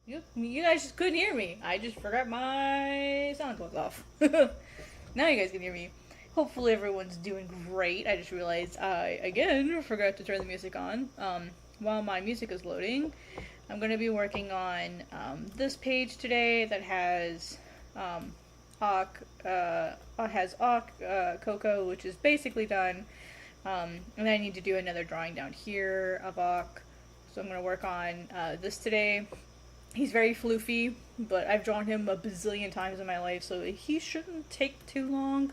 You guys just couldn't hear me. I just forgot my sound was off. Now you guys can hear me. Hopefully everyone's doing great. I just realized I, again, forgot to turn the music on. While my music is loading, I'm going to be working on this page today that has Coco, which is basically done. And then I need to do another drawing down here of Ak. So I'm going to work on this today. He's very floofy, but I've drawn him a bazillion times in my life, so he shouldn't take too long.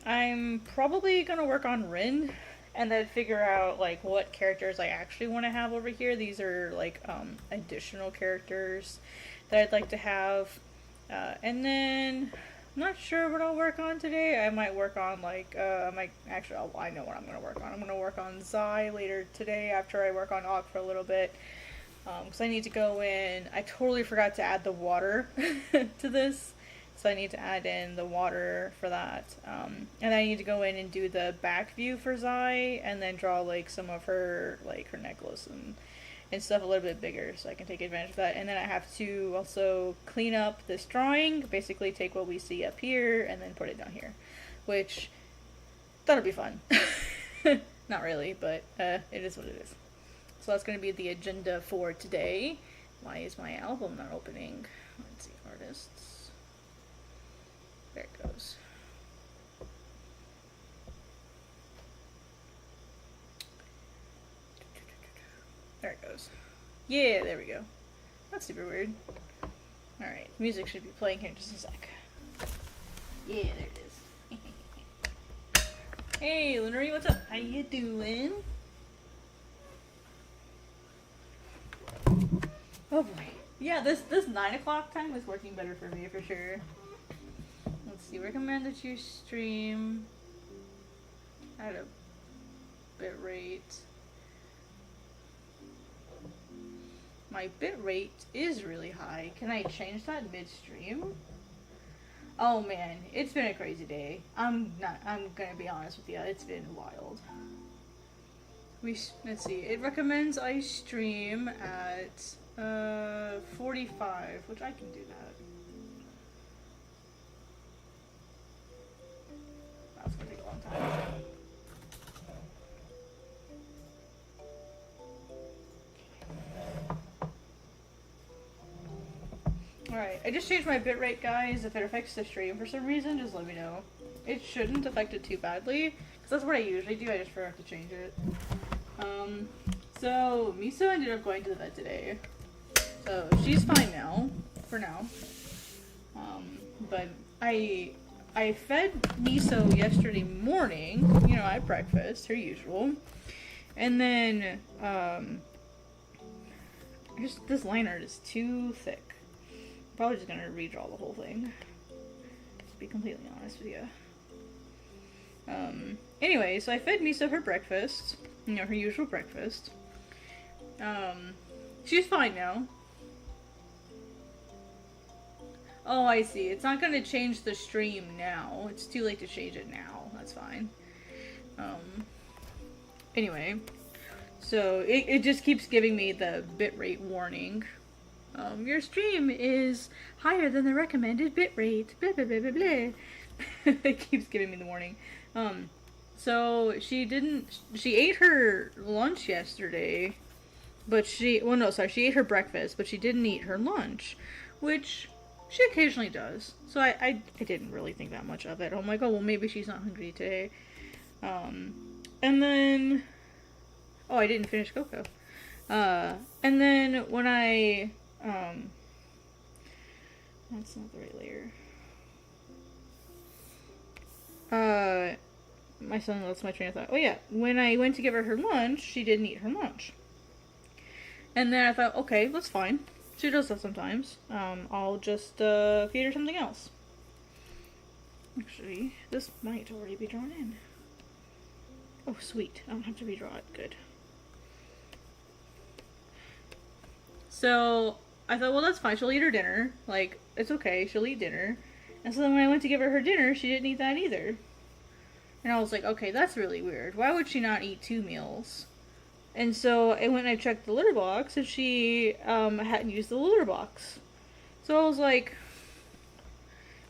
I'm probably going to work on Rin and then figure out like what characters I actually want to have over here. These are like additional characters that I'd like to have. And then I'm not sure what I'll work on today. I might work on like I know what I'm going to work on. I'm going to work on Zai later today after I work on Ak for a little bit. Because I need to go in. I totally forgot to add the water to this. So I need to add in the water for that. And then I need to go in and do the back view for Zai and then draw like some of her like her necklace and stuff a little bit bigger so I can take advantage of that. And then I have to also clean up this drawing, basically take what we see up here and then put it down here. Which that'll be fun. Not really, but it is what it is. So that's going to be the agenda for today. Why is my album not opening? Let's see, artists. There it goes. There it goes. Yeah, there we go. That's super weird. Alright, music should be playing here in just a sec. Yeah, there it is. Hey, Lunary, what's up? How you doing? Oh boy. Yeah, this 9 o'clock time is working better for me for sure. Let's see, recommend that you stream at a bit rate. My bit rate is really high. Can I change that midstream? Oh man, it's been a crazy day. I'm gonna be honest with you, it's been wild. Let's see, it recommends I stream at 45, which I can do that. That's gonna take a long time. Alright, I just changed my bitrate, guys. If it affects the stream for some reason, just let me know. It shouldn't affect it too badly, because that's what I usually do, I just forgot to change it. So Miso ended up going to the vet today. So she's fine now, for now. But I fed Miso yesterday morning, you know, at breakfast, her usual. And then, just this line art is too thick. Probably just gonna redraw the whole thing. To be completely honest with you. Anyway, so I fed Miso her breakfast. You know, her usual breakfast. She's fine now. Oh, I see. It's not gonna change the stream now. It's too late to change it now. That's fine. Anyway. So, it just keeps giving me the bitrate warning. Your stream is higher than the recommended bitrate. Blah, blah, blah, blah, blah. It keeps giving me the warning. So she ate her lunch yesterday, but she ate her breakfast, but she didn't eat her lunch, which she occasionally does. So I didn't really think that much of it. I'm like, oh, well, maybe she's not hungry today. And then, oh, I didn't finish Coco. And then when that's not the right layer. My son lost my train of thought. Oh yeah, when I went to give her her lunch, she didn't eat her lunch. And then I thought, okay, that's fine. She does that sometimes. I'll just feed her something else. Actually, this might already be drawn in. Oh, sweet. I don't have to redraw it. Good. So, I thought, well, that's fine. She'll eat her dinner. Like, it's okay. She'll eat dinner. And so then when I went to give her her dinner, she didn't eat that either. And I was like, okay, that's really weird. Why would she not eat 2 meals? And so I went and I checked the litter box, and she hadn't used the litter box. So I was like,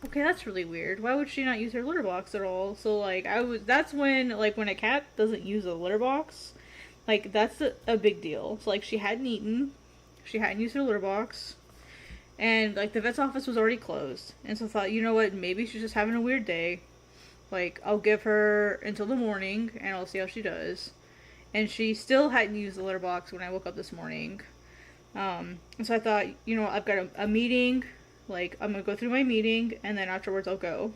okay, that's really weird. Why would she not use her litter box at all? So like that's when, like, when a cat doesn't use a litter box, like that's a big deal. So like she hadn't eaten, she hadn't used her litter box, and like the vet's office was already closed. And so I thought, you know what, maybe she's just having a weird day. Like, I'll give her until the morning and I'll see how she does. And she still hadn't used the litter box when I woke up this morning. And so I thought, you know, I've got a meeting. Like, I'm gonna go through my meeting, and then afterwards I'll go.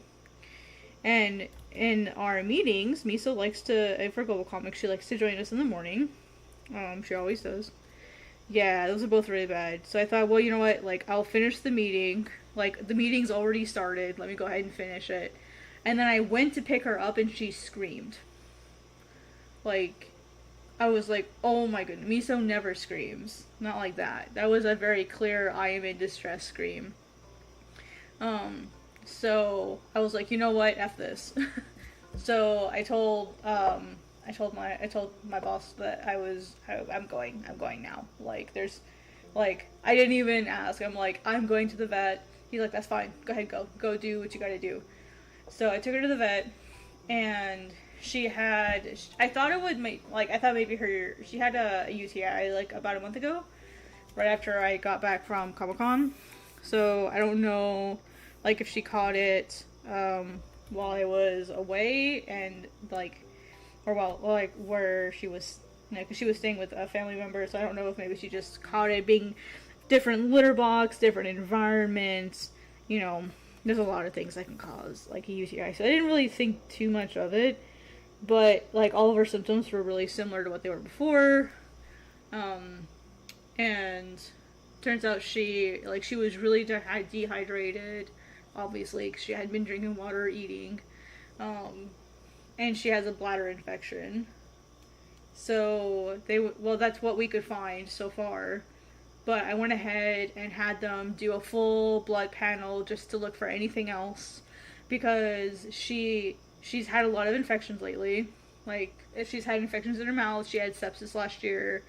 And in our meetings, Misa likes to, for Global Comics, she likes to join us in the morning. She always does. Yeah, those are both really bad. So I thought, well, you know what, like, I'll finish the meeting. Like, the meeting's already started. Let me go ahead and finish it. And then I went to pick her up, and she screamed. Like, I was like, oh my goodness, Miso never screams. Not like that. That was a very clear, I am in distress scream. So I was like, you know what, F this. So I told my boss that I'm going now. Like, I didn't even ask. I'm like, I'm going to the vet. He's like, that's fine. Go ahead, go do what you gotta do. So I took her to the vet, and she had, I thought maybe she had a UTI like about a month ago, right after I got back from Comic-Con. So I don't know, like, if she caught it while I was away, and like, or where she was, because she was staying with a family member. So I don't know if maybe she just caught it being different litter box, different environments. You know, there's a lot of things that can cause like a UTI. So I didn't really think too much of it, but like all of her symptoms were really similar to what they were before. And turns out she was really dehydrated, obviously, because she hadn't been drinking water or eating. And she has a bladder infection. So that's what we could find so far. But I went ahead and had them do a full blood panel just to look for anything else, because she's had a lot of infections lately. Like, she's had infections in her mouth. She had sepsis last year,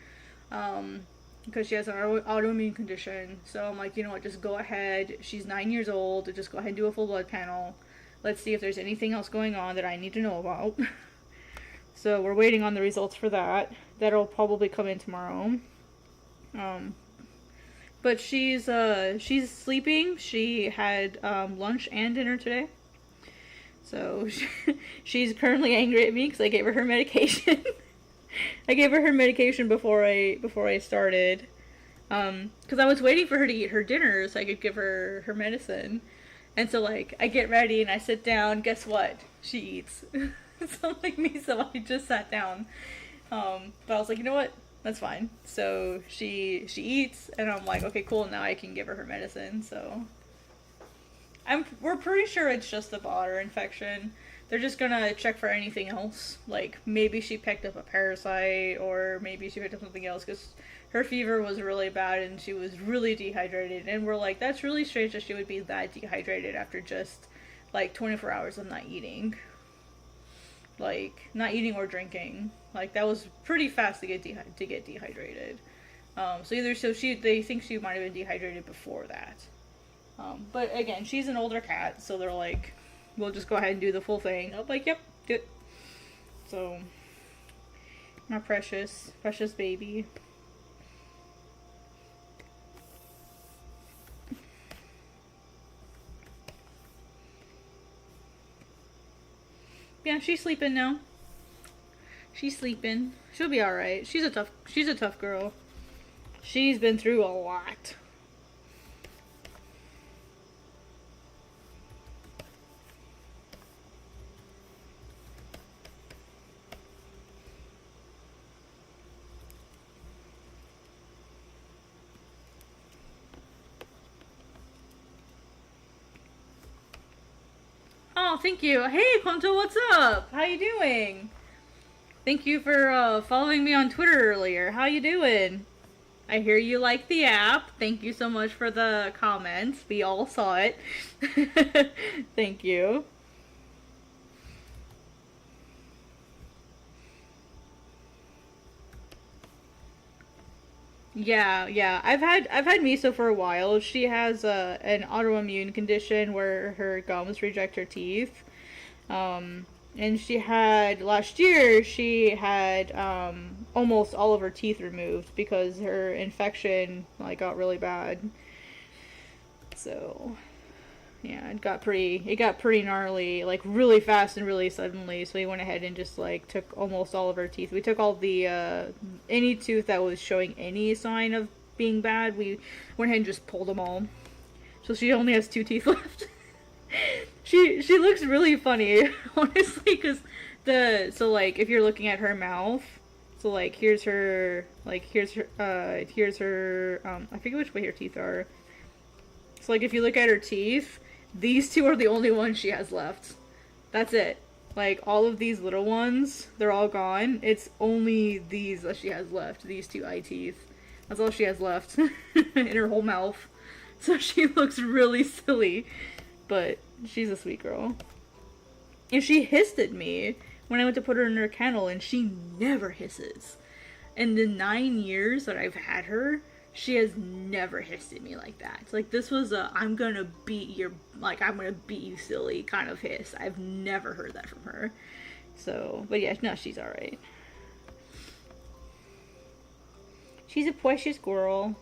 because she has an autoimmune condition. So I'm like, you know what, just go ahead. She's 9 years old. Just go ahead and do a full blood panel. Let's see if there's anything else going on that I need to know about. So we're waiting on the results for that. That'll probably come in tomorrow. But she's sleeping. She had lunch and dinner today. So she's currently angry at me because I gave her medication. I gave her medication before I started, because I was waiting for her to eat her dinner so I could give her her medicine. And so, like, I get ready and I sit down. Guess what? She eats. So I'm like, me, so I just sat down. But I was like, you know what? That's fine. So she eats, and I'm like, okay, cool. Now I can give her her medicine. So we're pretty sure it's just a bladder infection. They're just gonna check for anything else. Like, maybe she picked up a parasite, or maybe she picked up something else, because her fever was really bad and she was really dehydrated. And we're like, that's really strange that she would be that dehydrated after just like 24 hours of not eating. Like, not eating or drinking. Like, that was pretty fast to get dehydrated. They think she might have been dehydrated before that. But again, she's an older cat, so they're like, we'll just go ahead and do the full thing. I'm like, yep, do it. So, my precious baby. Yeah, she's sleeping now. She's sleeping. She'll be alright. She's a tough girl. She's been through a lot. Oh, thank you. Hey, Ponto, what's up? How you doing? Thank you for following me on Twitter earlier. How you doing? I hear you like the app. Thank you so much for the comments. We all saw it. Thank you. Yeah, yeah. I've had Miso for a while. She has an autoimmune condition where her gums reject her teeth. And she had last year she had almost all of her teeth removed because her infection like got really bad. So yeah, it got pretty gnarly, like really fast and really suddenly. So we went ahead and just like took almost all of her teeth. We took all the any tooth that was showing any sign of being bad. We went ahead and just pulled them all. So she only has two teeth left. She looks really funny, honestly, because so like if you're looking at her mouth, so like here's her I forget which way her teeth are. So like if you look at her teeth, these two are the only ones she has left. That's it. Like all of these little ones, they're all gone. It's only these that she has left. These two eye teeth. That's all she has left in her whole mouth. So she looks really silly, but she's a sweet girl. And she hissed at me when I went to put her in her kennel, and she never hisses. In the 9 years that I've had her, she has never hissed at me like that. It's like this was a I'm gonna beat you silly kind of hiss. I've never heard that from her. So, but yeah, no, she's alright. She's a precious girl.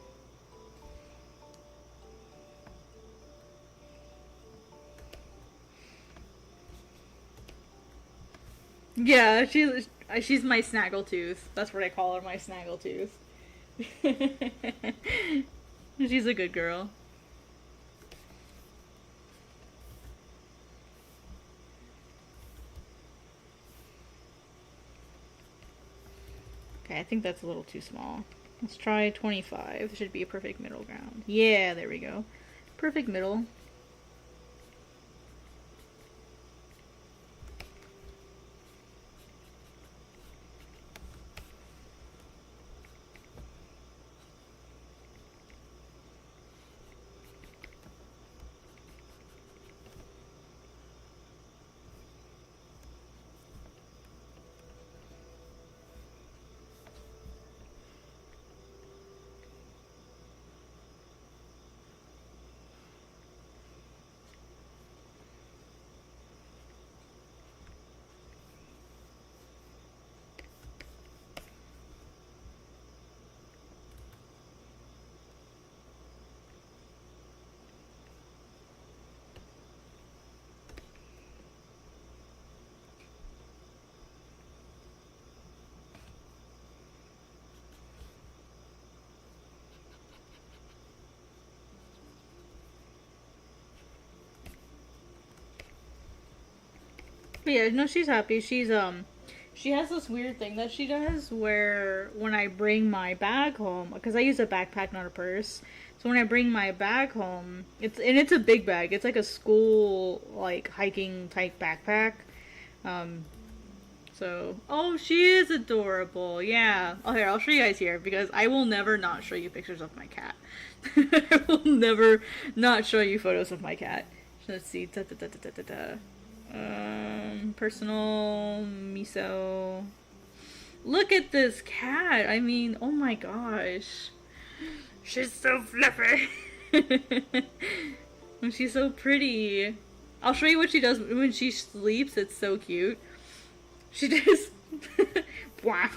Yeah, she's my snaggletooth. That's what I call her, my snaggletooth. She's a good girl. Okay, I think that's a little too small. Let's try 25. This should be a perfect middle ground. Yeah, there we go. Perfect middle. But yeah, no, she's happy. She has this weird thing that she does where when I bring my bag home, because I use a backpack, not a purse. So when I bring my bag home, it's a big bag. It's like a school like hiking type backpack. Um, oh, she is adorable. Yeah. Oh, here, I'll show you guys here because I will never not show you pictures of my cat. I will never not show you photos of my cat. Let's see. Da, da, da, da, da, da. Personal miso. Look at this cat. I mean, oh my gosh. She's so fluffy. She's so pretty. I'll show you what she does when she sleeps. It's so cute. She just wow.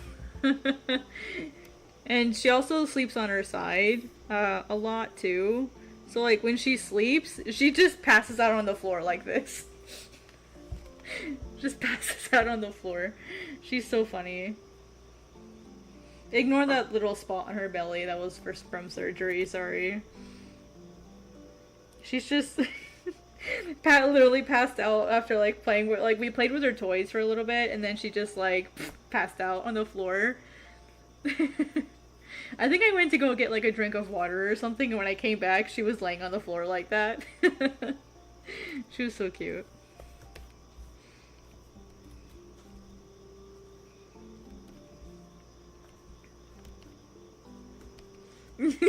And she also sleeps on her side a lot too. So like when she sleeps, she just passes out on the floor like this. Just passes out on the floor. She's so funny. Ignore that little spot on her belly. That was from surgery. Sorry. She's just Pat literally passed out after like playing with we played with her toys for a little bit, and then she just like passed out on the floor. I think I went to go get like a drink of water or something, and when I came back, she was laying on the floor like that. She was so cute.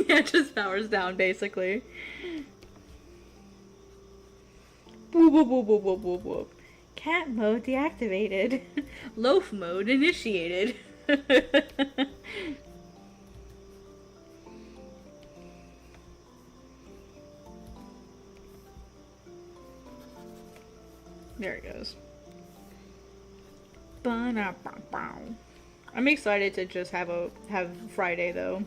Yeah, just powers down, basically. Whoop, whoop, whoop, whoop, whoop, whoop, whoop. Cat mode deactivated. Loaf mode initiated. There it goes. I'm excited to just have Friday though,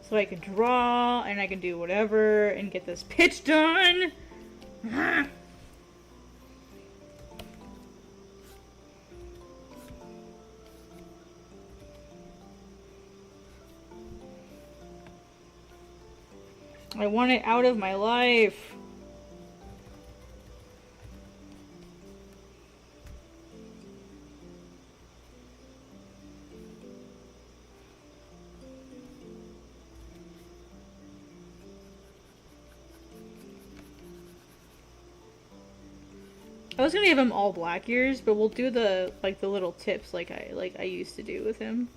so I can draw and I can do whatever and get this pitch done. I want it out of my life. I was gonna give him all black ears, but we'll do the little tips like I used to do with him.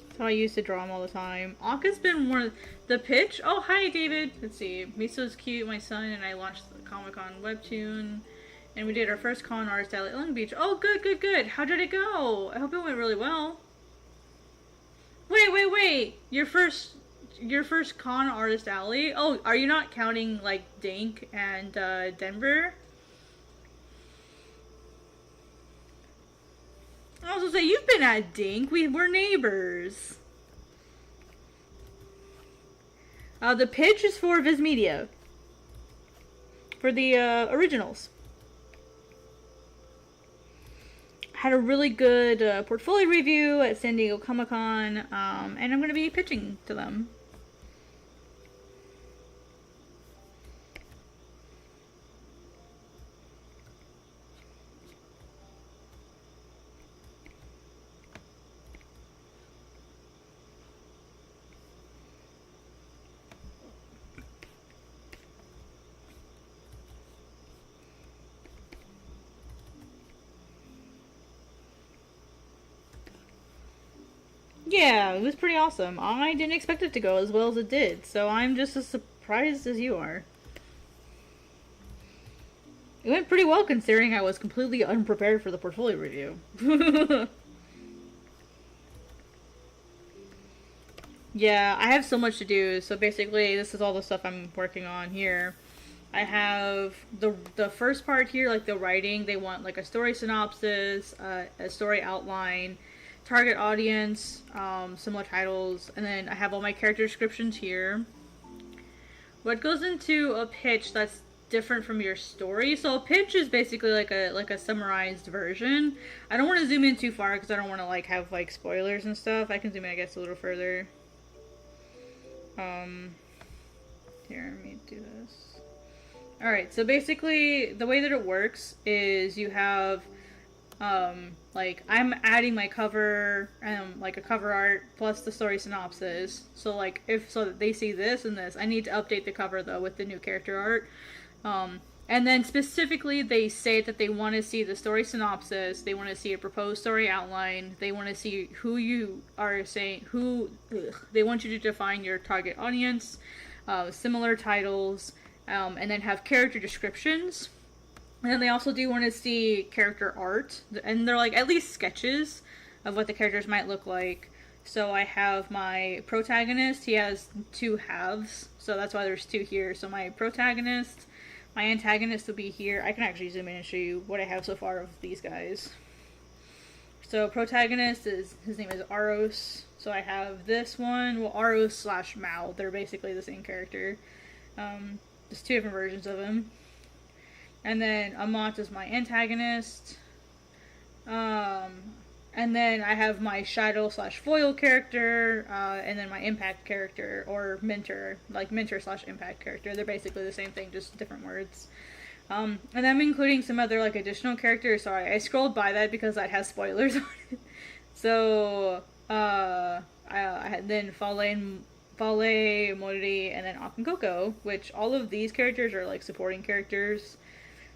That's how I used to draw him all the time. Aka's been one of the pitch. Oh, hi David. Let's see. Miso's cute, my son, and I launched the Comic-Con webtoon. And we did our first con artist alley at Long Beach. Oh, good. How did it go? I hope it went really well. Wait. Your first con artist alley? Oh, are you not counting like Dink and Denver? I was gonna say, you've been at Dink. We're neighbors. The pitch is for Viz Media. For the originals. Had a really good portfolio review at San Diego Comic-Con, and I'm going to be pitching to them. Yeah, it was pretty awesome. I didn't expect it to go as well as it did, so I'm just as surprised as you are. It went pretty well considering I was completely unprepared for the portfolio review. Yeah, I have so much to do, so basically this is all the stuff I'm working on here. I have the first part here, like the writing. They want like a story synopsis, a story outline, target audience, similar titles, and then I have all my character descriptions here. What goes into a pitch that's different from your story? So a pitch is basically like a summarized version. I don't want to zoom in too far because I don't want to like have like spoilers and stuff. I can zoom in, I guess, a little further. Here, let me do this. Alright, so basically the way that it works is you have like I'm adding my cover, like a cover art plus the story synopsis. So like so that they see this and this, I need to update the cover though with the new character art. And then specifically they say that they want to see the story synopsis, they want to see a proposed story outline, they want to see who you are saying, they want you to define your target audience, similar titles, and then have character descriptions. And then they also do want to see character art, and they're like at least sketches of what the characters might look like. So I have my protagonist, he has two halves, so that's why there's two here. So my protagonist, my antagonist will be here. I can actually zoom in and show you what I have so far of these guys. So protagonist his name is Aros. So I have this one, well, Aros / Mao, they're basically the same character. There's two different versions of him. And then Amat is my antagonist. And then I have my shadow / foil character, and then my impact character, or mentor, like mentor / impact character. They're basically the same thing, just different words. And I'm including some other like additional characters. Sorry, I scrolled by that because that has spoilers on it. So, I had then Fale, Mori, and then Akankoko, which all of these characters are like supporting characters.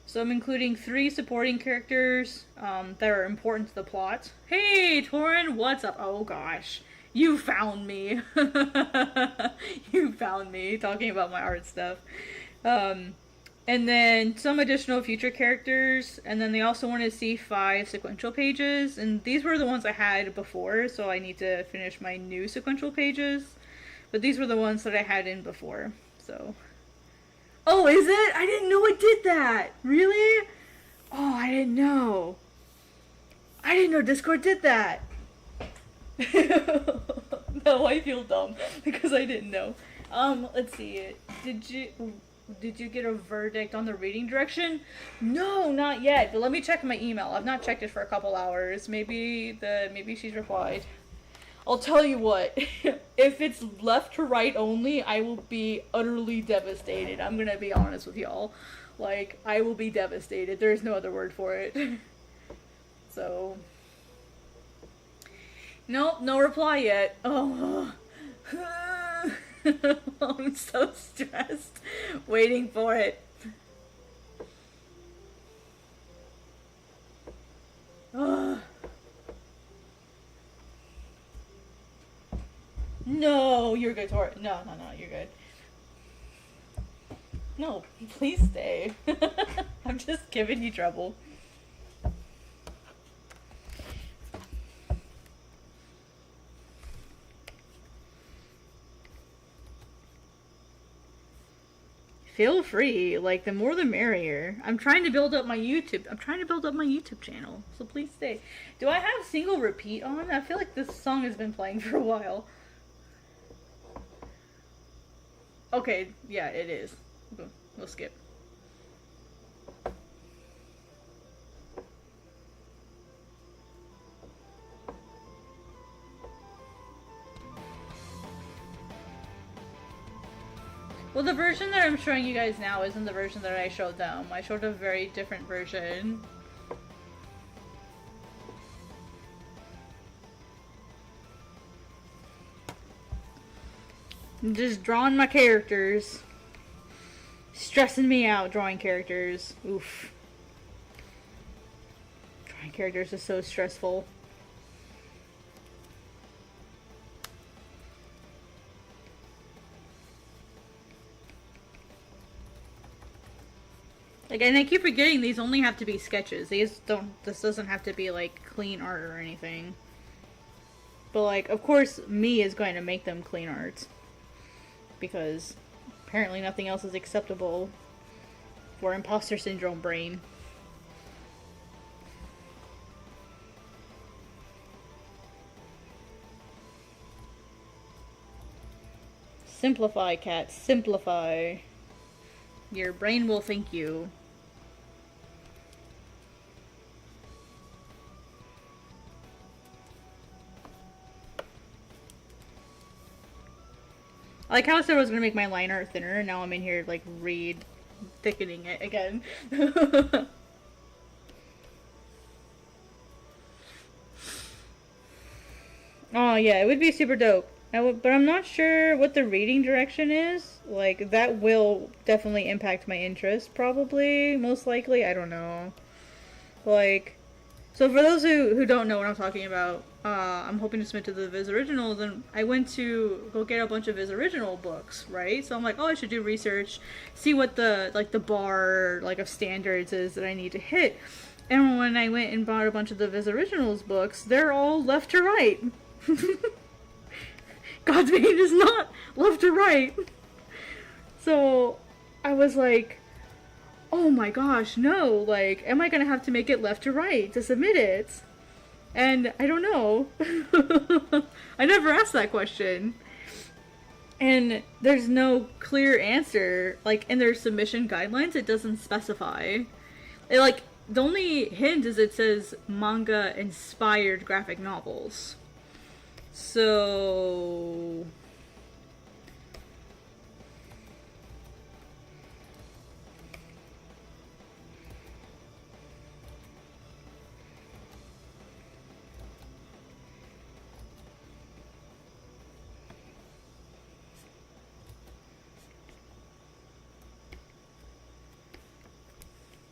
So I'm including 3 supporting characters that are important to the plot. Hey, Torin, what's up? Oh gosh, you found me. You found me talking about my art stuff. And then some additional future characters, and then they also want to see 5 sequential pages, and these were the ones I had before, so I need to finish my new sequential pages. But these were the ones that I had in before, so. Oh, is it? I didn't know it did that! Really? Oh, I didn't know. I didn't know Discord did that! No, I feel dumb because I didn't know. Let's see. Did you get a verdict on the reading direction? No, not yet. But let me check my email. I've not checked it for a couple hours. Maybe she's replied. I'll tell you what. If it's left to right only, I will be utterly devastated. I'm gonna be honest with y'all. Like, I will be devastated. There's no other word for it. So. Nope, no reply yet. Oh. I'm so stressed waiting for it. No, you're good, Tor. No, you're good. No, please stay. I'm just giving you trouble. Feel free. Like, the more the merrier. I'm trying to build up my YouTube channel. So please stay. Do I have single repeat on? I feel like this song has been playing for a while. Okay, yeah, it is. We'll skip. Well, the version that I'm showing you guys now isn't the version that I showed them. I showed a very different version. I'm just drawing my characters. Stressing me out drawing characters. Oof. Drawing characters is so stressful. Like, and I keep forgetting these only have to be sketches. This doesn't have to be, like, clean art or anything. But, like, of course, me is going to make them clean art. Because apparently nothing else is acceptable for imposter syndrome brain. Simplify, cat. Simplify. Your brain will thank you. I like how I said I was gonna make my line art thinner, and now I'm in here, like, thickening it again. Oh, yeah, it would be super dope. But I'm not sure what the reading direction is. Like, that will definitely impact my interest, probably. Most likely, I don't know. Like, so for those who don't know what I'm talking about, I'm hoping to submit to the Viz Originals, and I went to go get a bunch of Viz Original books, right? So I'm like, oh, I should do research, see what the bar, like, of standards is that I need to hit. And when I went and bought a bunch of the Viz Originals books, they're all left to right. Godspeed is not left to right. So I was like, oh my gosh, no, like, am I gonna have to make it left to right to submit it? And I don't know. I never asked that question. And there's no clear answer. Like, in their submission guidelines, it doesn't specify. It, like, the only hint is it says manga-inspired graphic novels. So...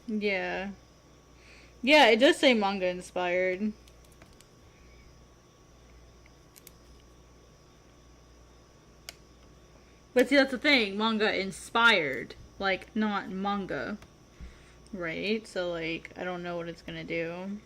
yeah. Yeah, it does say manga inspired. But see, that's the thing. Manga inspired. Like, not manga. Right? So, like, I don't know what it's gonna do.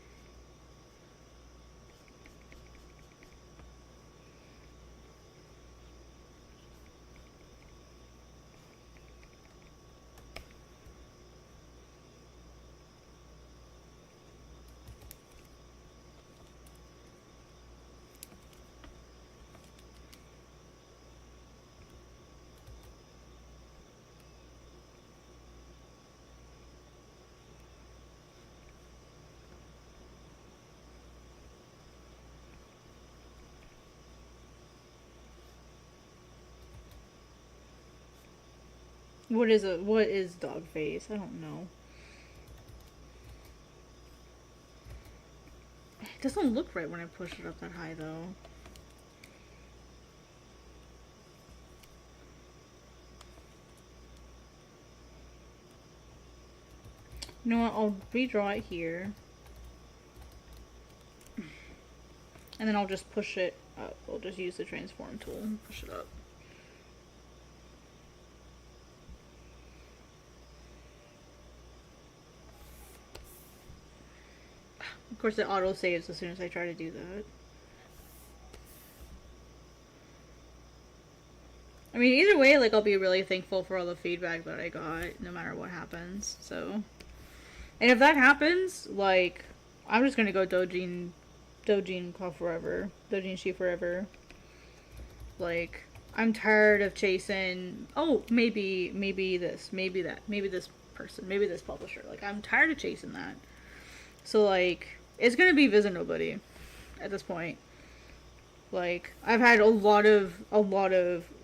What is dog face? I don't know. It doesn't look right when I push it up that high though. You know what, I'll redraw it here. And then I'll just push it up. I'll just use the transform tool and push it up. Of course, it auto saves as soon as I try to do that. I mean, either way, like, I'll be really thankful for all the feedback that I got, no matter what happens, so. And if that happens, like, I'm just gonna go Dojin forever. Dojin Shi forever. Like, I'm tired of chasing, oh, maybe this, maybe that, maybe this person, maybe this publisher. Like, I'm tired of chasing that. So, like, it's gonna be Visit Nobody at this point. Like, I've had a lot of,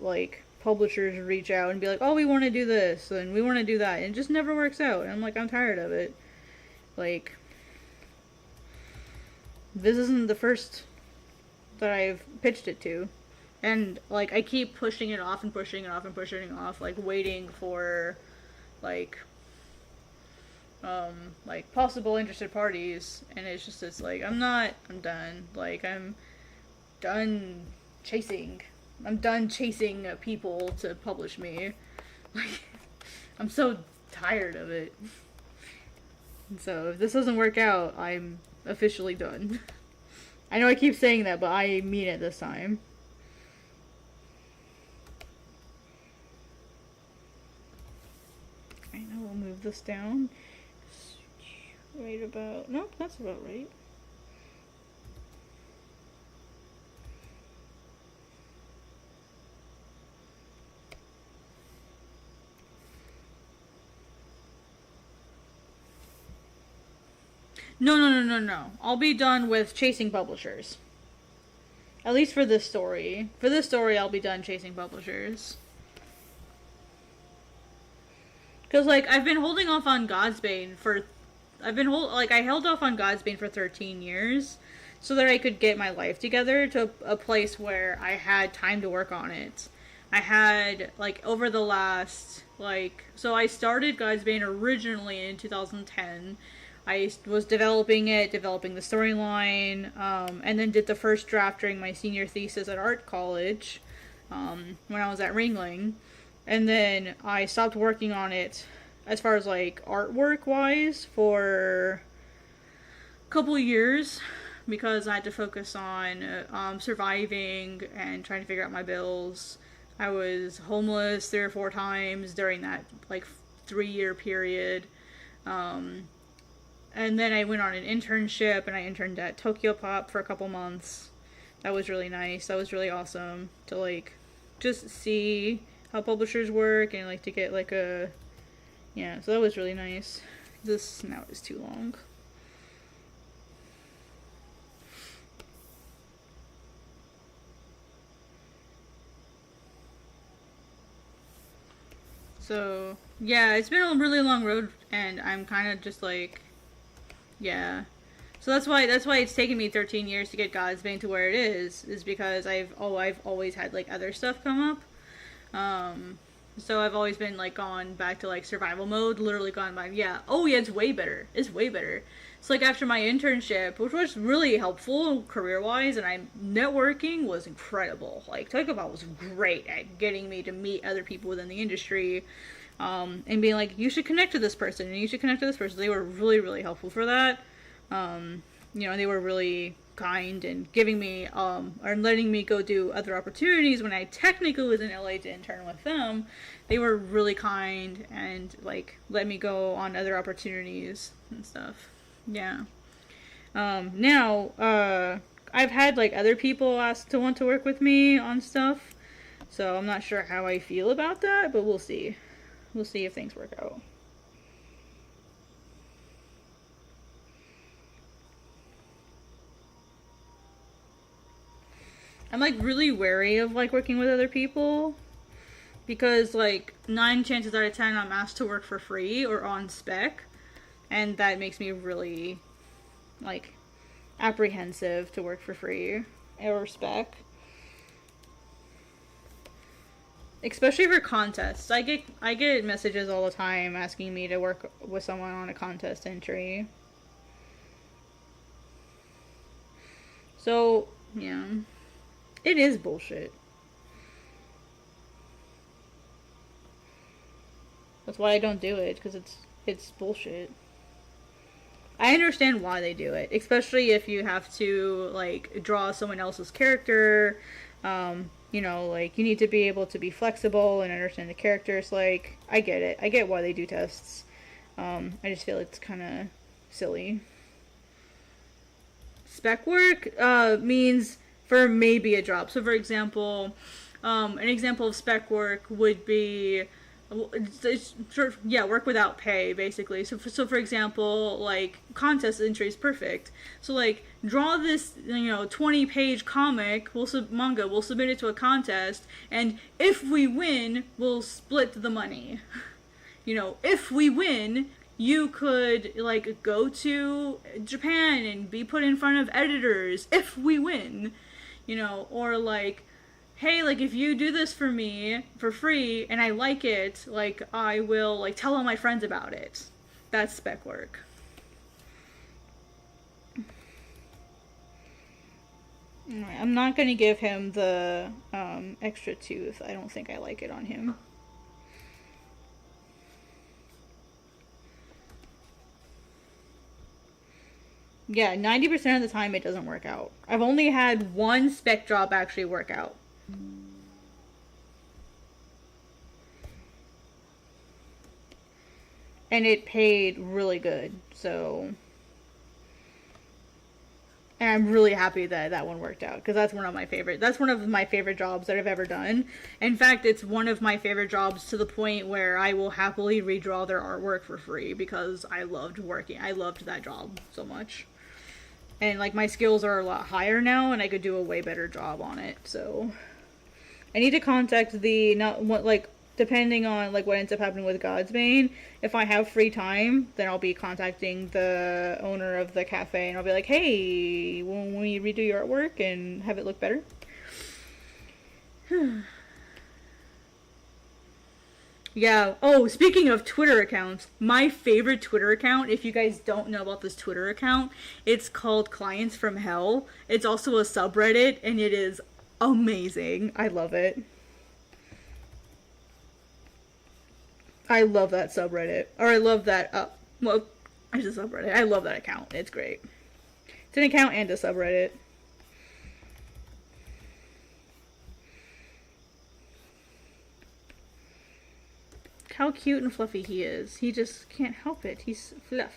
like, publishers reach out and be like, oh, we want to do this, and we want to do that, and it just never works out, and I'm like, I'm tired of it. Like, this isn't the first that I've pitched it to, and, like, I keep pushing it off and pushing it off and pushing it off, like, waiting for, like, possible interested parties, and it's like, I'm done. Like, I'm done chasing. I'm done chasing people to publish me. Like, I'm so tired of it. And so, if this doesn't work out, I'm officially done. I know I keep saying that, but I mean it this time. Okay, now we'll move this down. Right about... Nope, that's about right. No. I'll be done with chasing publishers. At least for this story. For this story, I'll be done chasing publishers. Because, like, I've been holding off on Godsbane for... I held off on Godsbane for 13 years so that I could get my life together to a place where I had time to work on it. I had, like, over the last, like... So I started Godsbane originally in 2010. I was developing the storyline, and then did the first draft during my senior thesis at art college, when I was at Ringling. And then I stopped working on it as far as, like, artwork wise for a couple years because I had to focus on surviving and trying to figure out my bills. I was homeless 3 or 4 times during that, like, 3-year period. And then I went on an internship, and I interned at Tokyo Pop for a couple months. That was really nice. That was really awesome to, like, just see how publishers work and, like, to get, like, a... Yeah, so that was really nice. This now is too long. So, yeah, it's been a really long road, and I'm kind of just, like... Yeah. So that's why it's taken me 13 years to get Godsbane to where it is because I've always had, like, other stuff come up. So I've always been, like, gone back to, like, survival mode, literally gone back, yeah, it's way better. It's way better. So, like, after my internship, which was really helpful career-wise, and networking was incredible. Like, Tokyopop was great at getting me to meet other people within the industry, and being like, you should connect to this person, and you should connect to this person. They were really, really helpful for that. You know, they were really kind and giving me, or letting me go do other opportunities when I technically was in LA to intern with them. They were really kind and, like, let me go on other opportunities and stuff. Yeah. Now, I've had, like, other people ask to want to work with me on stuff, so I'm not sure how I feel about that, but we'll see. We'll see if things work out. I'm, like, really wary of, like, working with other people Because, like, 9 chances out of 10 I'm asked to work for free or on spec. And that makes me really, like, apprehensive to work for free or spec. Especially for contests. I get messages all the time asking me to work with someone on a contest entry. So, yeah. It is bullshit. That's why I don't do it, because it's bullshit. I understand why they do it, especially if you have to, like, draw someone else's character. You know, like, you need to be able to be flexible and understand the characters. Like, I get it. I get why they do tests. I just feel it's kind of silly. Spec work means for maybe a job. So, for example, an example of spec work would be, work without pay, basically. So for example, like, contest entry is perfect. So, like, draw this, 20-page comic, manga, we'll submit it to a contest, and if we win, we'll split the money. If we win, you could, like, go to Japan and be put in front of editors if we win. Or, like, hey, like, if you do this for me for free and I like it, like, I will, like, tell all my friends about it. That's spec work. I'm not going to give him the extra tooth. I don't think I like it on him. Yeah, 90% of the time it doesn't work out. I've only had one spec job actually work out. And it paid really good, so... And I'm really happy that that one worked out, because that's one of my favorite jobs that I've ever done. In fact, it's one of my favorite jobs to the point where I will happily redraw their artwork for free, because I loved that job so much. And, like, my skills are a lot higher now, and I could do a way better job on it, so... I need to contact depending on, like, what ends up happening with Godsbane, if I have free time, then I'll be contacting the owner of the cafe, and I'll be like, hey, when we redo your artwork and have it look better? Yeah. Oh, speaking of Twitter accounts, my favorite Twitter account, if you guys don't know about this Twitter account, it's called Clients from Hell. It's also a subreddit, and it is amazing. I love it. I love that subreddit. Or I love that, it's a subreddit. I love that account. It's great. It's an account and a subreddit. How cute and fluffy he is. He just can't help it. He's fluff.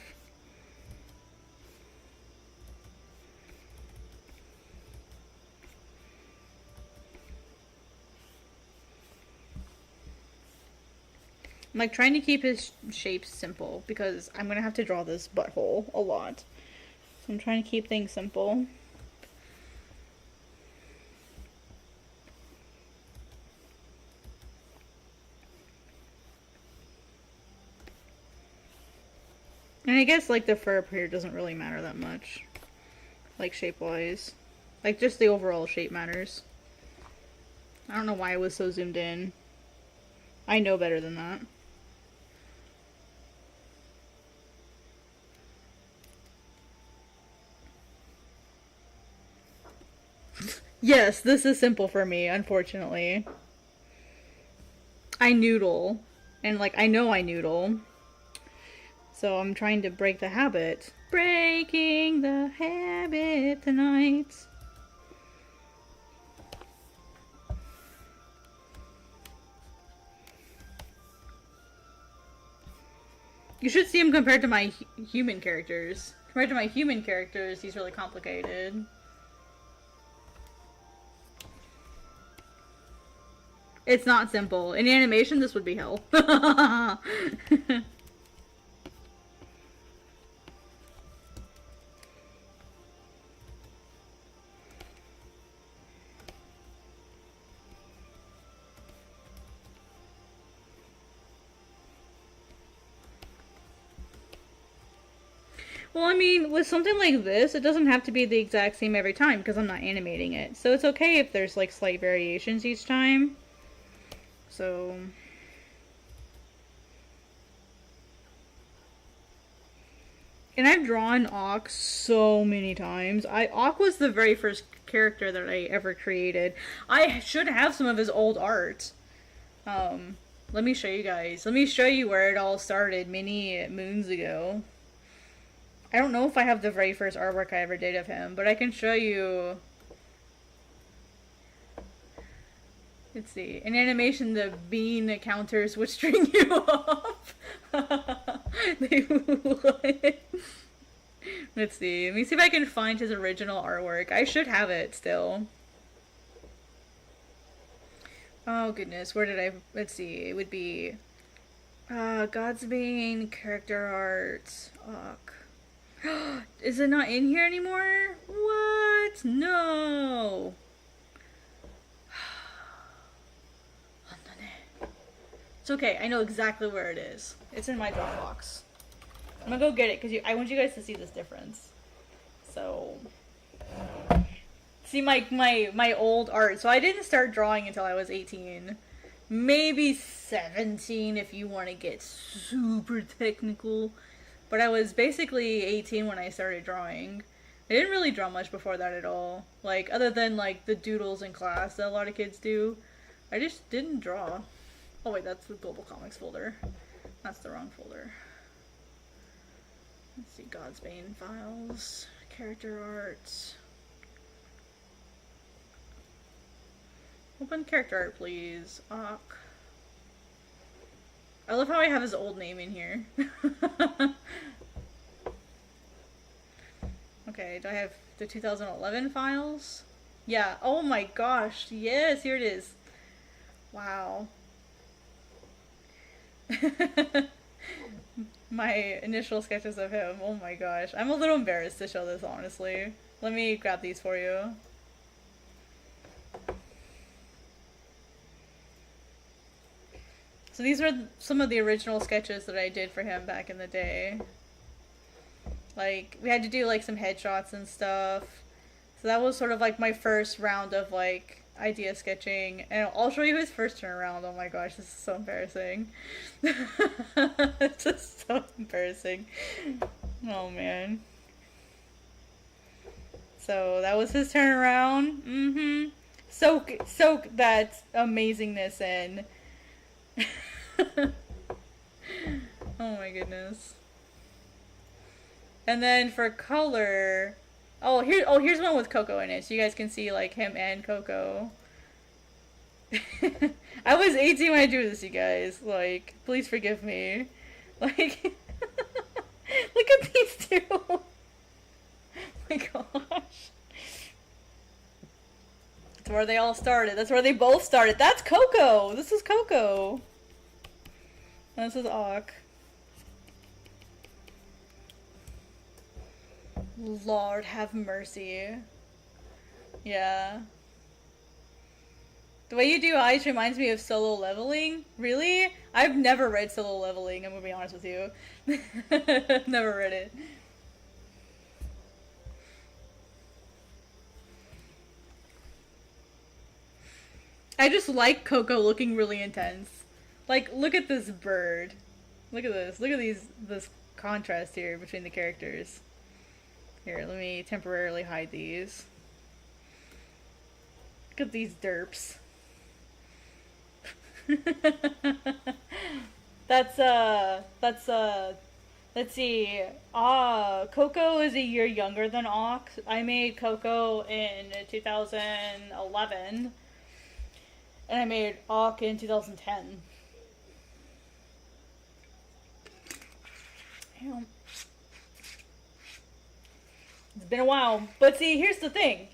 I'm, like, trying to keep his shapes simple because I'm gonna have to draw this butthole a lot. So I'm trying to keep things simple. And I guess, like, the fur up here doesn't really matter that much. Like, shape-wise. Like, just the overall shape matters. I don't know why I was so zoomed in. I know better than that. Yes, this is simple for me, unfortunately. I noodle. And, like, I know I noodle. So I'm trying to break the habit. Breaking the habit tonight. You should see him compared to my human characters. Compared to my human characters, he's really complicated. It's not simple. In animation, this would be hell. Well, I mean, with something like this, it doesn't have to be the exact same every time because I'm not animating it. So it's okay if there's like slight variations each time. So... And I've drawn Auk so many times. Auk was the very first character that I ever created. I should have some of his old art. Let me show you guys. Let me show you where it all started many moons ago. I don't know if I have the very first artwork I ever did of him, but I can show you. Let's see. In animation, the bean counters would string you off. They would. Let's see. Let me see if I can find his original artwork. I should have it still. Oh goodness, where did I... Let's see. It would be... Godsbane, character art. Is it not in here anymore? What? No! It's okay, I know exactly where it is. It's in my Dropbox. I'm gonna go get it because I want you guys to see this difference. So, see my old art. So I didn't start drawing until I was 18, maybe 17 if you want to get super technical. But I was basically 18 when I started drawing. I didn't really draw much before that at all. Like other than like the doodles in class that a lot of kids do, I just didn't draw. Oh wait, that's the Global Comics folder. That's the wrong folder. Let's see, Godsbane files, character art. Open character art, please. Auk. I love how I have his old name in here. Okay, do I have the 2011 files? Yeah, oh my gosh, yes, here it is. Wow. My initial sketches of him. Oh my gosh. I'm a little embarrassed to show this, honestly. Let me grab these for you. So these were some of the original sketches that I did for him back in the day. Like, we had to do like some headshots and stuff. So that was sort of like my first round of like idea sketching, and I'll show you his first turnaround. Oh my gosh, this is so embarrassing. It's just so embarrassing. Oh man. So that was his turnaround. Soak that amazingness in. Oh my goodness. And then for color, here's one with Coco in it, so you guys can see like him and Coco. I was 18 when I drew this, you guys. Like, please forgive me. Like, look at these two. Oh my gosh. That's where they all started. That's where they both started. That's Coco. This is Coco. And this is Auk. Lord have mercy. Yeah. The way you do eyes reminds me of Solo Leveling. Really? I've never read Solo Leveling, I'm gonna be honest with you. Never read it. I just like Coco looking really intense. Like, look at this bird. Look at this. Look at this contrast here between the characters. Here, let me temporarily hide these. Look at these derps. That's let's see. Coco is a year younger than Auk. I made Coco in 2011. And I made Auk in 2010. Damn. It's been a while. But see, here's the thing.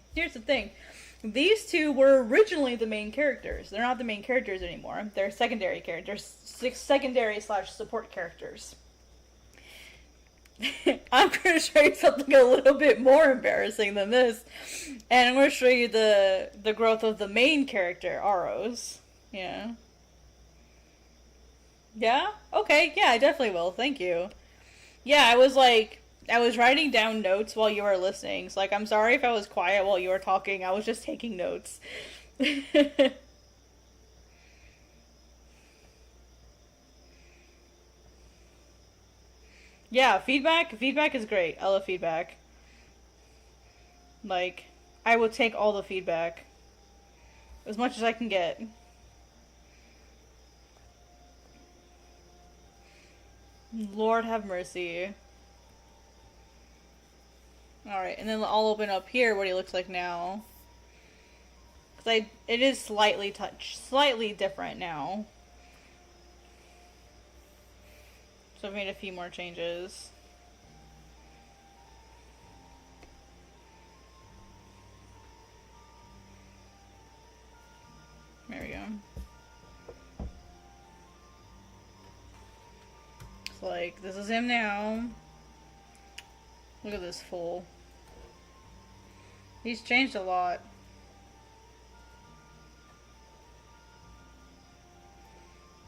These two were originally the main characters. They're not the main characters anymore. They're secondary characters. Secondary/support characters. I'm going to show you something a little bit more embarrassing than this. And I'm going to show you the growth of the main character, Aros. Yeah. Yeah? Okay, yeah, I definitely will. Thank you. Yeah, I was like I was writing down notes while you were listening. So, like, I'm sorry if I was quiet while you were talking. I was just taking notes. Yeah, feedback is great. I love feedback. Like, I will take all the feedback as much as I can get. Lord have mercy. Alright, and then I'll open up here what he looks like now. Because it is slightly different now. So I've made a few more changes. There we go. It's like, this is him now. Look at this fool. He's changed a lot.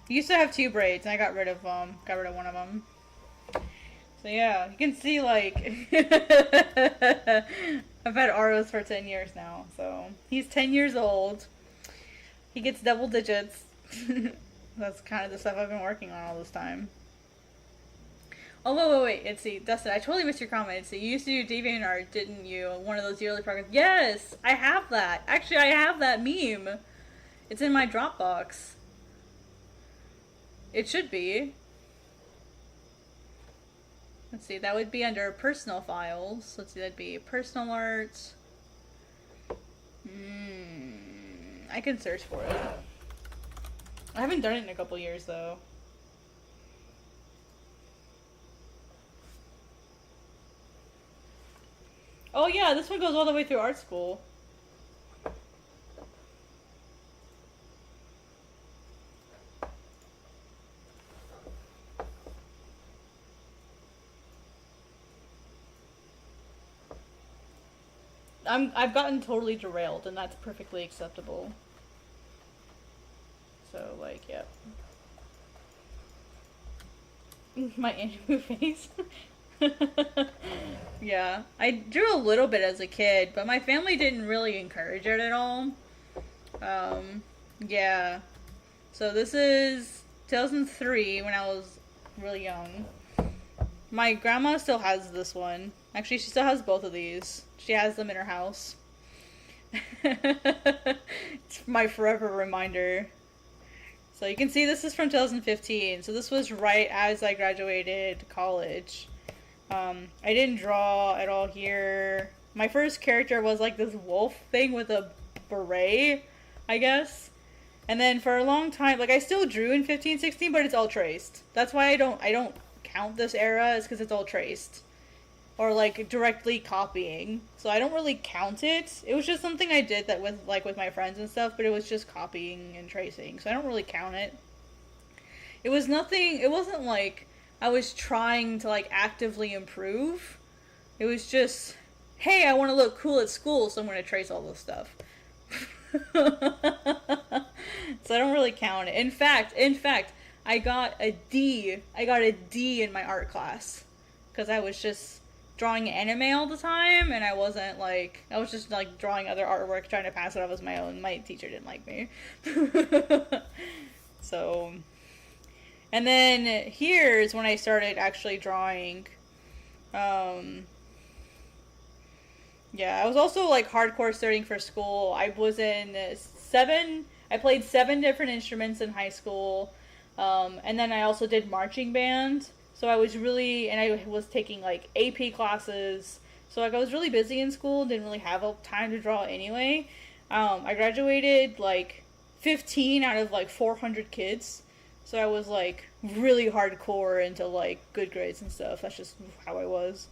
He used to have 2 braids, and I got rid of one of them. So yeah, you can see, like, I've had Aros for 10 years now, so he's 10 years old. He gets double digits. That's kind of the stuff I've been working on all this time. Oh, wait, let's see, Dustin, I totally missed your comment. So you used to do DeviantArt, didn't you? One of those yearly programs. Yes, I have that. Actually, I have that meme. It's in my Dropbox. It should be. Let's see, that would be under personal files. Let's see, that'd be personal art. I can search for it. I haven't done it in a couple years, though. Oh yeah, this one goes all the way through art school. I've gotten totally derailed, and that's perfectly acceptable. So, like, yep. My anime face. Yeah, I drew a little bit as a kid, but my family didn't really encourage it at all. Yeah. So this is 2003 when I was really young. My grandma still has this one. Actually, she still has both of these. She has them in her house. It's my forever reminder. So you can see this is from 2015. So this was right as I graduated college. I didn't draw at all here. My first character was like this wolf thing with a beret, I guess. And then for a long time, like I still drew in 15, 16, but it's all traced. That's why I don't count this era, is because it's all traced. Or like directly copying. So I don't really count it. It was just something I did that with my friends and stuff, but it was just copying and tracing. So I don't really count it. It wasn't like I was trying to like actively improve. It was just, hey, I want to look cool at school, so I'm going to trace all this stuff. So I don't really count it. In fact, I got a D. I got a D in my art class because I was just drawing anime all the time, and I was just like drawing other artwork, trying to pass it off as my own. My teacher didn't like me. So, and then here's when I started actually drawing. Yeah, I was also like hardcore studying for school. I played 7 different instruments in high school. And then I also did marching band. So I was taking like AP classes. So like I was really busy in school, didn't really have time to draw anyway. I graduated like 15 out of like 400 kids. So I was like really hardcore into like good grades and stuff. That's just how I was.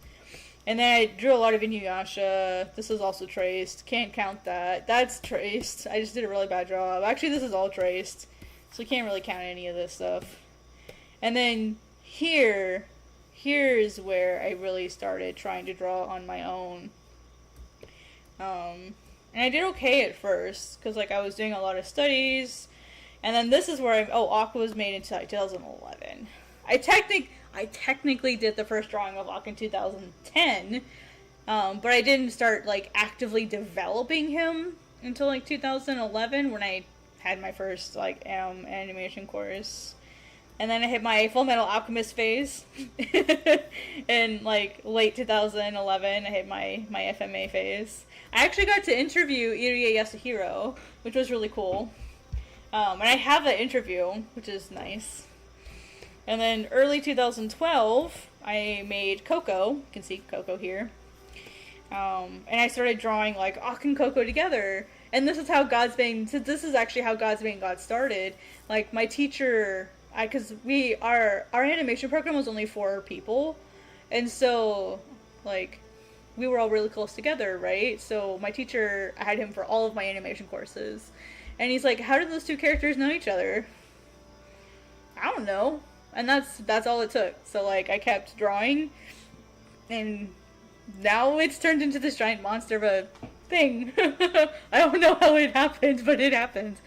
And then I drew a lot of Inuyasha. This is also traced. Can't count that. That's traced. I just did a really bad job. Actually, this is all traced. So you can't really count any of this stuff. And then here's where I really started trying to draw on my own. And I did okay at first, because like I was doing a lot of studies. And then this is where Aqua was made in 2011. I technically did the first drawing of Ock in 2010, but I didn't start like actively developing him until like 2011 when I had my first like animation course. And then I hit my Full Metal Alchemist phase. In like late 2011, I hit my FMA phase. I actually got to interview Irie Yasuhiro, which was really cool. And I have that interview, which is nice. And then early 2012, I made Coco. You can see Coco here. And I started drawing like Ock and Coco together. And this is how Godsbane, so this is actually how Godsbane got started. Like my teacher, because our animation program was only 4 people, and so like we were all really close together, right? So my teacher, I had him for all of my animation courses, and he's like, "How did those 2 characters know each other?" I don't know, and that's all it took. So like I kept drawing, and now it's turned into this giant monster of a thing. I don't know how it happened, but it happened.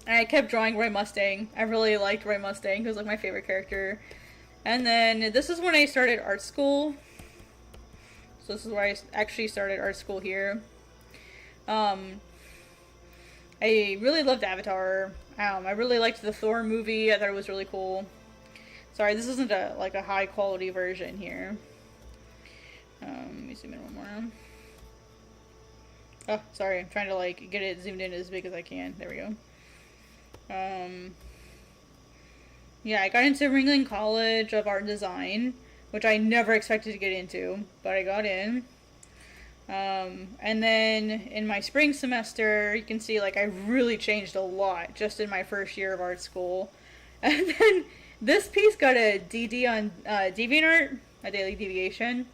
And I kept drawing Roy Mustang. I really liked Roy Mustang. He was like my favorite character. And then this is when I started art school. So this is where I actually started art school here. I really loved Avatar. I really liked the Thor movie. I thought it was really cool. Sorry, this isn't a high quality version here. Let me zoom in one more. Oh, sorry. I'm trying to like get it zoomed in as big as I can. There we go. Yeah, I got into Ringling College of Art and Design, which I never expected to get into, but I got in. And then in my spring semester, you can see like I really changed a lot just in my first year of art school. And then this piece got a DD on DeviantArt, a daily deviation.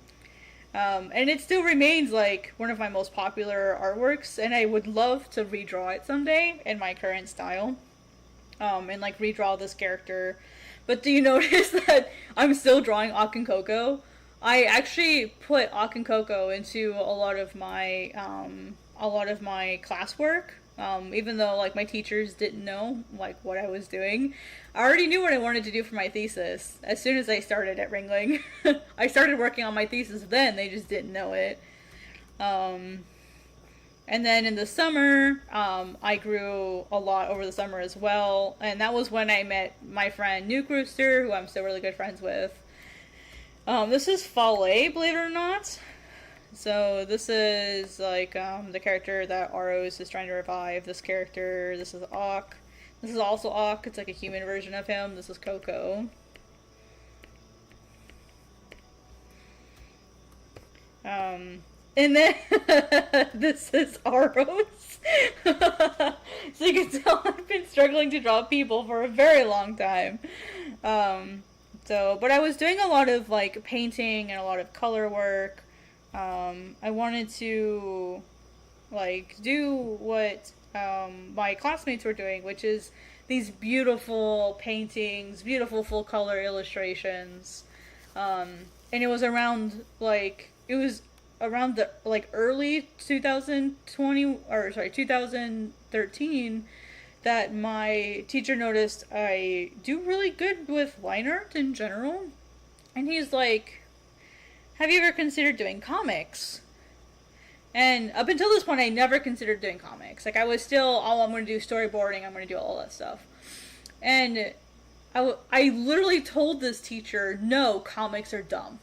And it still remains like one of my most popular artworks, and I would love to redraw it someday in my current style. And like redraw this character. But do you notice that I'm still drawing Ock and Coco? I actually put Ock and Coco into a lot of my classwork. Even though like my teachers didn't know like what I was doing. I already knew what I wanted to do for my thesis as soon as I started at Ringling. I started working on my thesis then, they just didn't know it. And then in the summer, I grew a lot over the summer as well. And that was when I met my friend Nuke Rooster, who I'm still really good friends with. This is Fale, believe it or not. So this is like the character that Aros is trying to revive. This character, this is Ock. This is also Ock. It's like a human version of him. This is Coco. And then this is Aros. So you can tell I've been struggling to draw people for a very long time. But I was doing a lot of like painting and a lot of color work. I wanted to like do what my classmates were doing, which is these beautiful paintings, beautiful full color illustrations. And it was around the like early 2013 that my teacher noticed I do really good with line art in general. And he's like, "Have you ever considered doing comics?" And up until this point, I never considered doing comics. Like, I was still, oh, I'm going to do storyboarding, I'm going to do all that stuff. And I literally told this teacher, no, comics are dumb.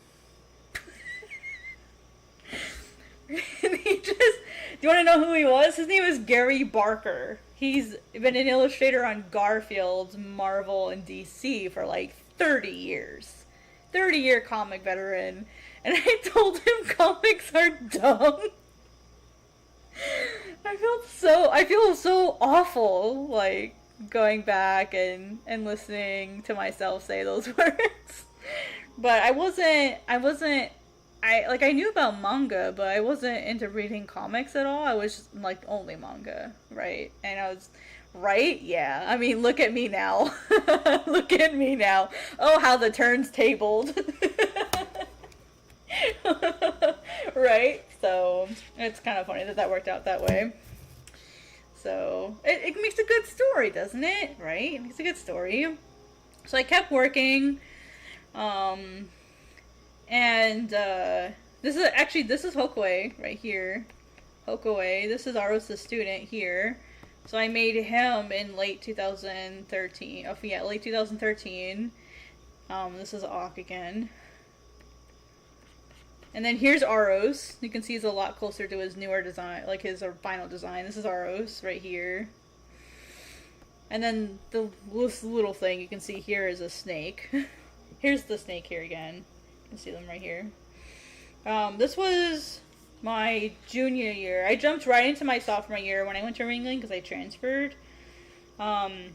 And he just, do you want to know who he was? His name was Gary Barker. He's been an illustrator on Garfield's, Marvel, and DC for like 30 years. 30-year comic veteran. And I told him comics are dumb. I feel so awful, like, going back and listening to myself say those words. But I knew about manga, but I wasn't into reading comics at all. I was just, like, only manga, right? And I was, right? Yeah. I mean, look at me now. Look at me now. Oh, how the turns tabled. Right? So, it's kind of funny that worked out that way. So, it makes a good story, doesn't it? Right? It makes a good story. So I kept working, and this is Hokue right here. Hokue. This is Aros the student here. So I made him in late 2013. Oh yeah, late 2013. This is Auk again. And then here's Aros. You can see he's a lot closer to his newer design, like his final design. This is Aros right here. And then this little thing you can see here is a snake. Here's the snake here again. You can see them right here. This was my junior year. I jumped right into my sophomore year when I went to Ringling because I transferred. And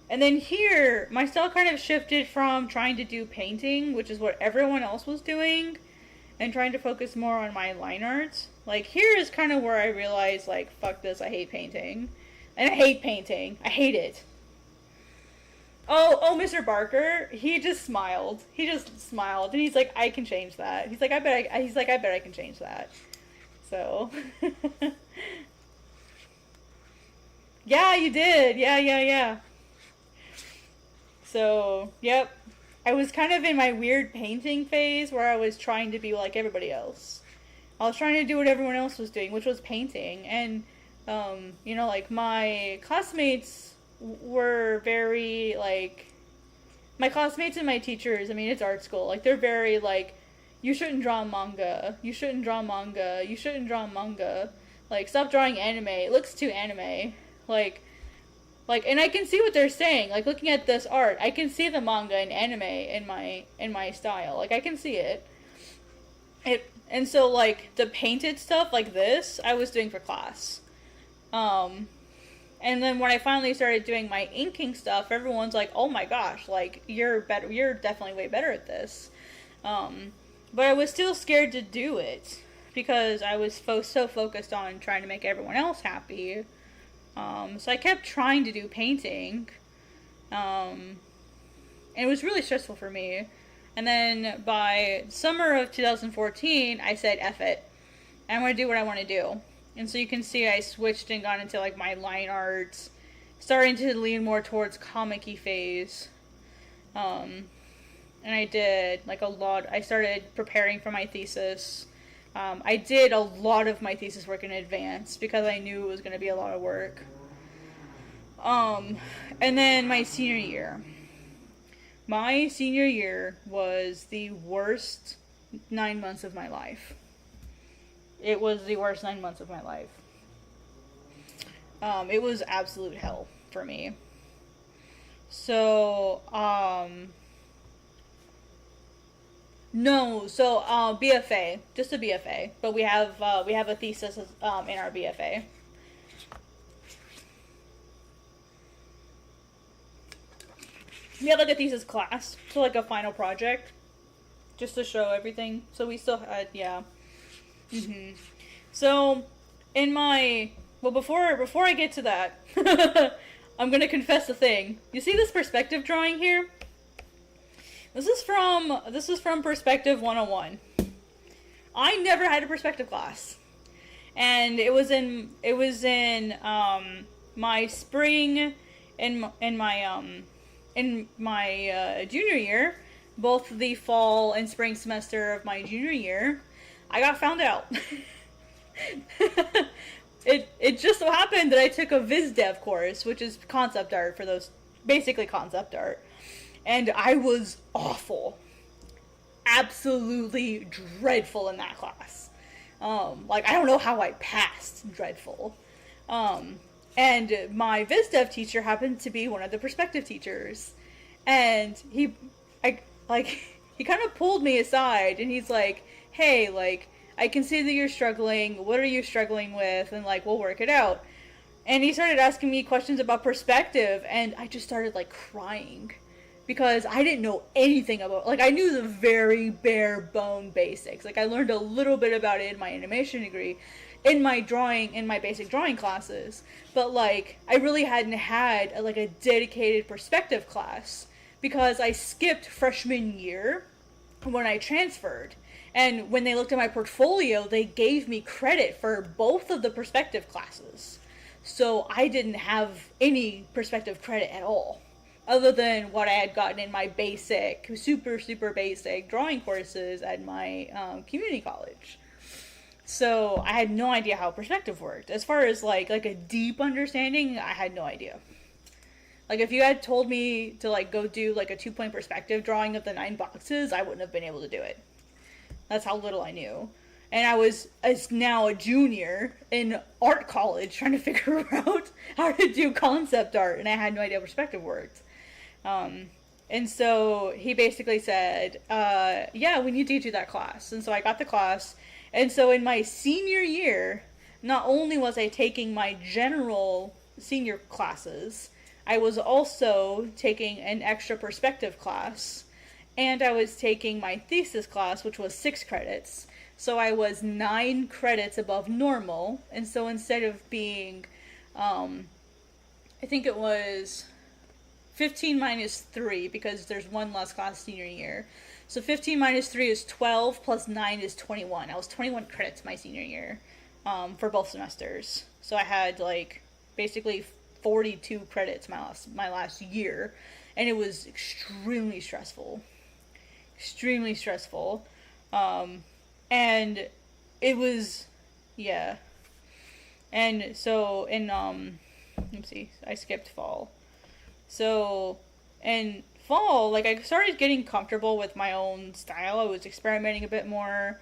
then here, my style kind of shifted from trying to do painting, which is what everyone else was doing, and trying to focus more on my line art. Like, here is kind of where I realized, like, fuck this, I hate painting. And I hate painting. I hate it. Oh, Mr. Barker, he just smiled. He just smiled, and he's like, I can change that. He's like, I bet I can change that. So, yeah, you did. Yeah. So, yep. I was kind of in my weird painting phase where I was trying to be like everybody else. I was trying to do what everyone else was doing, which was painting. And, you know, like, my classmates were very, like, my classmates and my teachers, I mean, it's art school, like, they're very, like, you shouldn't draw manga, you shouldn't draw manga, you shouldn't draw manga, like, stop drawing anime, it looks too anime, like, and I can see what they're saying, like, looking at this art, I can see the manga and anime in my style, like, I can see it, and so, like, the painted stuff like this, I was doing for class, and then when I finally started doing my inking stuff, everyone's like, oh my gosh, like, you're definitely way better at this. But I was still scared to do it because I was so focused on trying to make everyone else happy. So I kept trying to do painting. And it was really stressful for me. And then by summer of 2014, I said, F it. I'm going to do what I want to do. And so you can see I switched and got into, like, my line art, starting to lean more towards comic-y phase. And I did, like, a lot. I started preparing for my thesis. I did a lot of my thesis work in advance because I knew it was going to be a lot of work. And then my senior year. My senior year was the worst 9 months of my life. It was the worst 9 months of my life. It was absolute hell for me. So, BFA, just a BFA, but we have a thesis, in our BFA. We had, like, a thesis class, so, like, a final project, just to show everything, so we still had, yeah. So, before I get to that, I'm gonna confess a thing. You see this perspective drawing here? This is from Perspective 101. I never had a perspective class. And it was in my spring in my junior year, both the fall and spring semester of my junior year. I got found out. It just so happened that I took a Viz Dev course, which is concept art for those, basically concept art. And I was awful. Absolutely dreadful in that class. Like, I don't know how I passed dreadful. And my Viz Dev teacher happened to be one of the perspective teachers. And he kind of pulled me aside and he's like, hey, like, I can see that you're struggling. What are you struggling with? And, like, we'll work it out. And he started asking me questions about perspective, and I just started, like, crying. Because I didn't know anything about, like, I knew the very bare bone basics. Like, I learned a little bit about it in my animation degree, in my basic drawing classes. But, like, I really hadn't had, a dedicated perspective class. Because I skipped freshman year when I transferred. And when they looked at my portfolio, they gave me credit for both of the perspective classes. So I didn't have any perspective credit at all. other than what I had gotten in my basic, super basic drawing courses at my community college. So I had no idea how perspective worked. As far as like a deep understanding, I had no idea. Like if you had told me to like go do like a 2-point perspective drawing of the 9 boxes, I wouldn't have been able to do it. That's how little I knew. And I was as now a junior in art college trying to figure out how to do concept art, and I had no idea how perspective worked. And so he basically said, yeah, we need to teach you that class. And so I got the class. And so in my senior year, not only was I taking my general senior classes, I was also taking an extra perspective class, and I was taking my thesis class, which was 6 credits. So I was 9 credits above normal, and so instead of being, I think it was 15 minus 3, because there's one less class senior year. So 15 minus 3 is 12, plus 9 is 21. I was 21 credits my senior year, for both semesters. So I had, like, basically 42 credits my last year, and it was extremely stressful. Extremely stressful. And it was, yeah. And so, let's see, I skipped fall. So, in fall, like, I started getting comfortable with my own style. I was experimenting a bit more.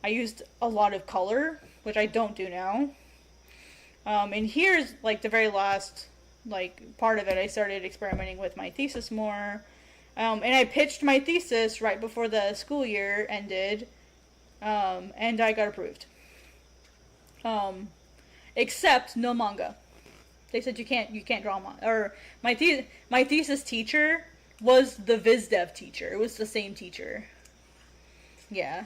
I used a lot of color, which I don't do now. And here's, like, the very last, like, part of it. I started experimenting with my thesis more. And I pitched my thesis right before the school year ended. And I got approved. Except no manga. They said you can't draw manga. Or my thesis teacher was the Viz Dev teacher. It was the same teacher. Yeah.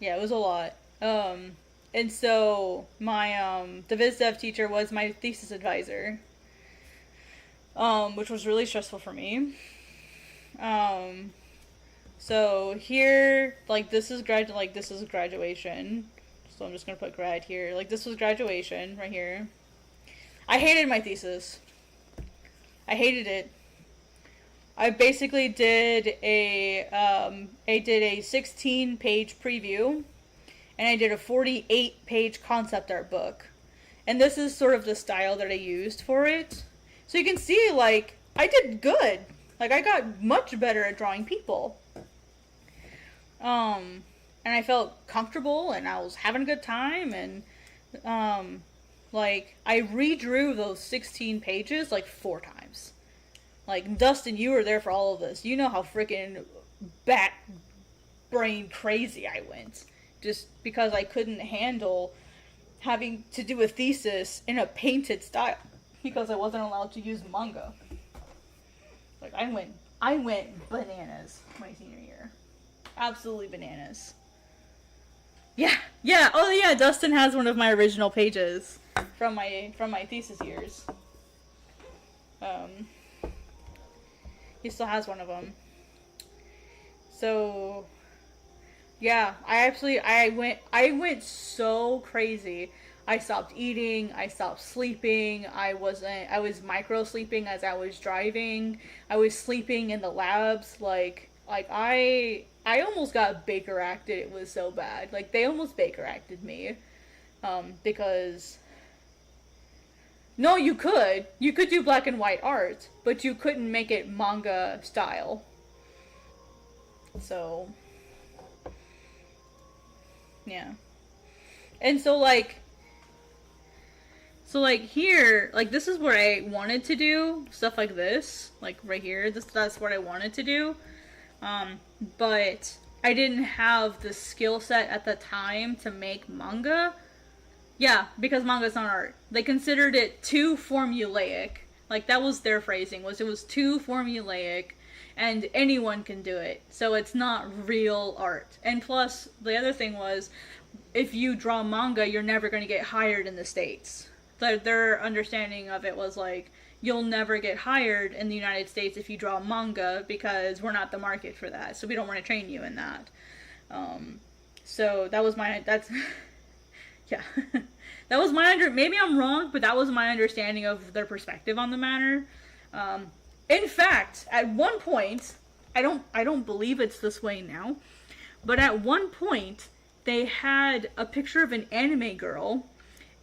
Yeah, it was a lot. And so my the Viz Dev teacher was my thesis advisor. Which was really stressful for me. So here, like, this is graduation. So I'm just gonna put grad here. Like, this was graduation right here. I hated my thesis. I hated it. I basically did a 16-page preview, and I did a 48-page concept art book. And this is sort of the style that I used for it. So you can see, like, I did good. Like, I got much better at drawing people. And I felt comfortable, and I was having a good time, and, like, I redrew those 16 pages, like, 4 times. Like, Dustin, you were there for all of this. You know how freaking bat brain crazy I went. Just because I couldn't handle having to do a thesis in a painted style. Because I wasn't allowed to use manga. Like, I went bananas my senior year. Absolutely bananas. Yeah. Oh yeah, Dustin has one of my original pages from my thesis years. He still has one of them. So, yeah, I went so crazy. I stopped eating, I stopped sleeping, I was micro sleeping as I was driving, I was sleeping in the labs, like I almost got Baker acted. It was so bad. Like, they almost Baker acted me, because, no, you could do black and white art, but you couldn't make it manga style. So, yeah. And so, here, like, this is what I wanted to do, stuff like this, like, right here, that's what I wanted to do, but I didn't have the skill set at the time to make manga. Yeah, because manga's not art. They considered it too formulaic. Like, that was their phrasing, it was too formulaic, and anyone can do it, so it's not real art. And plus, the other thing was, if you draw manga, you're never going to get hired in the States. Their understanding of it was like, you'll never get hired in the United States if you draw manga, because we're not the market for that, so we don't want to train you in that. So that was yeah. That was maybe I'm wrong, but that was my understanding of their perspective on the matter. In fact, at one point, I don't believe it's this way now, but at one point they had a picture of an anime girl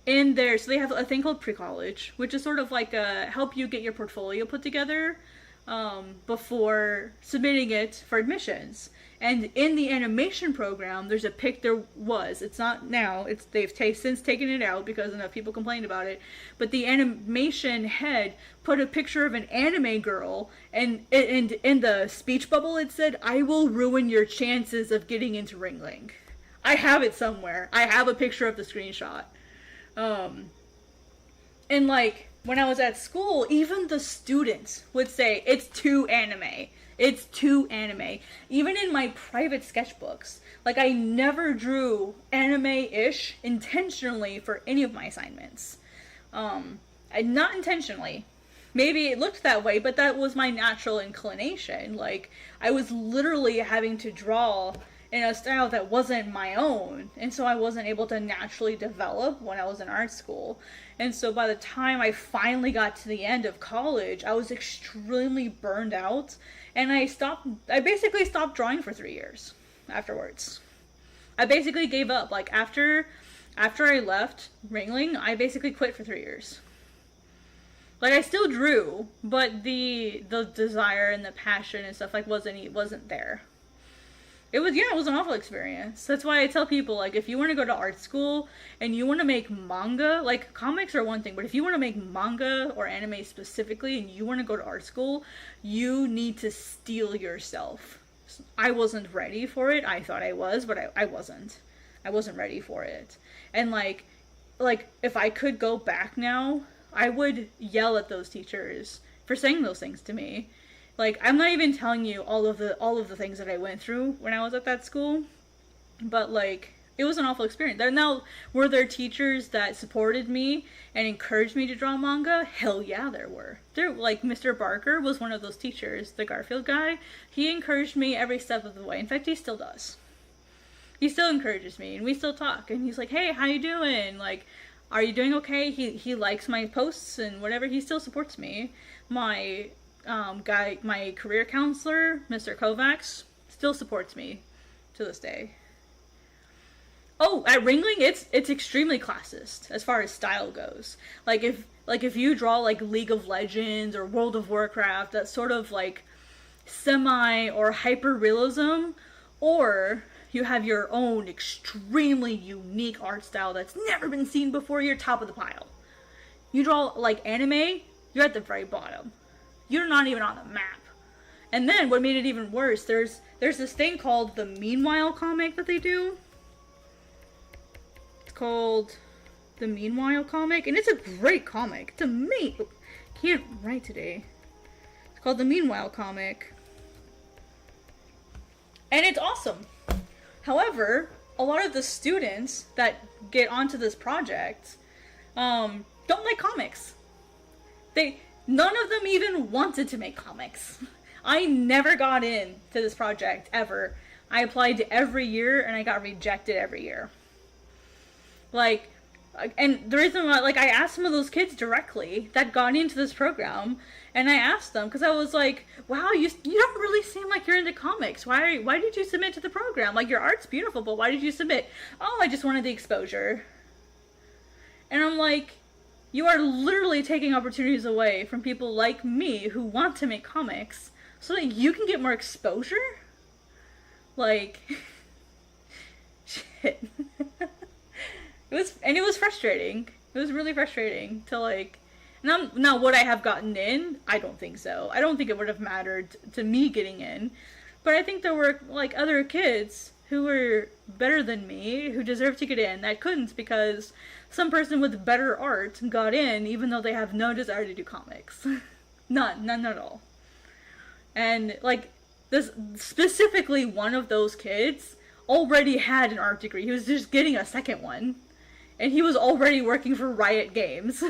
in there. So they have a thing called pre-college, which is sort of like a help you get your portfolio put together before submitting it for admissions. And in the animation program, there's a pic. It's not now. They've since taken it out because enough people complained about it. But the animation head put a picture of an anime girl, and in the speech bubble it said, "I will ruin your chances of getting into Ringling." I have it somewhere. I have a picture of the screenshot. And like when I was at school, even the students would say it's too anime. It's too anime. Even in my private sketchbooks, like I never drew anime-ish intentionally for any of my assignments. Not intentionally. Maybe it looked that way, but that was my natural inclination. Like I was literally having to draw in a style that wasn't my own, and so I wasn't able to naturally develop when I was in art school. And so by the time I finally got to the end of college, I was extremely burned out, and I basically stopped drawing for 3 years afterwards. I basically gave up. Like after I left Ringling, I basically quit for 3 years. Like I still drew, but the desire and the passion and stuff like wasn't there. It was an awful experience. That's why I tell people, like, if you want to go to art school and you want to make manga, like, comics are one thing, but if you want to make manga or anime specifically and you want to go to art school, you need to steel yourself. I wasn't ready for it. I thought I was, but I wasn't. I wasn't ready for it. And, like, if I could go back now, I would yell at those teachers for saying those things to me. Like, I'm not even telling you all of the things that I went through when I was at that school, but like, it was an awful experience. Now, were there teachers that supported me and encouraged me to draw manga? Hell yeah, there were. Like, Mr. Barker was one of those teachers, the Garfield guy. He encouraged me every step of the way. In fact, he still does. He still encourages me, and we still talk, and he's like, "Hey, how you doing? Like, are you doing okay?" He likes my posts and whatever. He still supports me. My my career counselor, Mr. Kovacs, still supports me to this day. Oh, at Ringling, it's extremely classist as far as style goes. Like if you draw like League of Legends or World of Warcraft, that's sort of like semi or hyper realism, or you have your own extremely unique art style that's never been seen before, you're top of the pile. You draw like anime, you're at the very bottom. You're not even on the map. And then what made it even worse, there's this thing called the Meanwhile comic that they do. It's called the Meanwhile comic, and it's a great comic. It's amazing. Can't write today. It's called the Meanwhile comic. And it's awesome. However, a lot of the students that get onto this project don't like comics. None of them even wanted to make comics. I never got in to this project, ever. I applied to every year, and I got rejected every year. Like, and the reason why, like, I asked some of those kids directly that got into this program, and I asked them, because I was like, wow, you don't really seem like you're into comics. Why did you submit to the program? Like, your art's beautiful, but why did you submit? Oh, I just wanted the exposure. And I'm like, you are literally taking opportunities away from people like me who want to make comics so that you can get more exposure? Like, shit. It was frustrating. It was really frustrating to like, now would I have gotten in? I don't think so. I don't think it would have mattered to me getting in. But I think there were like other kids who were better than me, who deserved to get in, that couldn't because some person with better art got in even though they have no desire to do comics. None at all. And like, this specifically one of those kids already had an art degree. He was just getting a second one. And he was already working for Riot Games.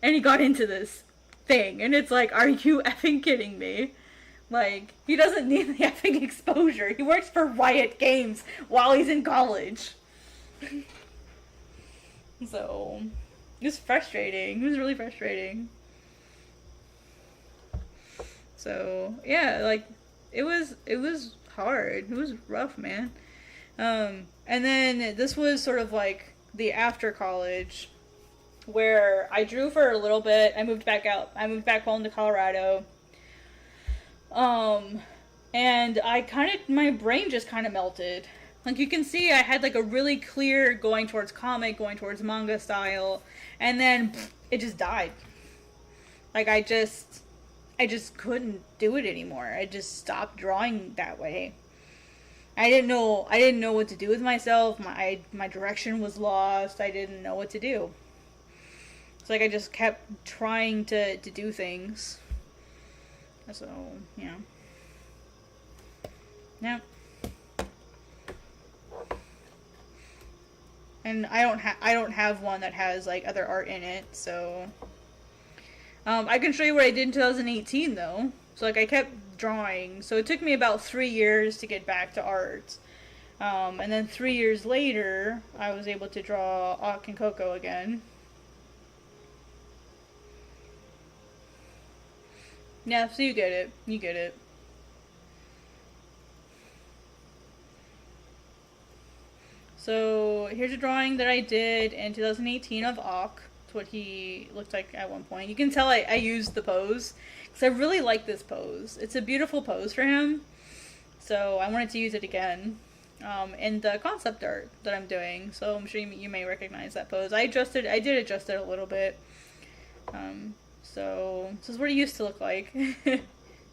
And he got into this thing. And it's like, are you effing kidding me? Like, he doesn't need the effing exposure. He works for Riot Games while he's in college. So, it was frustrating. It was really frustrating. So yeah, like it was hard. It was rough, man. And then this was sort of like the after college where I drew for a little bit. I moved back out. I moved back home to Colorado. Um, and I kind of, my brain just kind of melted. Like you can see, I had like a really clear going towards comic, going towards manga style, and then it just died. Like I just couldn't do it anymore. I just stopped drawing that way. I didn't know what to do with myself. My direction was lost. I didn't know what to do. It's like I just kept trying to do things. So, yeah. Yeah. And I don't have one that has like other art in it, so I can show you what I did in 2018 though. So like I kept drawing. So it took me about 3 years to get back to art. And then 3 years later, I was able to draw Ak and Coco again. Yeah, so you get it. You get it. So here's a drawing that I did in 2018 of Ak. It's what he looked like at one point. You can tell I used the pose because I really like this pose. It's a beautiful pose for him. So I wanted to use it again in the concept art that I'm doing. So I'm sure you may recognize that pose. I did adjust it a little bit. So this is what it used to look like.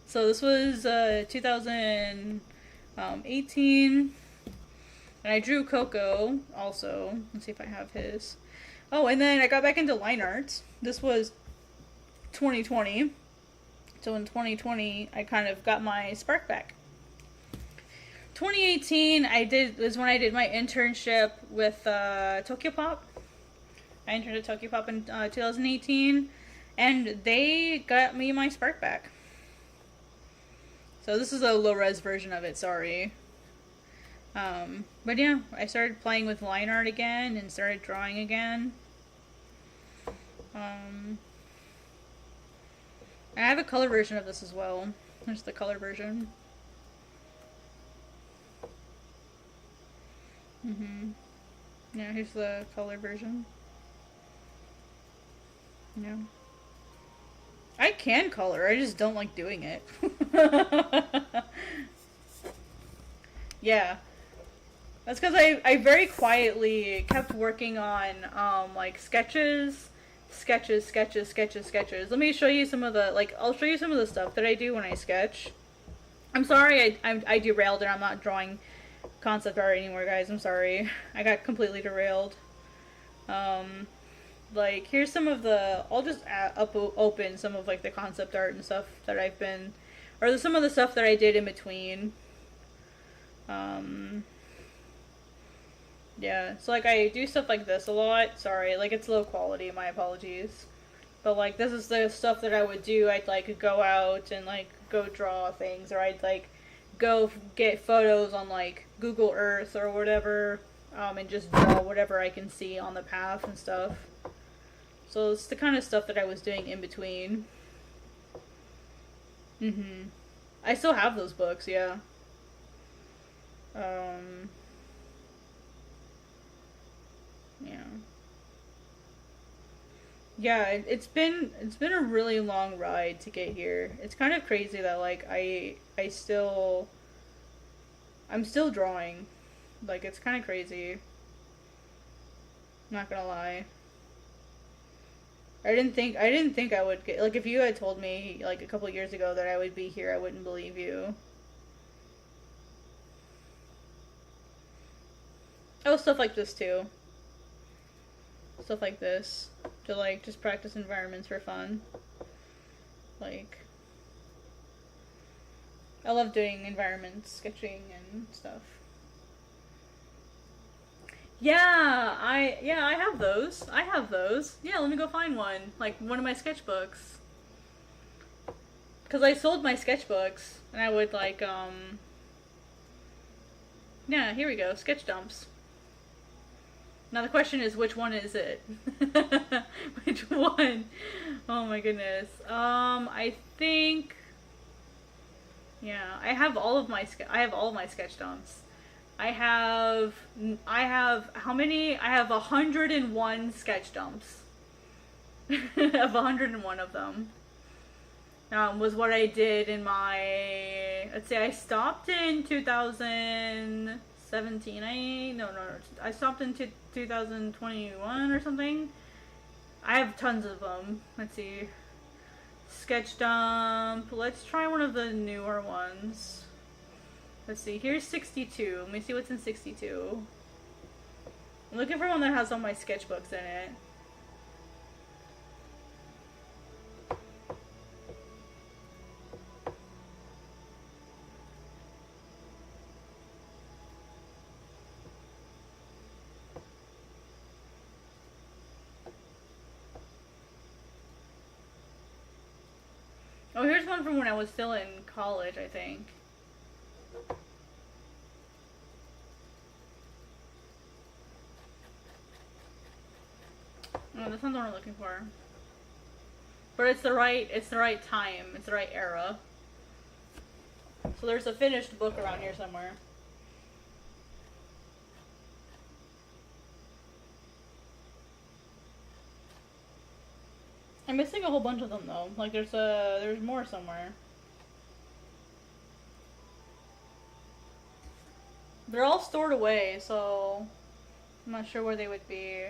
So this was 2018. And I drew Coco also. Let's see if I have his. Oh, and then I got back into line art. This was 2020. So in 2020, I kind of got my spark back. 2018, was when I did my internship with Tokyo Pop. I interned at Tokyo Pop in 2018. And they got me my spark back. So this is a low-res version of it, sorry. But yeah, I started playing with line art again and started drawing again. I have a color version of this as well. There's the color version. Yeah, here's the color version. Yeah. I can color, I just don't like doing it. Yeah. That's because I very quietly kept working on, like, sketches. Let me show you some of the, like, I'll show you some of the stuff that I do when I sketch. I'm sorry I derailed and I'm not drawing concept art anymore, guys. I'm sorry. I got completely derailed. Like, here's some of the, I'll just open some of, like, the concept art and stuff that I've been, or some of the stuff that I did in between. Yeah, so, like, I do stuff like this a lot. Sorry, like, it's low quality, my apologies. But, like, this is the stuff that I would do. I'd, like, go out and, like, go draw things, or I'd, like, go get photos on, like, Google Earth or whatever, and just draw whatever I can see on the path and stuff. So it's the kind of stuff that I was doing in between. I still have those books, yeah. Yeah. Yeah, it's been a really long ride to get here. It's kind of crazy that like I'm still drawing. Like it's kind of crazy. Not gonna lie. I didn't think I would get, like, if you had told me like a couple years ago that I would be here, I wouldn't believe you. Oh, stuff like this too. Stuff like this to like just practice environments for fun. Like I love doing environments, sketching and stuff. Yeah, I have those. I have those. Yeah, let me go find one. Like one of my sketchbooks. Cuz I sold my sketchbooks and I would like yeah, here we go. Sketch dumps. Now the question is, which one is it? Which one? Oh my goodness. I think Yeah, I have all of my sketch dumps. I have how many? I have 101 sketch dumps. Of 101 of them. Was what I did in my, let's say I stopped in 2017. I stopped in 2021 or something. I have tons of them. Let's see. Sketch dump. Let's try one of the newer ones. Let's see. Here's 62. Let me see what's in 62. I'm looking for one that has all my sketchbooks in it. Oh, here's one from when I was still in college, I think. No, that's not the one I'm looking for. But it's the right time. It's the right era. So there's a finished book around here somewhere. I'm missing a whole bunch of them though. Like there's more somewhere. They're all stored away, so I'm not sure where they would be.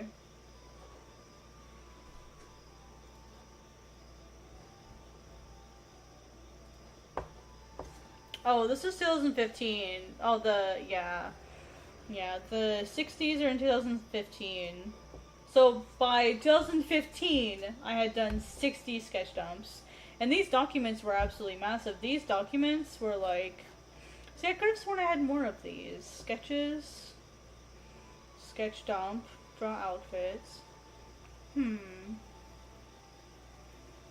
Oh, this is 2015. Oh, yeah, the 60s are in 2015. So by 2015, I had done 60 sketch dumps. And these documents were absolutely massive. These documents were like... See, I could have sworn I had more of these. Sketches. Sketch dump. Draw outfits.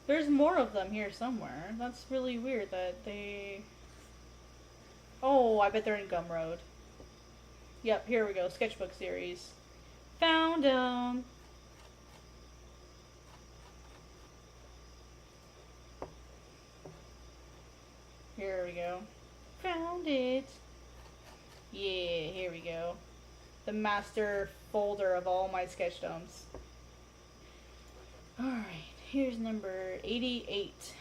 There's more of them here somewhere. That's really weird that they... Oh, I bet they're in Gumroad. Yep, here we go. Sketchbook series. Found them. Here we go. Found it. Yeah, here we go. The master folder of all my sketch dumps. Alright, here's number 88.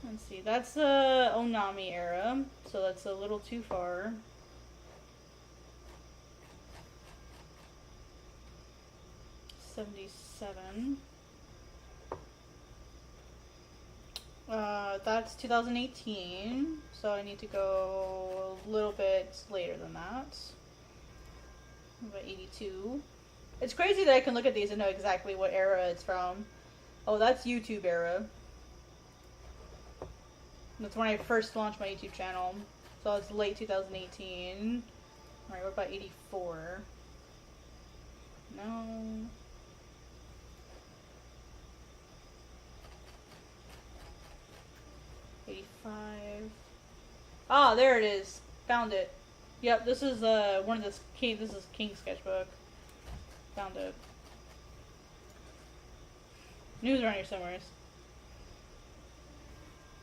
Let's see, that's the Onami era, so that's a little too far. '77. That's 2018, so I need to go a little bit later than that. About 82. It's crazy that I can look at these and know exactly what era it's from. Oh, that's YouTube era. That's when I first launched my YouTube channel. So it's late 2018. Alright, what about 84? No. 85. Ah, there it is. Found it. Yep, this is one of this is King's sketchbook. Found it. News around here somewhere.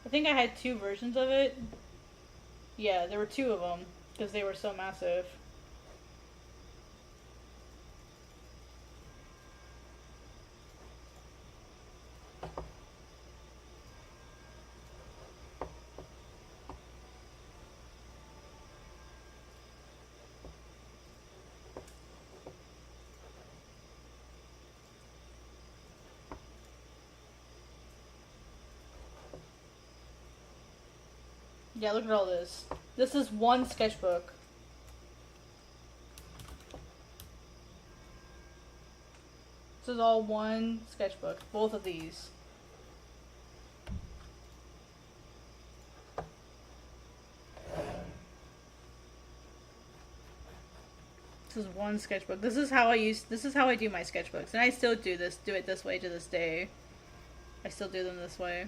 I think I had 2 versions of it. Yeah, there were 2 of them because they were so massive. Yeah, look at all this. This is one sketchbook. This is all one sketchbook. Both of these. This is one sketchbook. This is how I do my sketchbooks. And I still do it this way to this day. I still do them this way.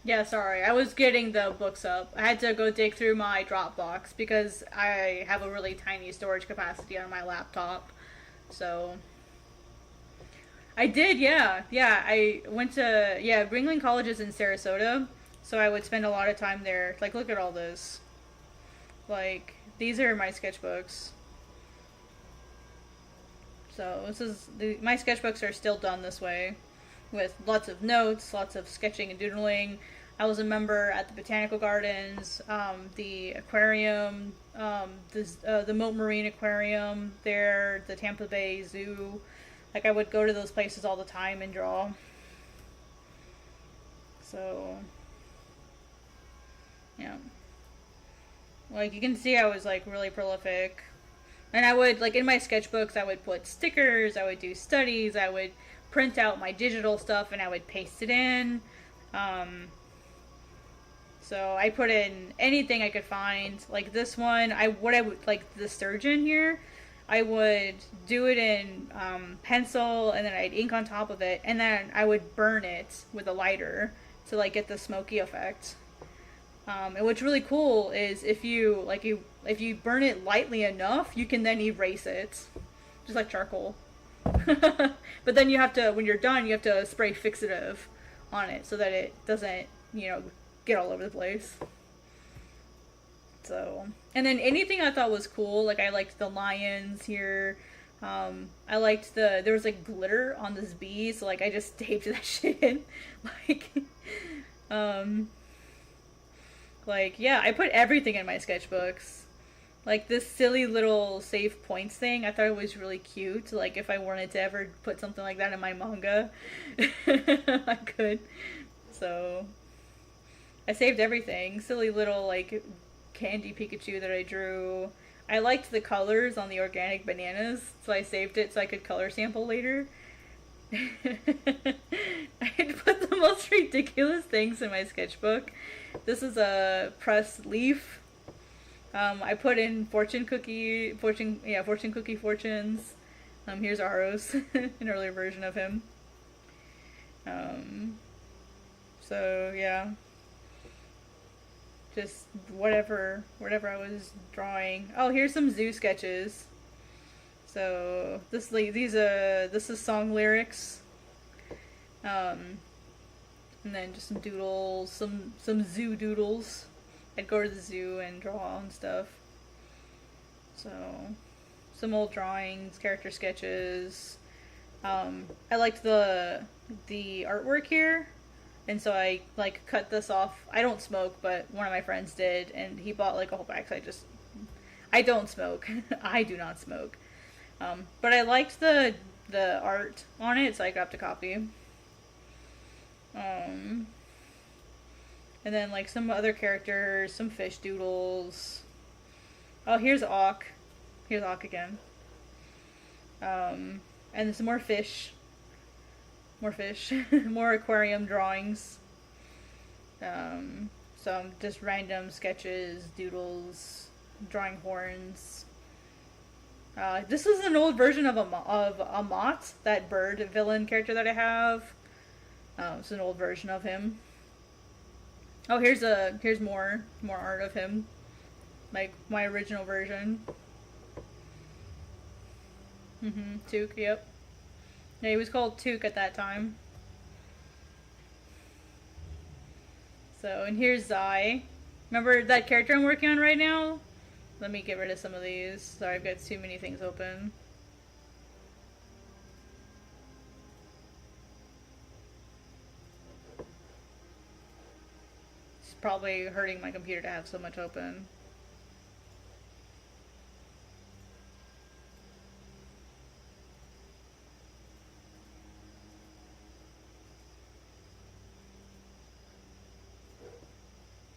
Yeah, sorry. I was getting the books up. I had to go dig through my Dropbox because I have a really tiny storage capacity on my laptop. So I did, yeah. Yeah, I went to, yeah, Ringling College is in Sarasota, so I would spend a lot of time there. Like, look at all this. Like, these are my sketchbooks. So, my sketchbooks are still done this way, with lots of notes, lots of sketching and doodling. I was a member at the Botanical Gardens, the aquarium, the Moat Marine Aquarium there, the Tampa Bay Zoo. Like, I would go to those places all the time and draw. So, yeah. Like, you can see I was, like, really prolific. And I would, like, in my sketchbooks, I would put stickers, I would do studies, I would print out my digital stuff, and I would paste it in. So I put in anything I could find. Like this one, like the sturgeon here, I would do it in pencil, and then I'd ink on top of it, and then I would burn it with a lighter to, like, get the smoky effect. And what's really cool is if you burn it lightly enough, you can then erase it, just like charcoal. But then you have to, when you're done, you have to spray fixative on it so that it doesn't, get all over the place. So, and then anything I thought was cool, like I liked the lions here. I liked there was like glitter on this bee, so like I just taped that shit in. Yeah, I put everything in my sketchbooks. Like this silly little save points thing, I thought it was really cute. Like if I wanted to ever put something like that in my manga, I could. So I saved everything. Silly little like candy Pikachu that I drew. I liked the colors on the organic bananas, so I saved it so I could color sample later. I had put the most ridiculous things in my sketchbook. This is a pressed leaf. I put in fortune cookie fortunes. Here's Aros, an earlier version of him. So yeah, just whatever I was drawing. Oh, here's some zoo sketches. So this is song lyrics. And then just some doodles, some zoo doodles. I'd go to the zoo and draw and stuff. So some old drawings, character sketches. I liked the artwork here, and so I like cut this off. I don't smoke, but one of my friends did, and he bought like a whole bag. So I don't smoke. I do not smoke. But I liked the art on it, so I grabbed a copy. And then like some other characters, some fish doodles. Oh, here's Auk. Here's Auk again. And some more fish. More fish. More aquarium drawings. Some just random sketches, doodles, drawing horns. This is an old version of Amat, that bird villain character that I have. It's an old version of him. Oh, here's more art of him, like my original version. Took, yep. Yeah, he was called Took at that time. So, and here's Zai. Remember that character I'm working on right now? Let me get rid of some of these. Sorry, I've got too many things open. It's probably hurting my computer to have so much open.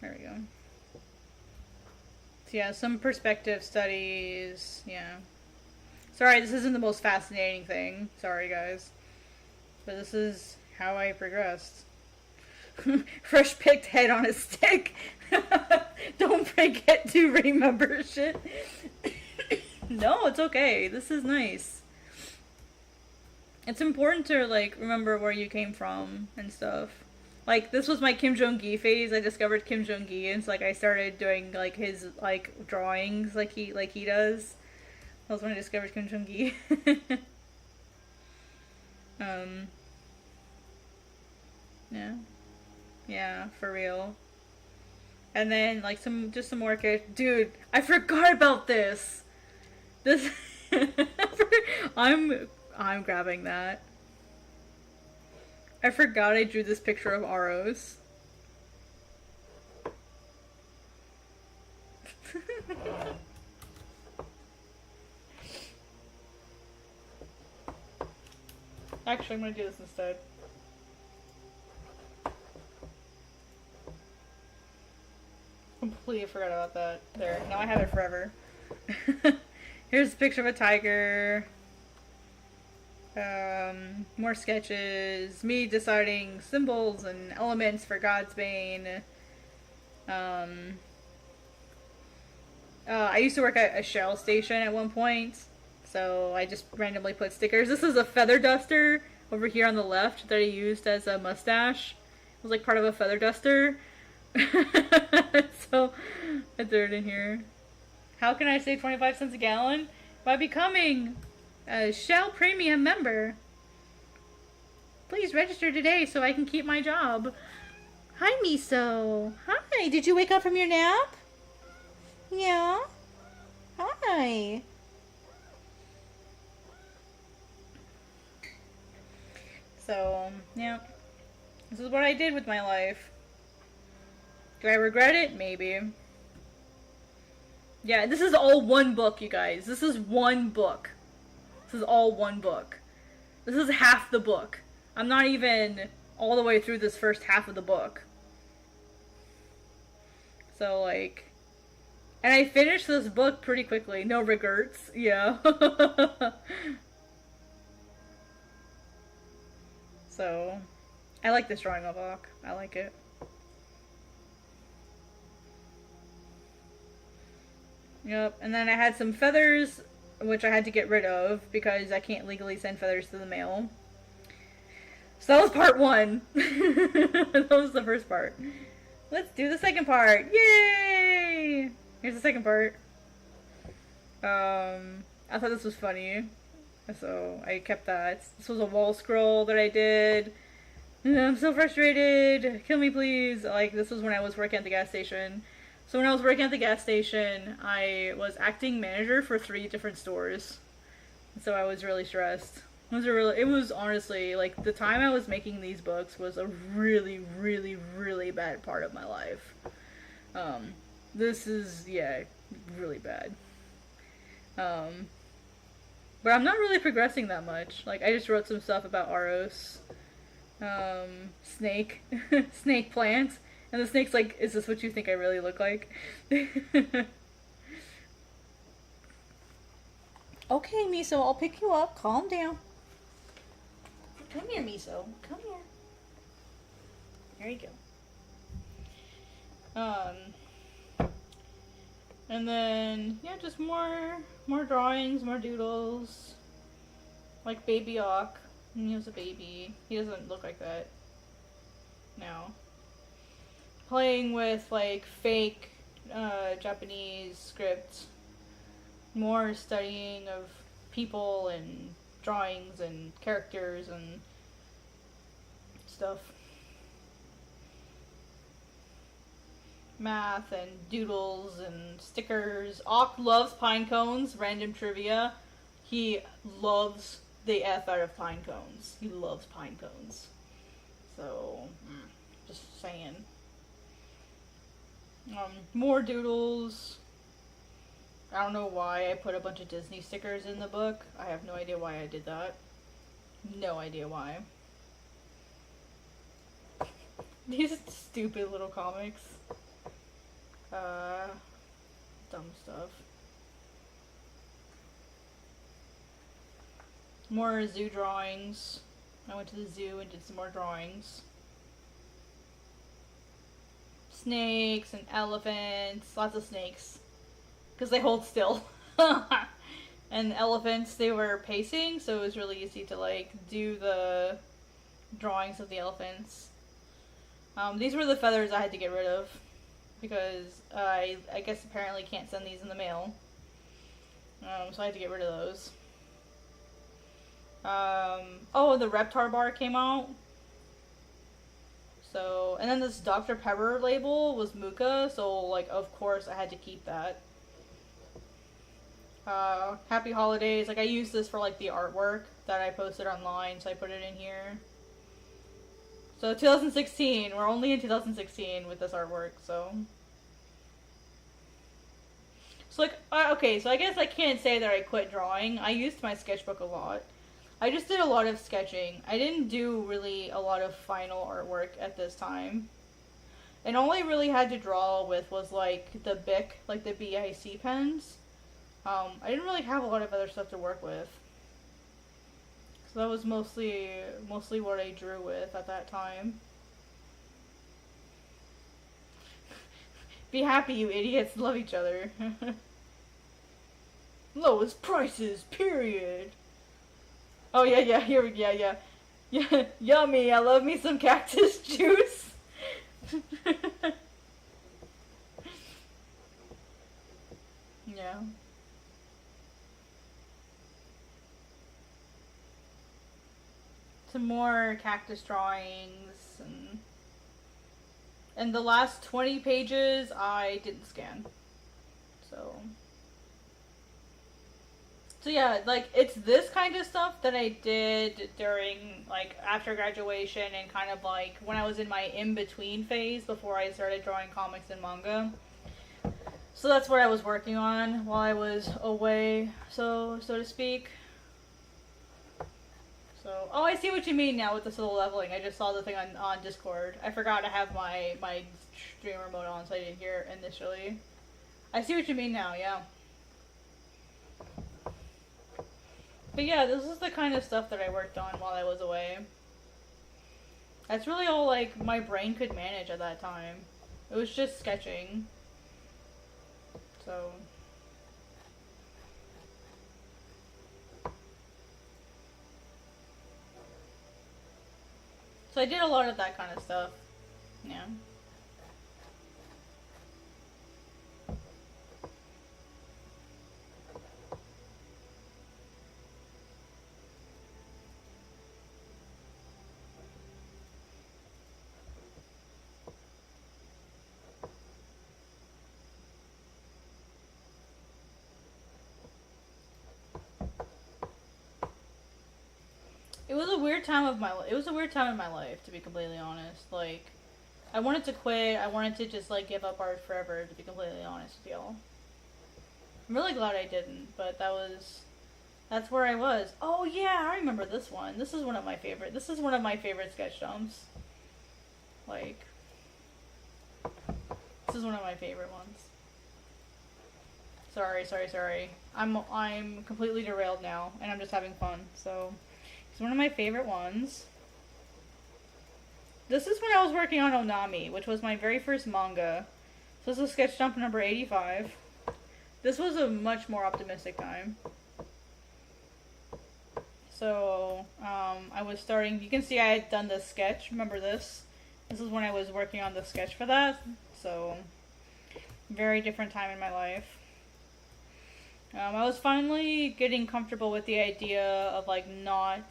There we go. So yeah, some perspective studies, yeah. Sorry, this isn't the most fascinating thing. Sorry, guys. But this is how I progressed. Fresh picked head on a stick. Don't forget to remember shit. No, it's okay. This is nice. It's important to, like, remember where you came from and stuff. Like, this was my Kim Jong-gi phase. I discovered Kim Jong-gi, and so, like, I started doing, like, his, like, drawings like he does. That was when I discovered Kim Jong-gi. Um, yeah. Yeah, for real. And then like just some more characters. Dude, I forgot about this. This I'm grabbing that. I forgot I drew this picture of Aros. Actually, I'm gonna do this instead. Completely forgot about that. There, now I have it forever. Here's a picture of a tiger. More sketches. Me deciding symbols and elements for God's Bane. I used to work at a Shell station at one point, so I just randomly put stickers. This is a feather duster over here on the left that I used as a mustache. It was like part of a feather duster. So I threw it in here. How can I save 25 cents a gallon? By becoming a Shell Premium member. Please register today so I can keep my job. Hi, Miso. Hi, did you wake up from your nap? Yeah. Hi. So, yeah. This is what I did with my life. Do I regret it? Maybe. Yeah, this is all one book, you guys. This is one book. This is all one book. This is half the book. I'm not even all the way through this first half of the book. So, like... And I finished this book pretty quickly. No regrets. Yeah. So, I like this drawing of Hawk. I like it. Yep, and then I had some feathers, which I had to get rid of because I can't legally send feathers to the mail. So that was part one. That was the first part. Let's do the second part. Yay! Here's the second part. I thought this was funny, so I kept that. This was a wall scroll that I did. I'm so frustrated. Kill me, please. Like, this was when I was working at the gas station. So when I was working at the gas station, I was acting manager for 3 different stores. So I was really stressed. It was honestly, like, the time I was making these books was a really, really, really bad part of my life. This is, yeah, really bad. But I'm not really progressing that much. Like, I just wrote some stuff about Aros. Snake. Snake plant. And the snake's like, is this what you think I really look like? Okay, Miso, I'll pick you up. Calm down. Come here, Miso. Come here. There you go. And then, yeah, just more drawings, more doodles. Like Baby Hawk. He was a baby. He doesn't look like that. No. Playing with, like, fake Japanese script. More studying of people and drawings and characters and stuff. Math and doodles and stickers. Auk loves pine cones. Random trivia. He loves the F out of pine cones. He loves pine cones. So, just saying. More doodles. I don't know why I put a bunch of Disney stickers in the book. I have no idea why I did that. No idea why. These stupid little comics. Dumb stuff. More zoo drawings. I went to the zoo and did some more drawings. Snakes and elephants. Lots of snakes. Because they hold still. And elephants, they were pacing, so it was really easy to, like, do the drawings of the elephants. These were the feathers I had to get rid of. Because I guess apparently can't send these in the mail. So I had to get rid of those. Oh, the Reptar bar came out. So, and then this Dr. Pepper label was Muka, so, like, of course I had to keep that. Happy Holidays. Like, I used this for, like, the artwork that I posted online, so I put it in here. So, 2016. We're only in 2016 with this artwork, so... So, like, okay, so I guess I can't say that I quit drawing. I used my sketchbook a lot. I just did a lot of sketching. I didn't do really a lot of final artwork at this time. And all I really had to draw with was, like, the BIC, like the BIC pens. I didn't really have a lot of other stuff to work with. So that was mostly what I drew with at that time. Be happy, you idiots. Love each other. Lowest prices, period. Oh, yeah, here we go, yeah. Yeah, yummy, I love me some cactus juice. Yeah. Some more cactus drawings, and the last 20 pages I didn't scan. So yeah, like, it's this kind of stuff that I did during, like, after graduation and kind of, like, when I was in my in-between phase before I started drawing comics and manga. So that's what I was working on while I was away, so to speak. So, oh, I see what you mean now with this little leveling. I just saw the thing on Discord. I forgot to have my streamer mode on, so I didn't hear it initially. I see what you mean now, yeah. But yeah, this is the kind of stuff that I worked on while I was away. That's really all, like, my brain could manage at that time. It was just sketching. So... So I did a lot of that kind of stuff. Yeah. It was a weird time of my it was a weird time in my life, to be completely honest. Like, I wanted to quit. I wanted to just, like, give up art forever, to be completely honest with y'all. I'm really glad I didn't, but that's where I was. Oh yeah, I remember this one. This is one of my favorite sketch dumps. Like, this is one of my favorite ones. Sorry. I'm completely derailed now, and I'm just having fun, so... It's one of my favorite ones. This is when I was working on Onami, which was my very first manga. So this is sketch dump number 85. This was a much more optimistic time. So, I was starting... You can see I had done the sketch. Remember this? This is when I was working on the sketch for that. So, very different time in my life. I was finally getting comfortable with the idea of, like, not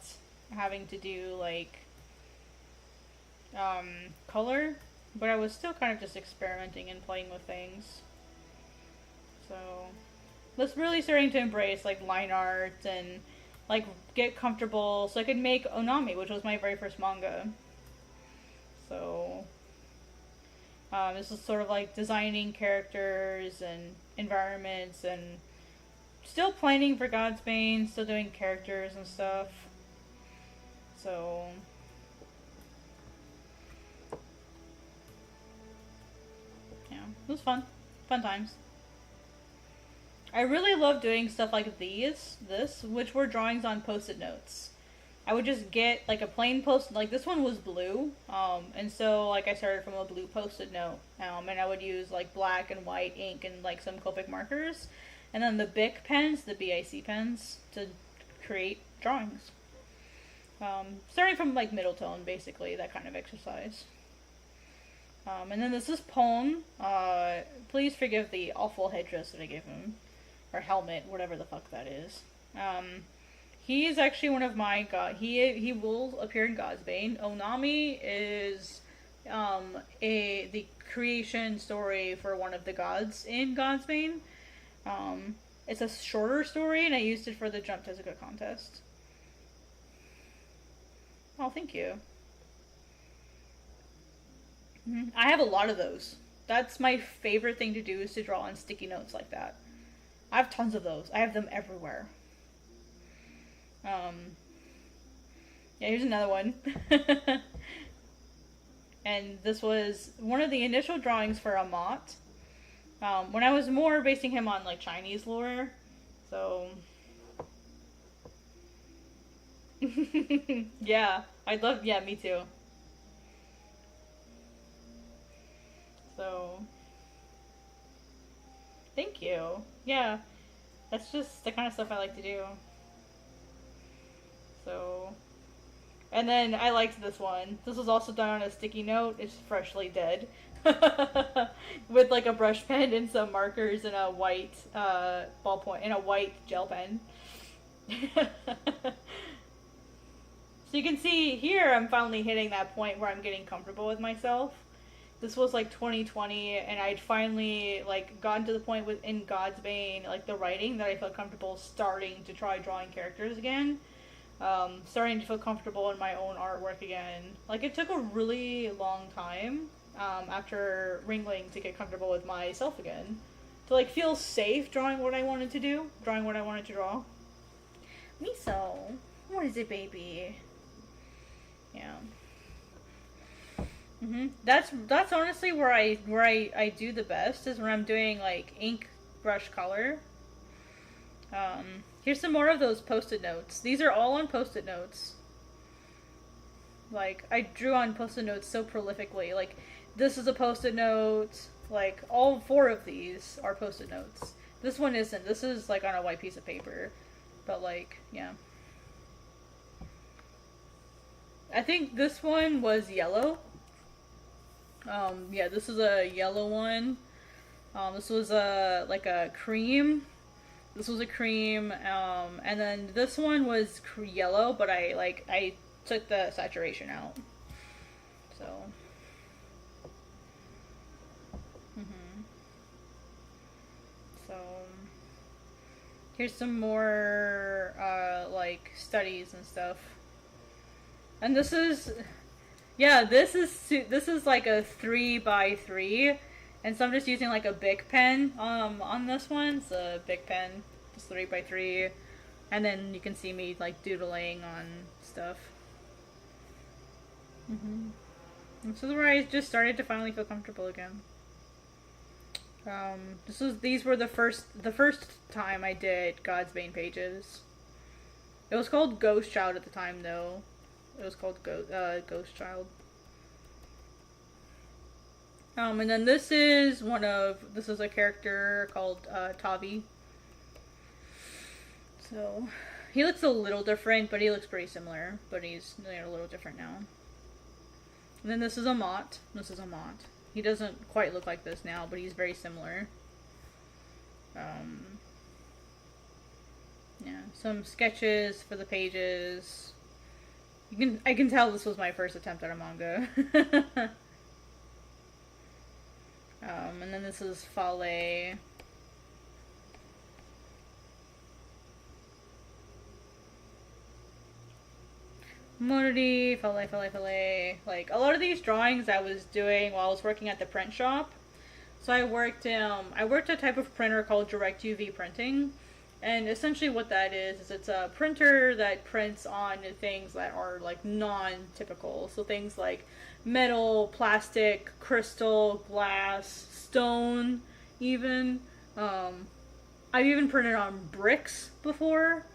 having to do, like, color, but I was still kind of just experimenting and playing with things. So, I was really starting to embrace, like, line art and, like, get comfortable so I could make Onami, which was my very first manga. So, this was sort of, like, designing characters and environments and still planning for Godsbane, still doing characters and stuff. So... yeah, it was fun. Fun times. I really love doing stuff like this, which were drawings on post-it notes. I would just get, like, a plain like, this one was blue, and so, like, I started from a blue post-it note, and I would use, like, black and white ink and, like, some Copic markers. And then the BIC pens, the BIC pens, to create drawings. Starting from, like, middle tone, basically, that kind of exercise. And then this is Pong. Please forgive the awful headdress that I gave him. Or helmet, whatever the fuck that is. He is actually one of my god. He will appear in Godsbane. Onami is the creation story for one of the gods in Godsbane. It's a shorter story, and I used it for the Jump Tezuka contest. Oh, thank you. I have a lot of those. That's my favorite thing to do, is to draw on sticky notes like that. I have tons of those. I have them everywhere. Yeah, here's another one. And this was one of the initial drawings for Amat. When I was more basing him on like Chinese lore. So yeah, yeah, me too. So thank you. Yeah, that's just the kind of stuff I like to do. So, and then I liked this one. This was also done on a sticky note. It's freshly dead. With like a brush pen and some markers and a white ballpoint and a white gel pen. So you can see here I'm finally hitting that point where I'm getting comfortable with myself. This was like 2020, and I'd finally like gotten to the point within Godsbane, like the writing, that I felt comfortable starting to try drawing characters again. Starting to feel comfortable in my own artwork again. Like, it took a really long time after Ringling to get comfortable with myself again. To like feel safe drawing what I wanted to do, drawing what I wanted to draw. Miso, what is it, baby? Yeah. That's honestly where I do the best, is when I'm doing like ink brush color. Here's some more of those post-it notes. These are all on post-it notes. Like, I drew on post-it notes so prolifically. Like, this is a post-it note. Like, all 4 of these are post-it notes. This one isn't. This is like on a white piece of paper. But like, yeah. I think this one was yellow. Yeah, this is a yellow one. This was like a cream. This was a cream, and then this one was yellow, but I took the saturation out. So, so here's some more like studies and stuff. And this is, yeah, this is like a 3x3. And so I'm just using like a Bic pen on this one. It's a Bic pen, just 3x3. And then you can see me like doodling on stuff. This is where I just started to finally feel comfortable again. These were the first time I did Godsbane pages. It was called Ghost Child at the time, though. It was called Ghost Child. And then this is a character called Tavi. So, he looks a little different, but he looks pretty similar. But he's a little different now. And then this is Amat. He doesn't quite look like this now, but he's very similar. Yeah, some sketches for the pages. I can tell this was my first attempt at a manga. And then this is Fale. Morty, Fale. Like, a lot of these drawings I was doing while I was working at the print shop. So I worked a type of printer called direct UV printing. And essentially what that is it's a printer that prints on things that are like non-typical. So things like metal, plastic, crystal, glass, stone, even. I've even printed on bricks before.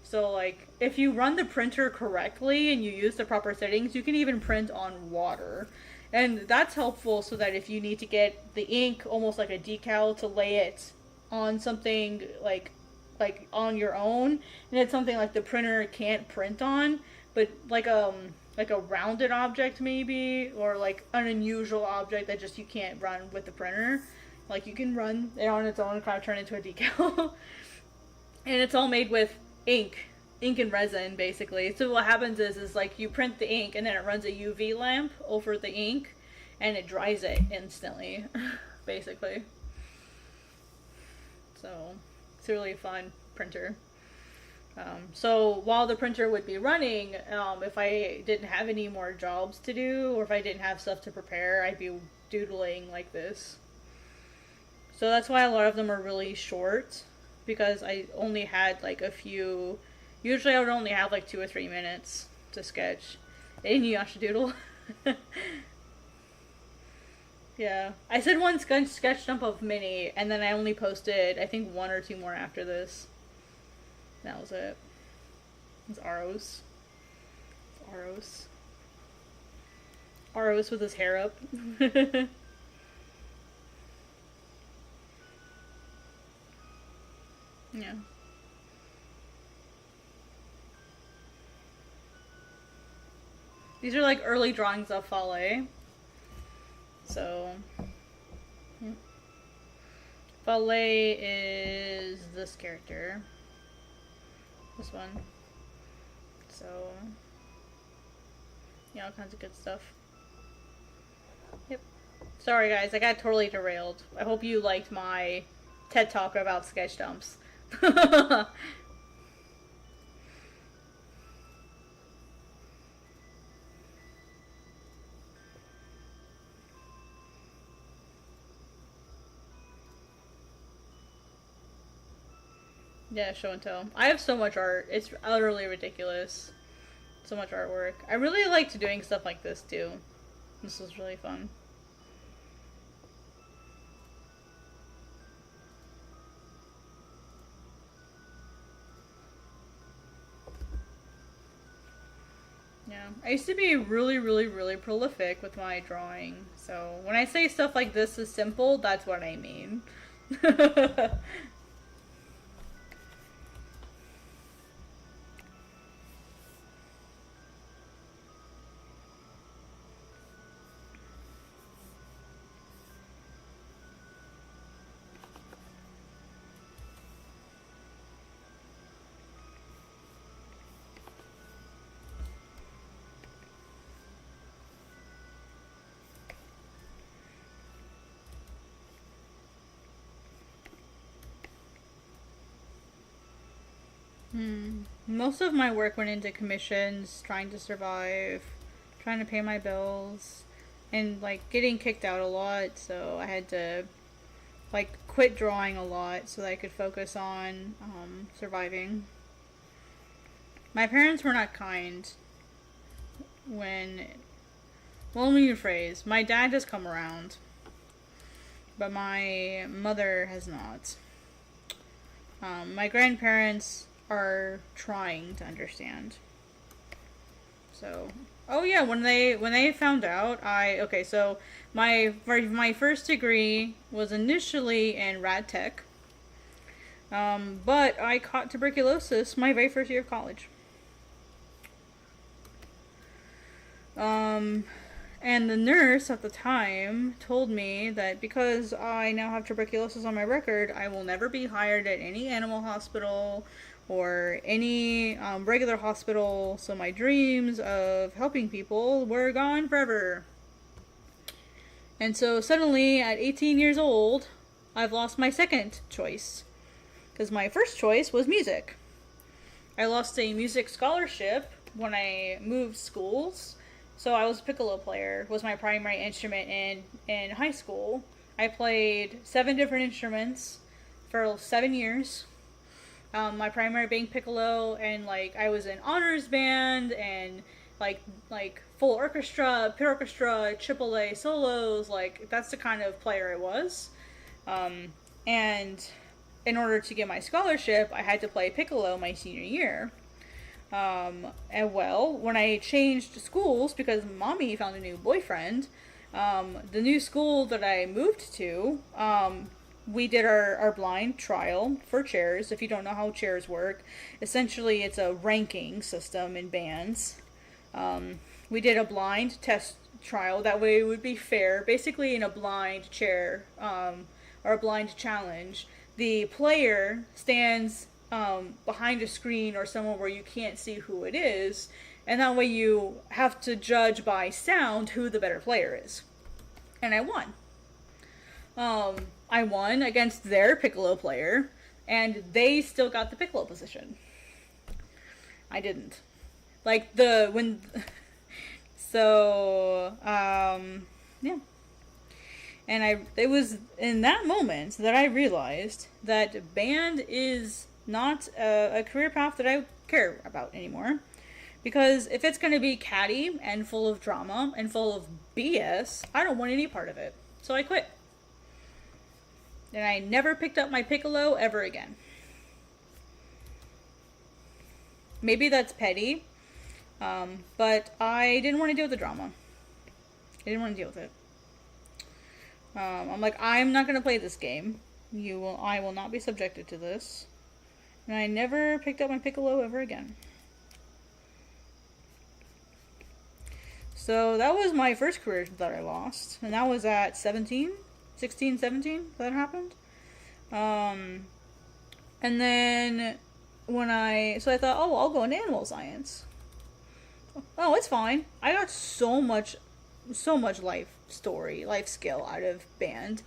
So like, if you run the printer correctly and you use the proper settings, you can even print on water. And that's helpful so that if you need to get the ink almost like a decal to lay it on something like on your own, and it's something like the printer can't print on, but like a rounded object maybe, or like an unusual object that just you can't run with the printer, like you can run it on its own and kind of turn into a decal. And it's all made with ink ink and resin, basically. So what happens is like you print the ink and then it runs a UV lamp over the ink and it dries it instantly, basically. So it's a really fun printer. So while the printer would be running, if I didn't have any more jobs to do or if I didn't have stuff to prepare, I'd be doodling like this. So that's why a lot of them are really short, because I only had like a few. Usually I would only have like 2 or 3 minutes to sketch. And you have to doodle. Yeah. I said one sketch dump of mini, and then I only posted, I think, 1 or 2 more after this. That was it. It's Aros. Aros. Aros with his hair up. Yeah. These are like early drawings of Fale. So, Fale is this character. This one. So, yeah, all kinds of good stuff. Yep. Sorry guys, I got totally derailed. I hope you liked my TED Talk about sketch dumps. Yeah, show and tell. I have so much art. It's utterly ridiculous. So much artwork. I really liked doing stuff like this too. This was really fun. Yeah, I used to be really prolific with my drawing. So when I say stuff like this is simple, that's what I mean. Most of my work went into commissions, trying to survive, trying to pay my bills, and like getting kicked out a lot, so I had to like quit drawing a lot so that I could focus on surviving. My parents were not kind when, well, let me rephrase, my dad has come around, but my mother has not. My grandparents are trying to understand. So, oh yeah, when they found out, so my first degree was initially in rad tech, but I caught tuberculosis my very first year of college. And the nurse at the time told me that because I now have tuberculosis on my record, I will never be hired at any animal hospital or any regular hospital, so my dreams of helping people were gone forever. And so suddenly, at 18 years old, I've lost my second choice, because my first choice was music. I lost a music scholarship when I moved schools, so I was a piccolo player, was my primary instrument in high school. I played 7 different instruments for 7 years. My primary being piccolo, and like I was in honors band and like full orchestra, pit orchestra, AAA solos. Like that's the kind of player I was. And in order to get my scholarship, I had to play piccolo my senior year. And well, when I changed schools because mommy found a new boyfriend, the new school that I moved to, we did our blind trial for chairs. If you don't know how chairs work, essentially it's a ranking system in bands. We did a blind test trial. That way it would be fair. Basically in a blind chair, or a blind challenge, the player stands behind a screen or somewhere where you can't see who it is, and that way you have to judge by sound who the better player is. And I won. I won against their Piccolo player, and they still got the Piccolo position. I didn't. Like, yeah. And it was in that moment that I realized that band is not a career path that I care about anymore. Because if it's going to be catty and full of drama and full of BS, I don't want any part of it. So I quit. And I never picked up my Piccolo ever again. Maybe that's petty, but I didn't want to deal with the drama. I didn't want to deal with it. I'm like, I'm not going to play this game. I will not be subjected to this. And I never picked up my Piccolo ever again. So that was my first career that I lost. And that was at 16, 17 that happened. And then so I thought, oh, I'll go into animal science. Oh, it's fine. I got so much life skill out of band.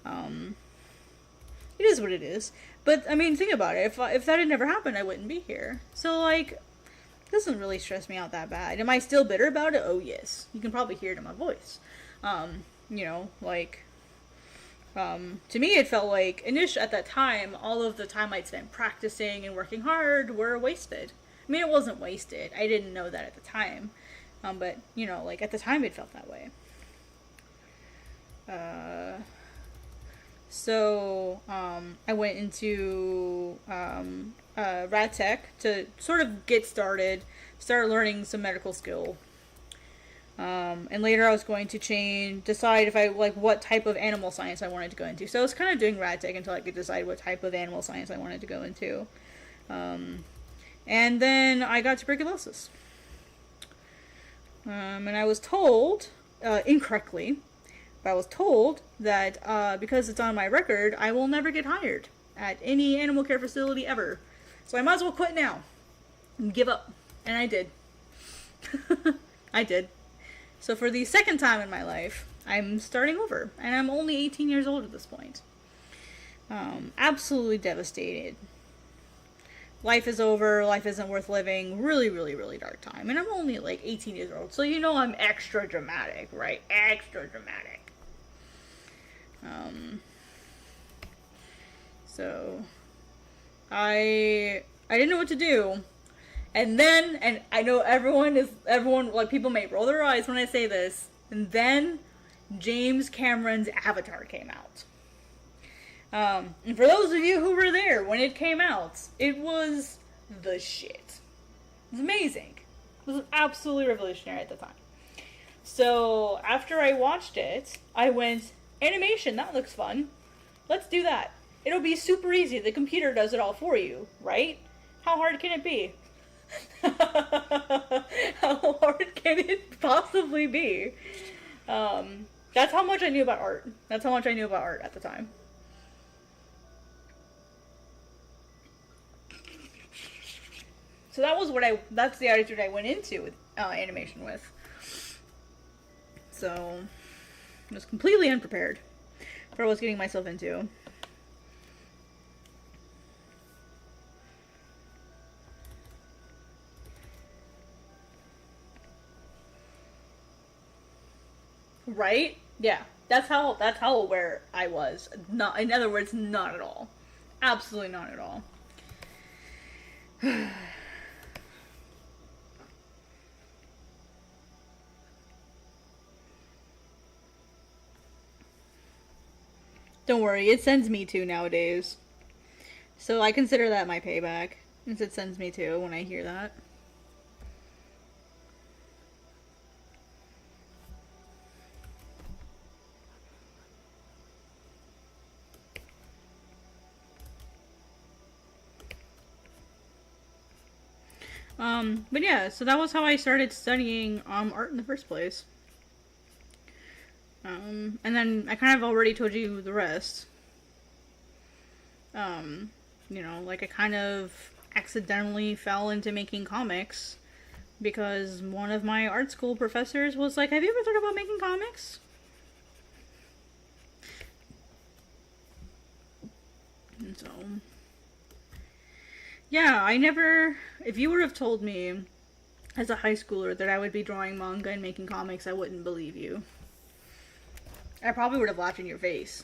It is what it is. But, I mean, think about it. If that had never happened, I wouldn't be here. So, like, it doesn't really stress me out that bad. Am I still bitter about it? Oh, yes. You can probably hear it in my voice. You know, like, to me it felt like, at that time, all of the time I'd spent practicing and working hard were wasted. I mean, it wasn't wasted. I didn't know that at the time. But, you know, like, at the time it felt that way. So I went into rad tech to sort of get started, start learning some medical skill. And later I was going to decide if I, like, what type of animal science I wanted to go into. So I was kind of doing rad tech until I could decide what type of animal science I wanted to go into. And then I got tuberculosis. And I was told, incorrectly, but I was told that because it's on my record, I will never get hired at any animal care facility ever. So I might as well quit now and give up. And I did. I did. So for the second time in my life, I'm starting over. And I'm only 18 years old at this point. Absolutely devastated. Life is over. Life isn't worth living. Really, really, really dark time. And I'm only like 18 years old. So you know I'm extra dramatic, right? Extra dramatic. So I didn't know what to do. And I know everyone, like, people may roll their eyes when I say this, and then James Cameron's Avatar came out. And for those of you who were there when it came out, it was the shit. It was amazing. It was absolutely revolutionary at the time. So after I watched it, I went, animation, that looks fun. Let's do that. It'll be super easy. The computer does it all for you, right? How hard can it be? How hard can it possibly be? That's how much I knew about art. That's how much I knew about art at the time. So that's the attitude I went into with animation with. So I was completely unprepared for what I was getting myself into. Right? Yeah. That's how aware I was. Not, in other words, not at all. Absolutely not at all. Don't worry, it sends me to nowadays. So I consider that my payback, since it sends me to when I hear that. But yeah, so that was how I started studying art in the first place. And then I kind of already told you the rest. like I kind of accidentally fell into making comics because one of my art school professors was like, "Have you ever thought about making comics?" And so, yeah, I never. If you would have told me as a high schooler that I would be drawing manga and making comics, I wouldn't believe you. I probably would have laughed in your face.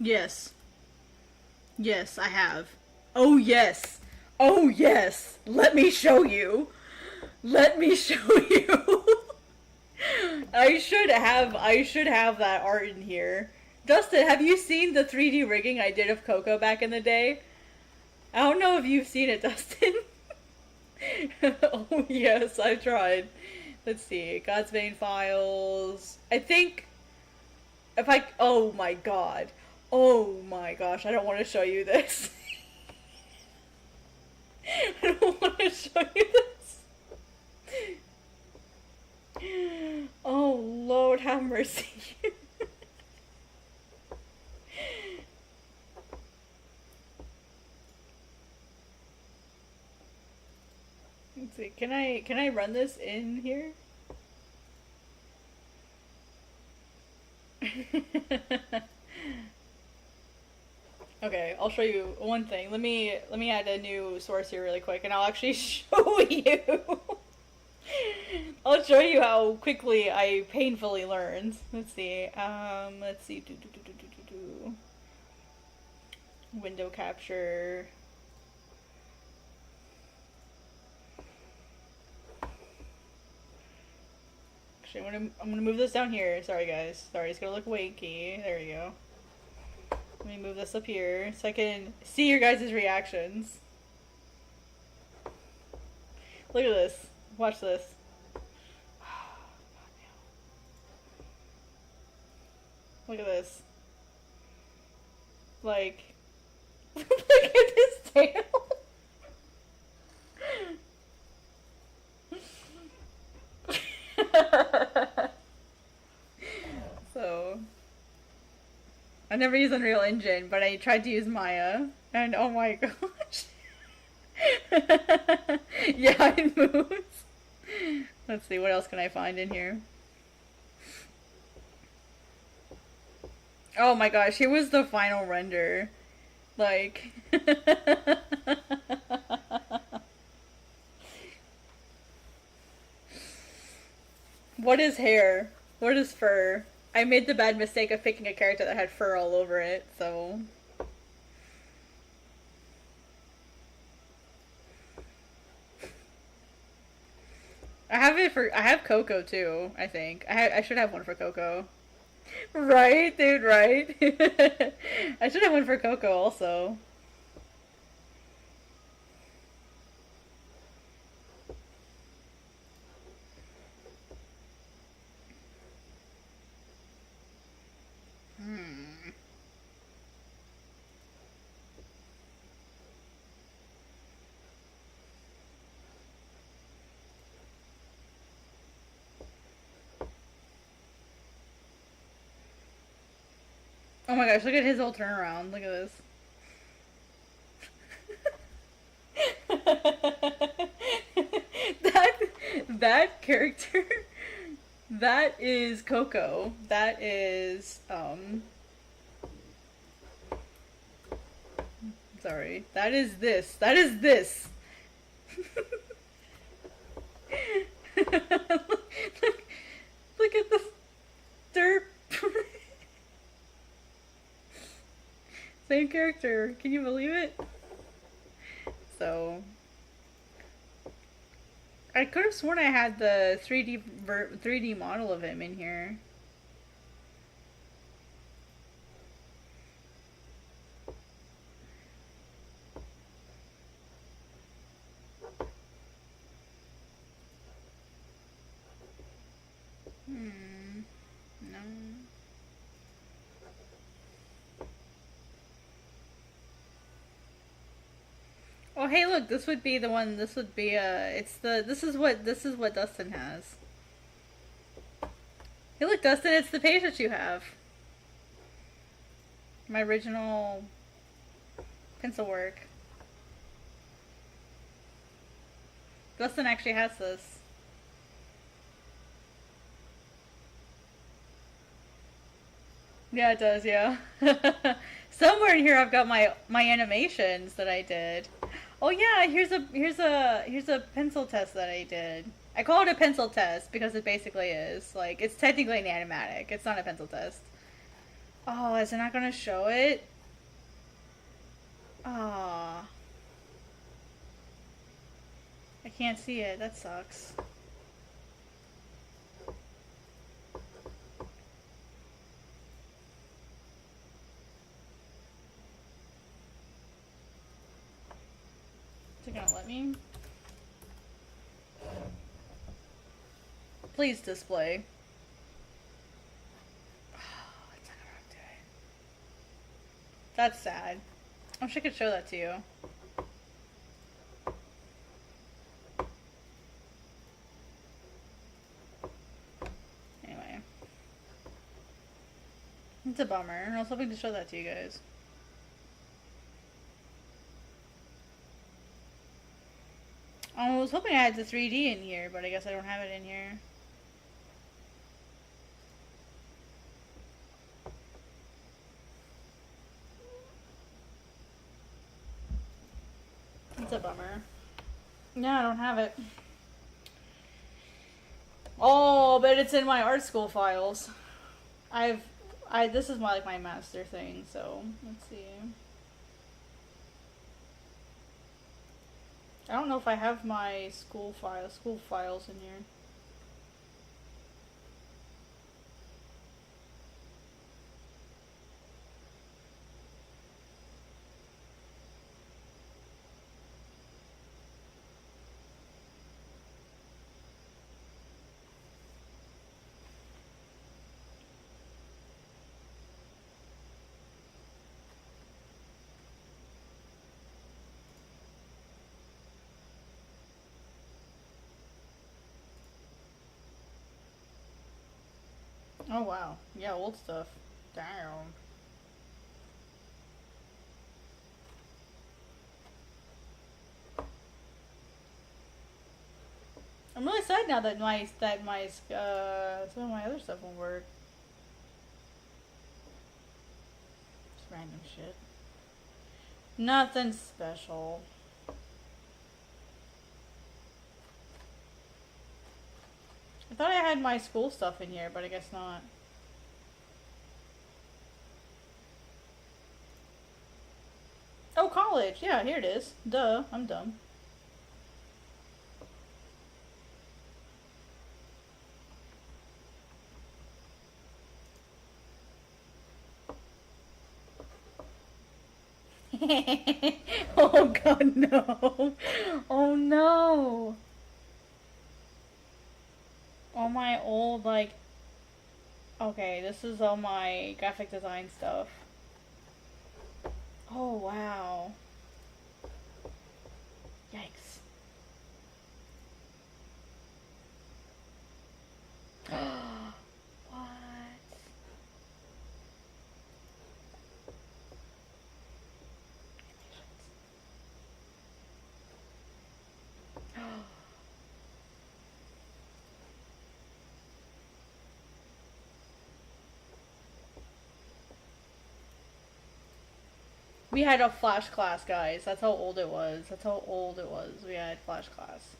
Yes. Yes, I have. Oh, yes. Oh, yes. Let me show you. Let me show you. I should have that art in here. Dustin, have you seen the 3D rigging I did of Coco back in the day? I don't know if you've seen it, Dustin. Oh, yes, I tried. Let's see. God's Vein Files. I think if I. Oh my god. Oh my gosh, I don't want to show you this. I don't want to show you this. Oh, Lord have mercy. Let's see. Can I run this in here? Okay, I'll show you one thing. Let me add a new source here really quick, and I'll actually show you. I'll show you how quickly I painfully learned. Let's see. Let's see. Window capture. Actually, I'm gonna move this down here. Sorry, guys. Sorry, it's gonna look wanky. There you go. Let me move this up here so I can see your guys' reactions. Look at this. Watch this. Look at this. Like, look at this tail. So, I never used Unreal Engine, but I tried to use Maya, and oh my gosh. Yeah, it moves. Let's see, what else can I find in here? Oh my gosh, here was the final render. Like... What is hair? What is fur? I made the bad mistake of picking a character that had fur all over it, so... I have Coco too, I think. I should have one for Coco. Right, dude, right? I should have one for Coco also. Hmm. Oh my gosh, look at his whole turnaround. Look at this. that character, that is Coco. That is sorry. That is this. That is this. look, look, look at the derp. Same character. Can you believe it? So I could have sworn I had the 3D model of him in here. No. Oh, hey, look, this would be the one. This would be this is what Dustin has. Hey, look, Dustin, it's the page that you have. My original pencil work. Dustin actually has this. Yeah, it does, yeah. Somewhere in here I've got my animations that I did. Oh yeah, here's a pencil test that I did. I call it a pencil test because it basically is. Like, it's technically an animatic. It's not a pencil test. Oh, is it not gonna show it? Ah. I can't see it. That sucks. Is it gonna let me? Please display. Oh, it's not gonna do it. That's sad. I wish I could show that to you. Anyway. It's a bummer. I was hoping to show that to you guys. I was hoping I had the 3D in here, but I guess I don't have it in here. It's a bummer. No, I don't have it. Oh, but it's in my art school files. This is my master thing, so let's see. I don't know if I have my school files in here. Oh wow. Yeah, old stuff. Damn. I'm really sad now that some of my other stuff won't work. Just random shit. Nothing special. I thought I had my school stuff in here, but I guess not. Oh, college. Yeah, here it is. Duh, I'm dumb. Oh god, no. Oh no. All my old, like... Okay, this is all my graphic design stuff. Oh, wow. Yikes. What? We had a Flash class, guys. That's how old it was. That's how old it was. We had Flash class.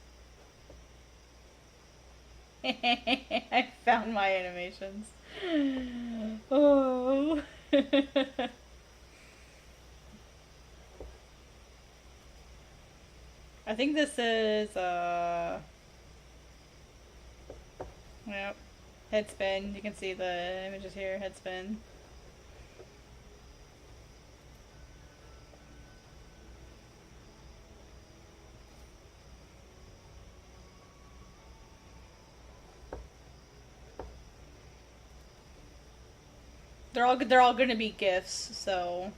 I found my animations. Oh. I think this is, yep. Head spin. You can see the images here. Head spin. They're all gonna be gifts, so.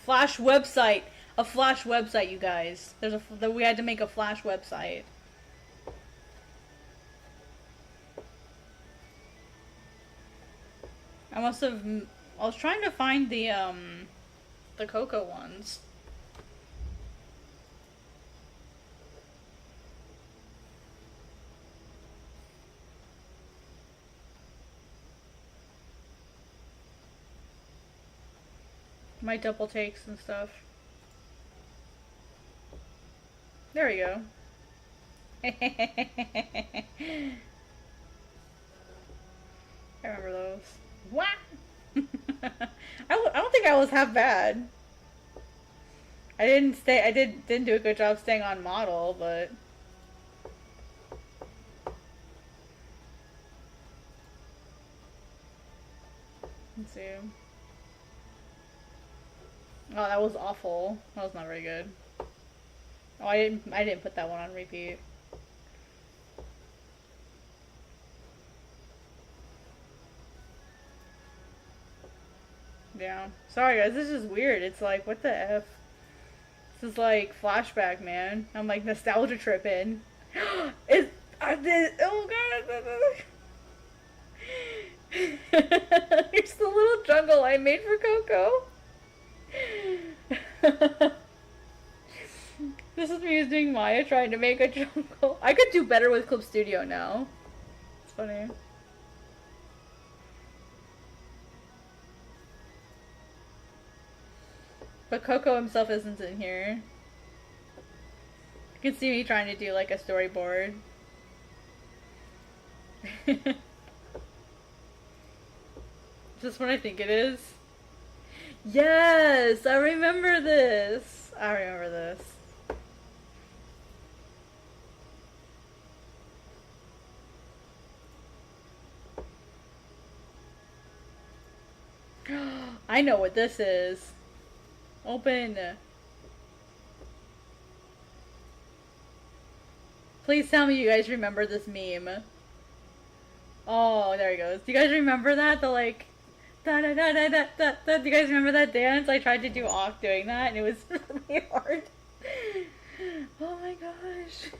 Flash website. A Flash website, you guys. We had to make a Flash website. I was trying to find the Coco ones. My double takes and stuff. There we go. I remember those. What? I don't think I was half bad. I didn't do a good job staying on model, but. Let's see. Oh, that was awful. That was not very good. Oh, I didn't put that one on repeat. Yeah. Sorry guys, this is weird. It's like, what the F? This is like flashback, man. I'm like nostalgia tripping. I did, oh god. It's the little jungle I made for Coco. This is me using Maya trying to make a jungle. I could do better with Clip Studio now. It's funny. But Coco himself isn't in here. You can see me trying to do like a storyboard. Is this what I think it is? Yes! I remember this! I remember this. I know what this is. Open. Please tell me you guys remember this meme. Oh, there he goes. Do you guys remember that? The like, da da da da da da da. Do you guys remember that dance? I tried to do Ock doing that, and it was really hard. Oh my gosh.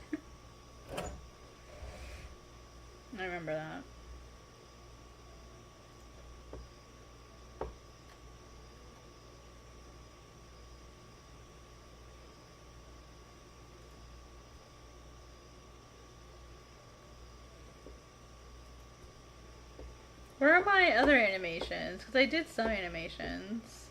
I remember that. Where are my other animations? Because I did some animations.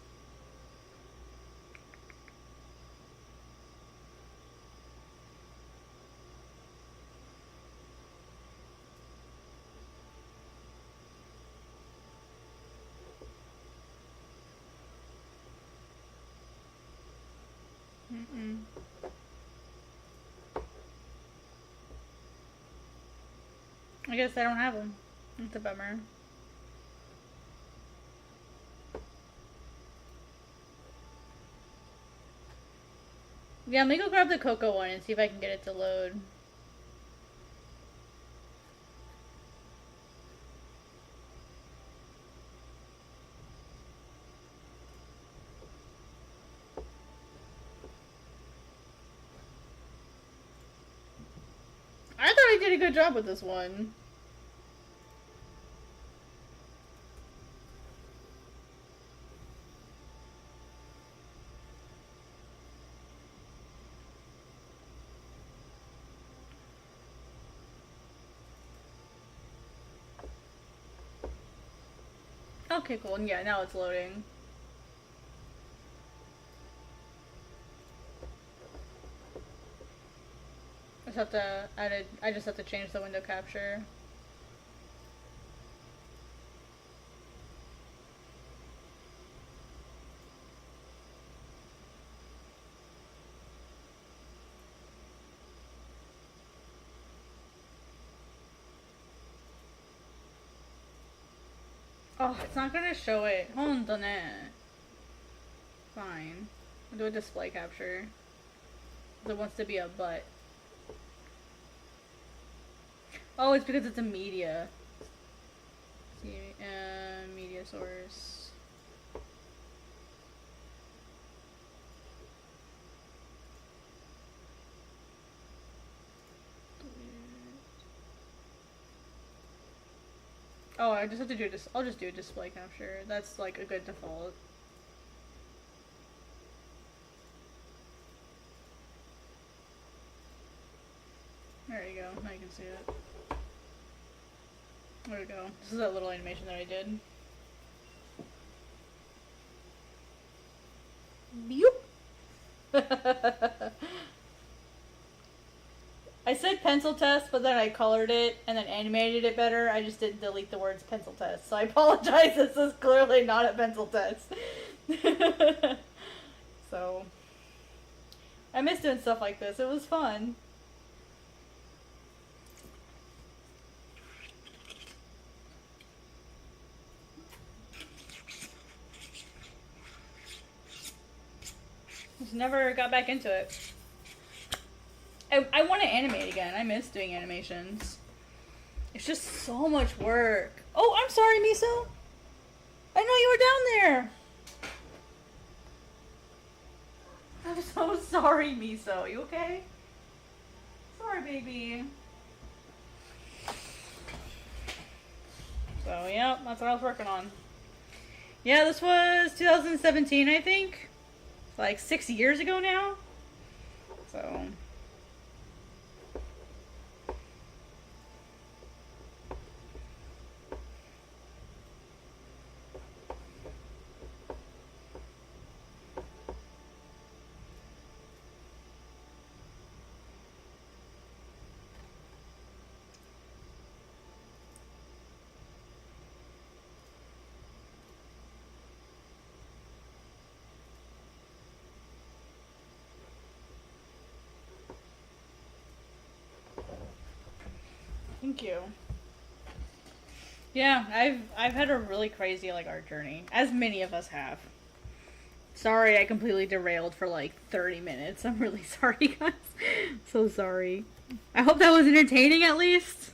I guess I don't have them. It's a bummer. Yeah, let me go grab the Coco one and see if I can get it to load. I thought I did a good job with this one. Okay, cool. And yeah, now it's loading. I just have to I just have to change the window capture. Oh, it's not gonna show it. Hold on it. Fine. I'll do a display capture. It wants to be a butt. Oh, it's because it's a media. See, media source. Oh, I just have to do this. I'll just do a display capture. That's like a good default. There you go. Now you can see it. There we go. This is that little animation that I did. Boop. I said pencil test, but then I colored it and then animated it better. I just didn't delete the words pencil test. So I apologize. This is clearly not a pencil test. So I miss doing stuff like this. It was fun. Just never got back into it. I want to animate again. I miss doing animations. It's just so much work. Oh, I'm sorry, Miso. I know you were down there. I'm so sorry, Miso. You okay? Sorry, baby. So, yeah, that's what I was working on. Yeah, this was 2017, I think. Like 6 years ago now. So... Thank you. Yeah, I've had a really crazy like art journey, as many of us have. Sorry, I completely derailed for like 30 minutes. I'm really sorry, guys. So sorry. I hope that was entertaining at least.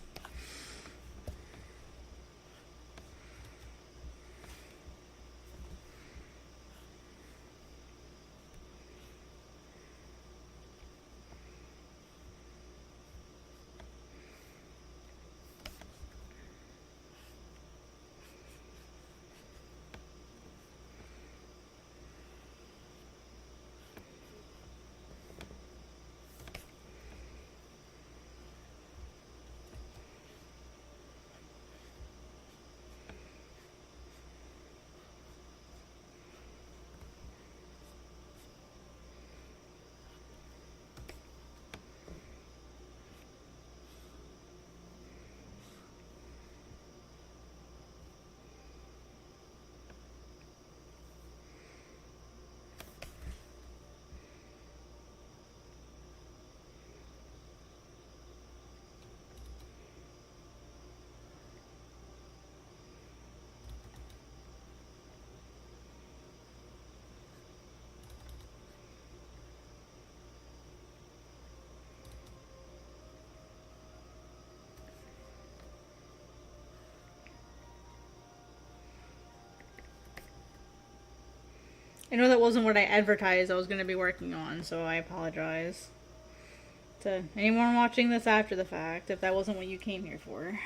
I know that wasn't what I advertised I was going to be working on, so I apologize to anyone watching this after the fact if that wasn't what you came here for.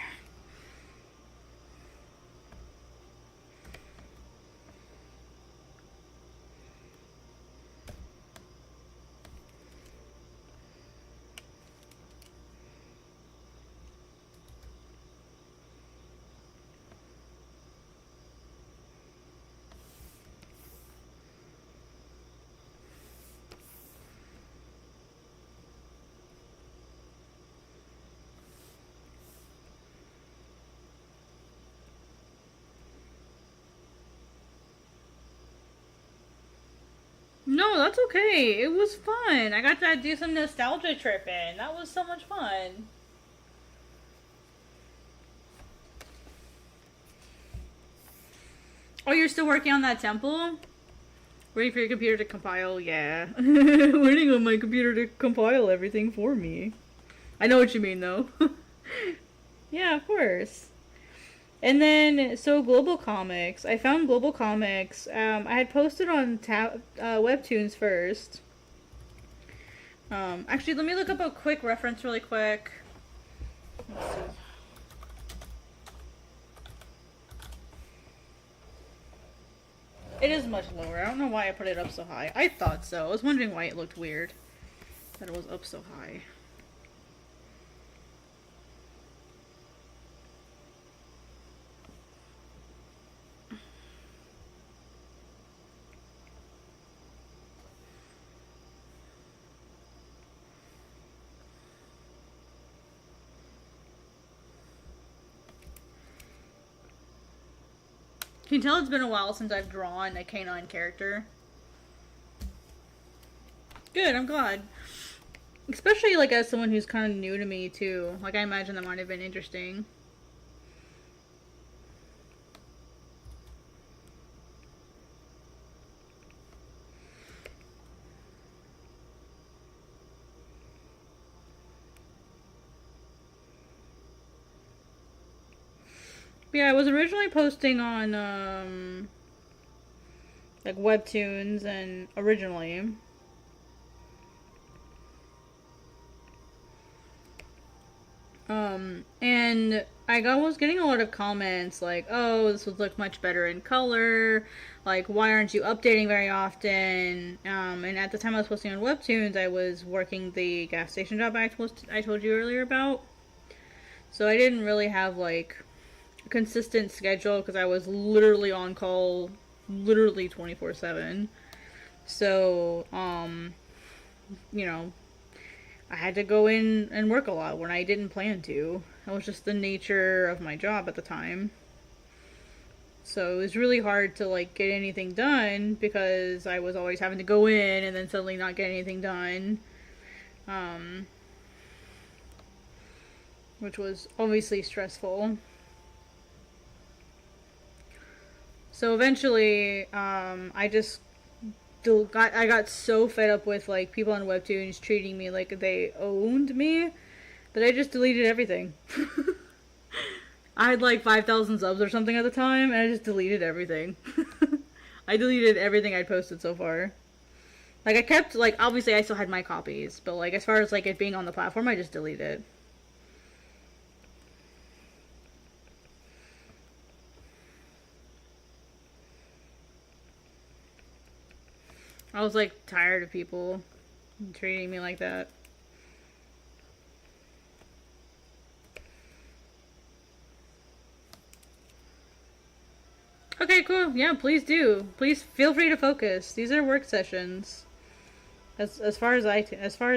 that's okay. It was fun. I got to do some nostalgia tripping. That was so much fun. Oh, you're still working on that temple? Waiting for your computer to compile? Yeah. Waiting on my computer to compile everything for me. I know what you mean, though. Yeah, of course. And then, so Global Comics. I found Global Comics. I had posted on Webtoons first. Actually, let me look up a quick reference really quick. Let's see. It is much lower. I don't know why I put it up so high. I thought so. I was wondering why it looked weird that it was up so high. Can you tell it's been a while since I've drawn a canine character? Good, I'm glad. Especially, like, as someone who's kind of new to me, too. Like, I imagine that might have been interesting. But yeah, I was originally posting on, like, Webtoons and originally. And was getting a lot of comments like, oh, this would look much better in color. Like, why aren't you updating very often? And at the time I was posting on Webtoons, I was working the gas station job I told you earlier about. So I didn't really have, like, a consistent schedule because I was literally on call literally 24/7. So, you know, I had to go in and work a lot when I didn't plan to. That was just the nature of my job at the time. So it was really hard to, like, get anything done because I was always having to go in and then suddenly not get anything done. Which was obviously stressful. So eventually, I got so fed up with, like, people on Webtoons treating me like they owned me that I just deleted everything. I had like 5,000 subs or something at the time, and I just deleted everything. I deleted everything I'd posted so far. Like, I kept, like, obviously I still had my copies, but, like, as far as, like, it being on the platform, I just deleted it. I was, like, tired of people treating me like that. Okay, cool. Yeah, please do. Please feel free to focus. These are work sessions. As far as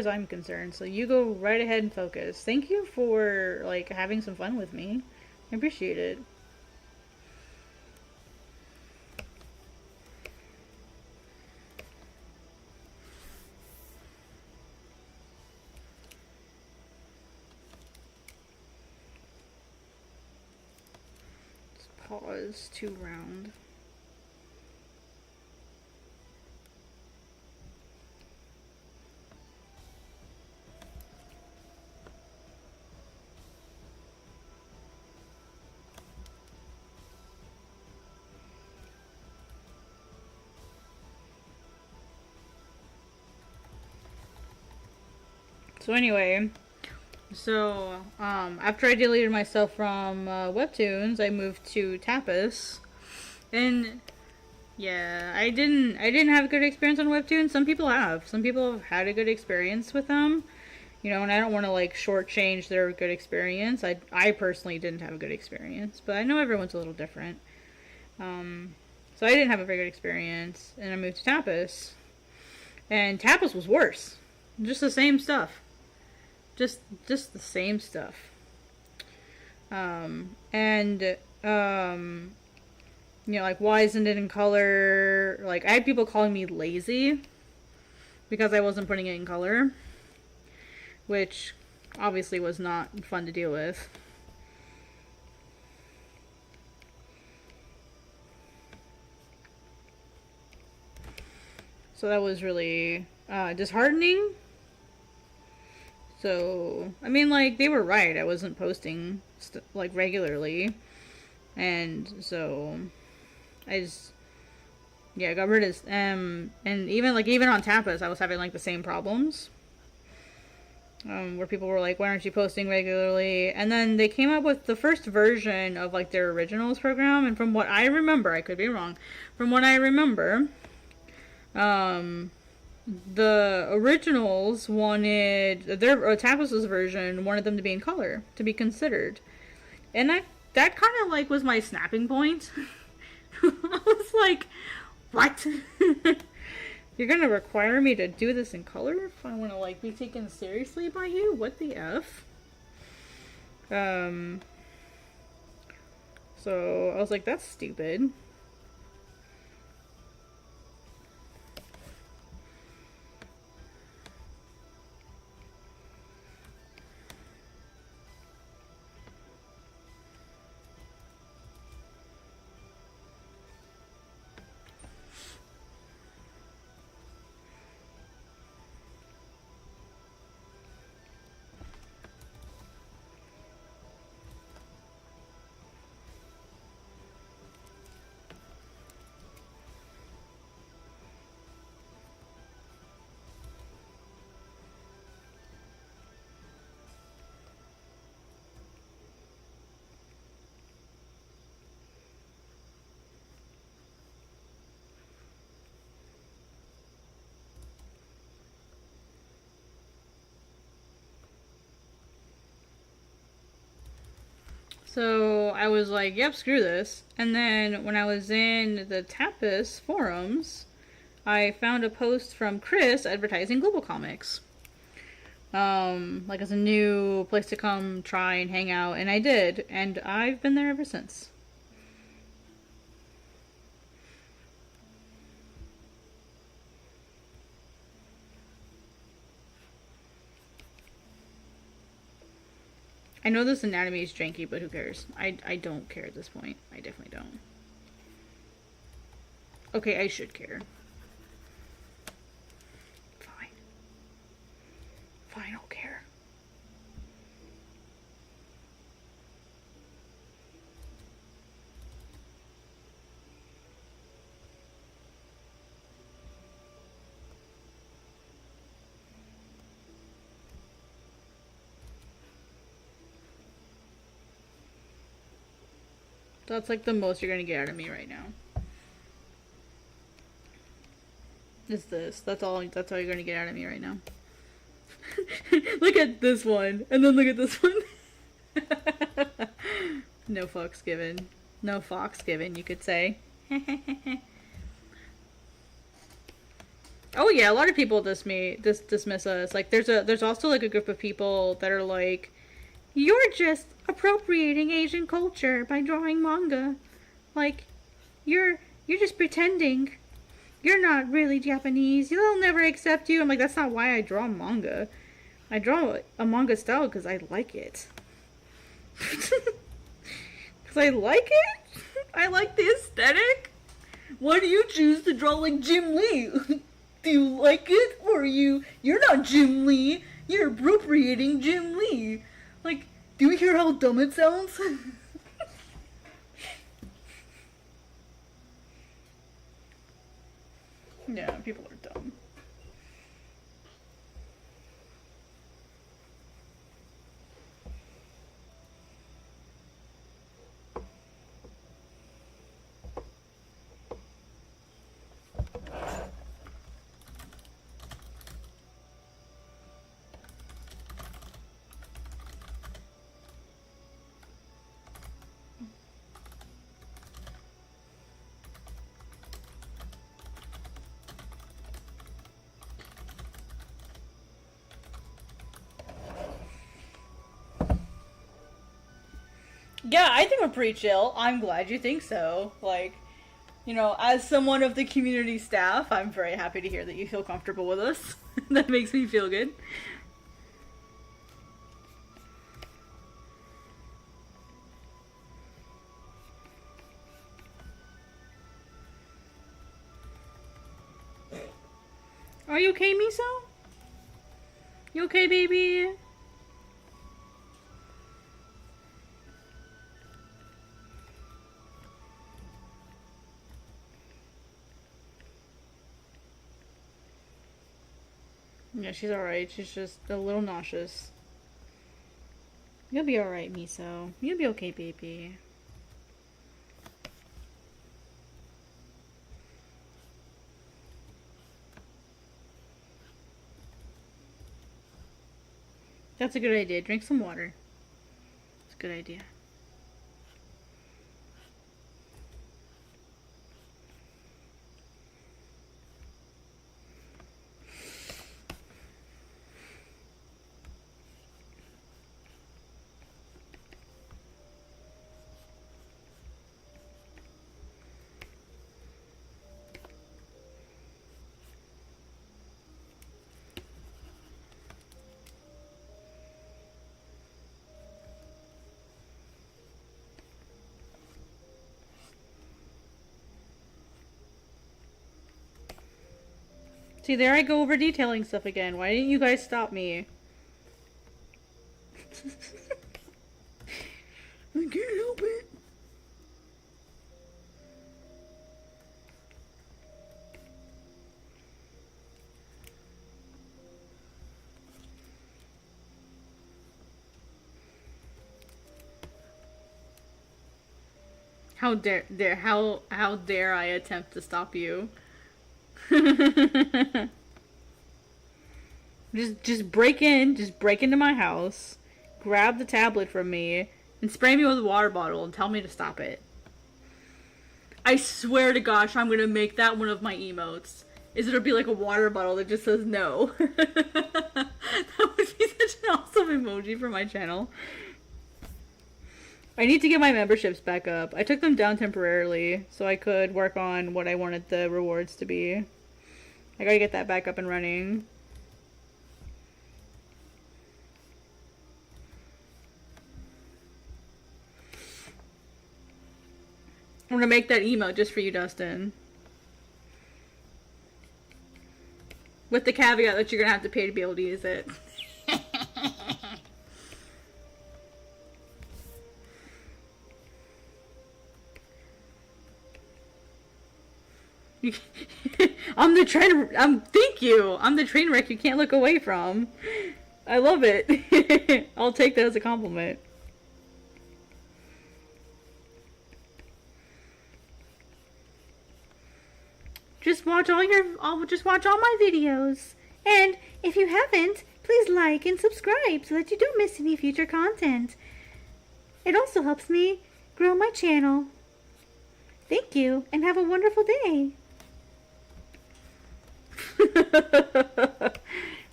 I'm concerned. So you go right ahead and focus. Thank you for, like, having some fun with me. I appreciate it. Pause to round. So anyway, after I deleted myself from Webtoons, I moved to Tapas, and yeah, I didn't have a good experience on Webtoons. Some people have. Some people have had a good experience with them, you know, and I don't want to, like, shortchange their good experience. I personally didn't have a good experience, but I know everyone's a little different. So I didn't have a very good experience, and I moved to Tapas, and Tapas was worse. Just the same stuff. Just the same stuff. You know, like, why isn't it in color? Like, I had people calling me lazy. because I wasn't putting it in color, which obviously was not fun to deal with. So that was really disheartening. So, I mean, like, they were right. I wasn't posting, like, regularly. And so, I just, yeah, got rid of, and even on Tapas, I was having, like, the same problems. Where people were like, why aren't you posting regularly? And then they came up with the first version of, like, their originals program. And from what I remember, I could be wrong. From what I remember, the originals wanted their Tapas's version wanted them to be in color to be considered, and that kind of like was my snapping point. I was like, what? You're gonna require me to do this in color if I want to like be taken seriously by you? What the F? So I was like, that's stupid. So I was like, yep, screw this. And then when I was in the Tapas forums, I found a post from Chris advertising Global Comics. Like as a new place to come try and hang out, and I did, and I've been there ever since. I know this anatomy is janky, but who cares? I don't care at this point. I definitely don't. Okay, I should care. Fine. Fine, I'll care. That's like the most you're gonna get out of me right now. Is this. That's all you're gonna get out of me right now. Look at this one. And then look at this one. No fucks given. No fox given, you could say. Oh yeah, a lot of people dismiss us. Like there's also like a group of people that are like, you're just appropriating Asian culture by drawing manga. Like, you're just pretending. You're not really Japanese. They'll never accept you. I'm like, that's not why I draw manga. I draw a manga style because I like it. Because I like it? I like the aesthetic? Why do you choose to draw like Jim Lee? Do you like it? Or you're not Jim Lee. You're appropriating Jim Lee. Like, do you hear how dumb it sounds? Yeah, people are dumb. Yeah, I think we're pretty chill. I'm glad you think so. Like, You know, as someone of the community staff, I'm very happy to hear that you feel comfortable with us. That makes me feel good. Are you okay, Miso? You okay, baby? Yeah, she's alright. She's just a little nauseous. You'll be alright, Miso. You'll be okay, baby. That's a good idea. Drink some water. It's a good idea. See, there I go over detailing stuff again. Why didn't you guys stop me? I can't help it. How dare I attempt to stop you? just break into my house, grab the tablet from me, and spray me with a water bottle and tell me to stop it. I swear to gosh, I'm gonna make that one of my emotes. Is it'll be like a water bottle that just says no. That would be such an awesome emoji for my channel. I need to get my memberships back up. I took them down temporarily so I could work on what I wanted the rewards to be. I gotta get that back up and running. I'm gonna make that emote just for you, Dustin. With the caveat that you're gonna have to pay to be able to use it. Thank you! I'm the train wreck you can't look away from. I love it. I'll take that as a compliment. Just watch all my videos. And if you haven't, please like and subscribe so that you don't miss any future content. It also helps me grow my channel. Thank you, and have a wonderful day.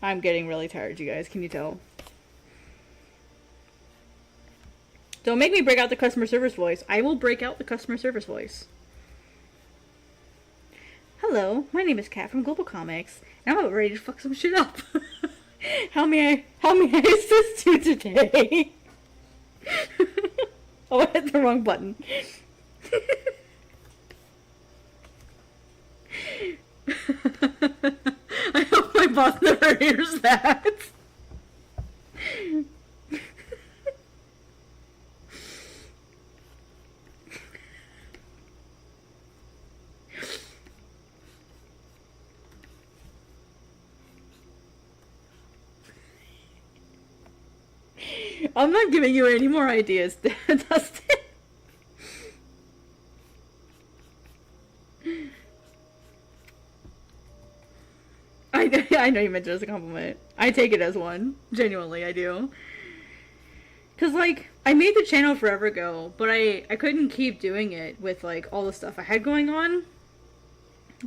I'm getting really tired, you guys. Can you tell? Don't make me break out the customer service voice. I will break out the customer service voice. Hello, my name is Kat from Global Comics, and I'm about ready to fuck some shit up. How may I assist you today? Oh, I hit the wrong button. I hope my boss never hears that. I'm not giving you any more ideas, Dustin. I know you meant it as a compliment. I take it as one. Genuinely, I do. Because, like, I made the channel forever ago, but I couldn't keep doing it with, like, all the stuff I had going on.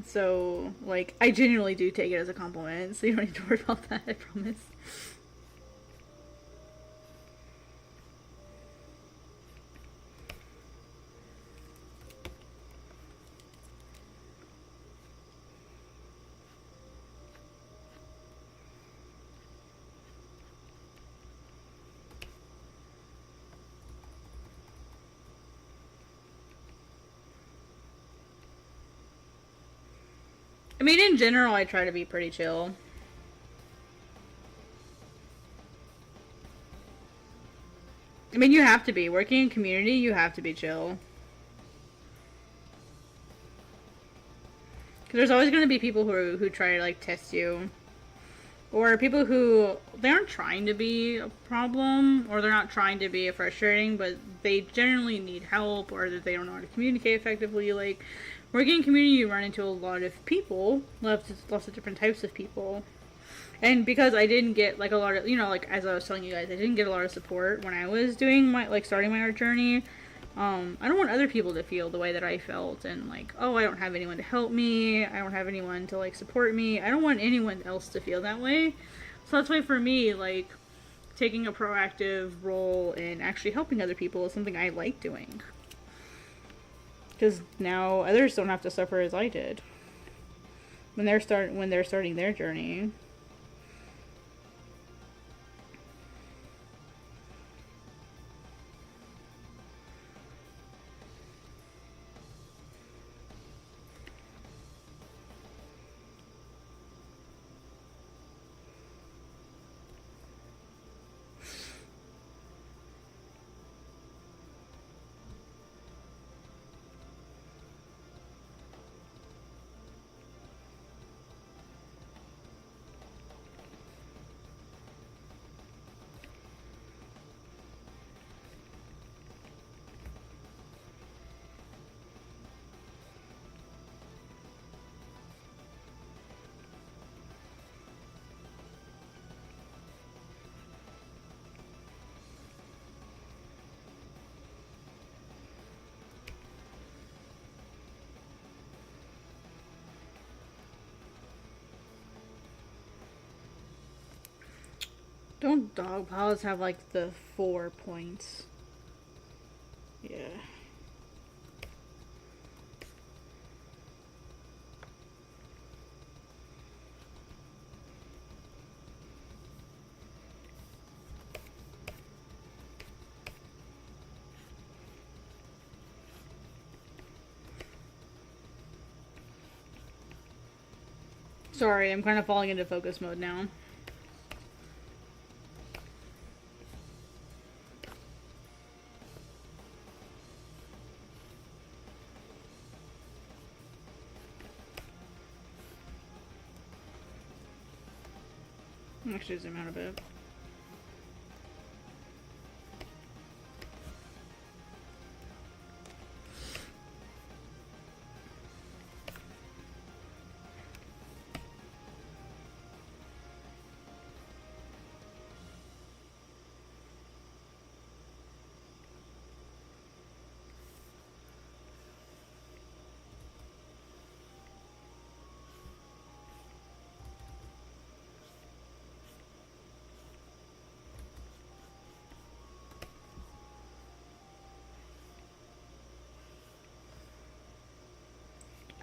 So, like, I genuinely do take it as a compliment, so you don't need to worry about that, I promise. I mean, in general, I try to be pretty chill. I mean, you have to be. Working in community, you have to be chill. Because there's always going to be people who try to, like, test you. Or people who, they aren't trying to be a problem, or they're not trying to be frustrating, but they generally need help, or that they don't know how to communicate effectively. Like, working in community, you run into a lot of people, lots of different types of people. And because I didn't get, like, a lot of, you know, like, as I was telling you guys, I didn't get a lot of support when I was doing my, like, starting my art journey. I don't want other people to feel the way that I felt, and, like, oh, I don't have anyone to help me, I don't have anyone to, like, support me. I don't want anyone else to feel that way. So that's why for me, like, taking a proactive role in actually helping other people is something I like doing. Because now others don't have to suffer as I did when they're starting their journey. Don't dog paws have, like, the 4 points? Yeah. Sorry, I'm kind of falling into focus mode now. Actually, zoom out a bit.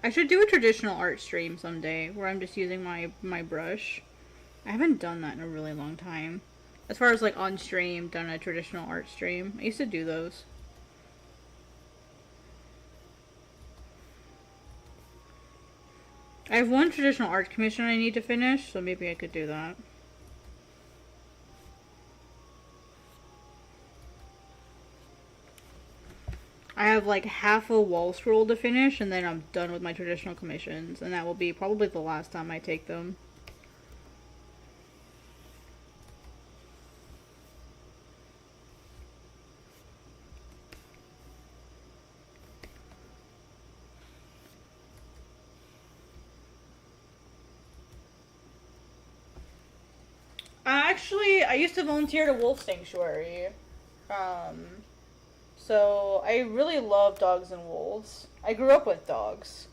I should do a traditional art stream someday where I'm just using my brush. I haven't done that in a really long time. As far as, like, on stream, done a traditional art stream. I used to do those. I have one traditional art commission I need to finish, so maybe I could do that. I have, like, half a wall scroll to finish, and then I'm done with my traditional commissions, and that will be probably the last time I take them. Actually, I used to volunteer at a wolf sanctuary. So I really love dogs and wolves. I grew up with dogs.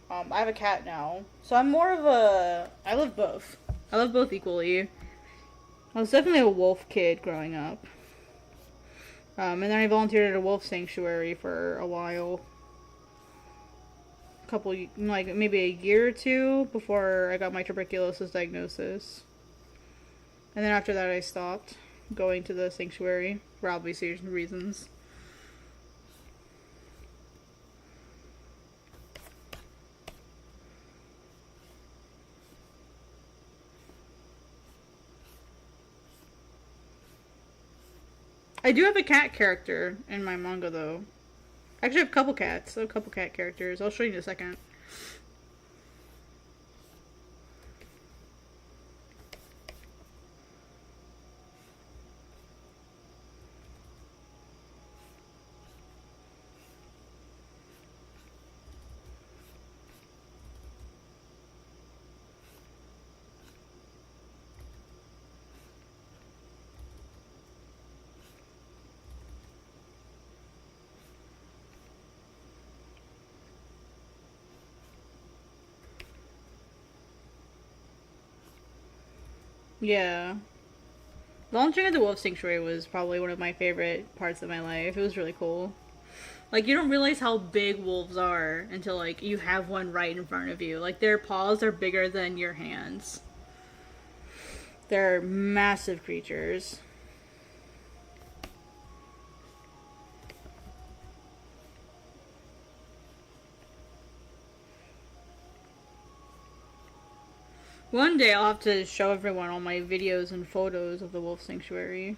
I have a cat now. So I'm more of a... I love both. I love both equally. I was definitely a wolf kid growing up. And then I volunteered at a wolf sanctuary for a while. Like, maybe a year or two before I got my tuberculosis diagnosis. And then after that I stopped going to the sanctuary for obvious reasons. I do have a cat character in my manga though. Actually, I have a couple cats. I have a couple cat characters. I'll show you in a second. Yeah. Launching at the Wolf Sanctuary was probably one of my favorite parts of my life. It was really cool. Like, you don't realize how big wolves are until, like, you have one right in front of you. Like, their paws are bigger than your hands. They're massive creatures. One day I'll have to show everyone all my videos and photos of the Wolf Sanctuary.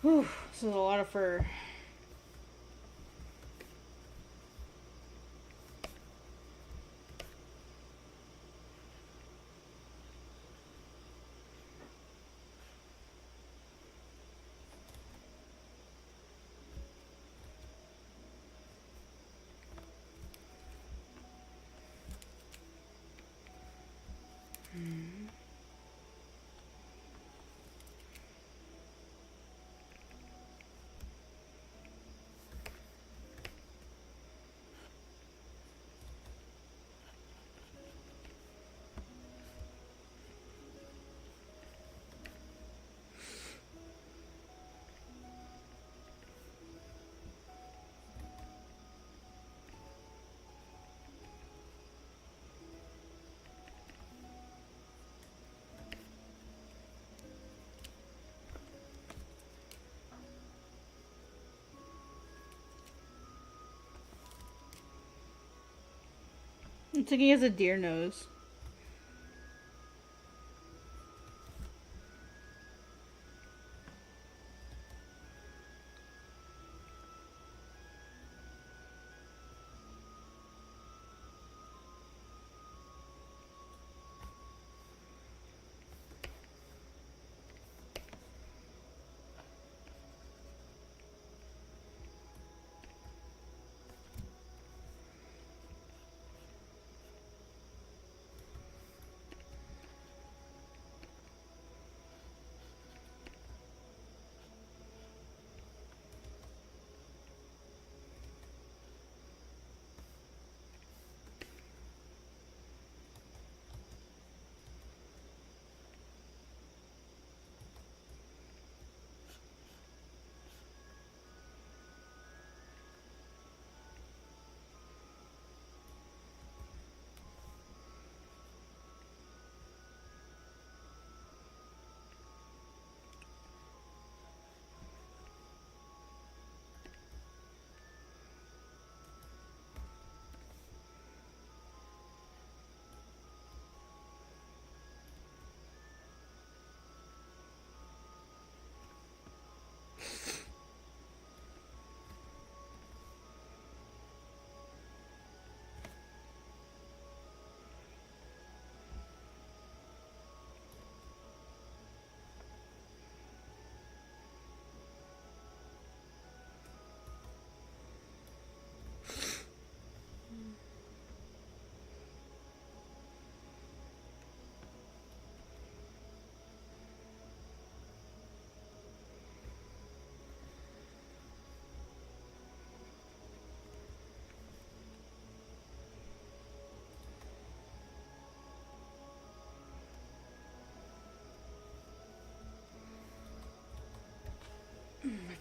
Whew, this is a lot of fur. It's like he has a deer nose.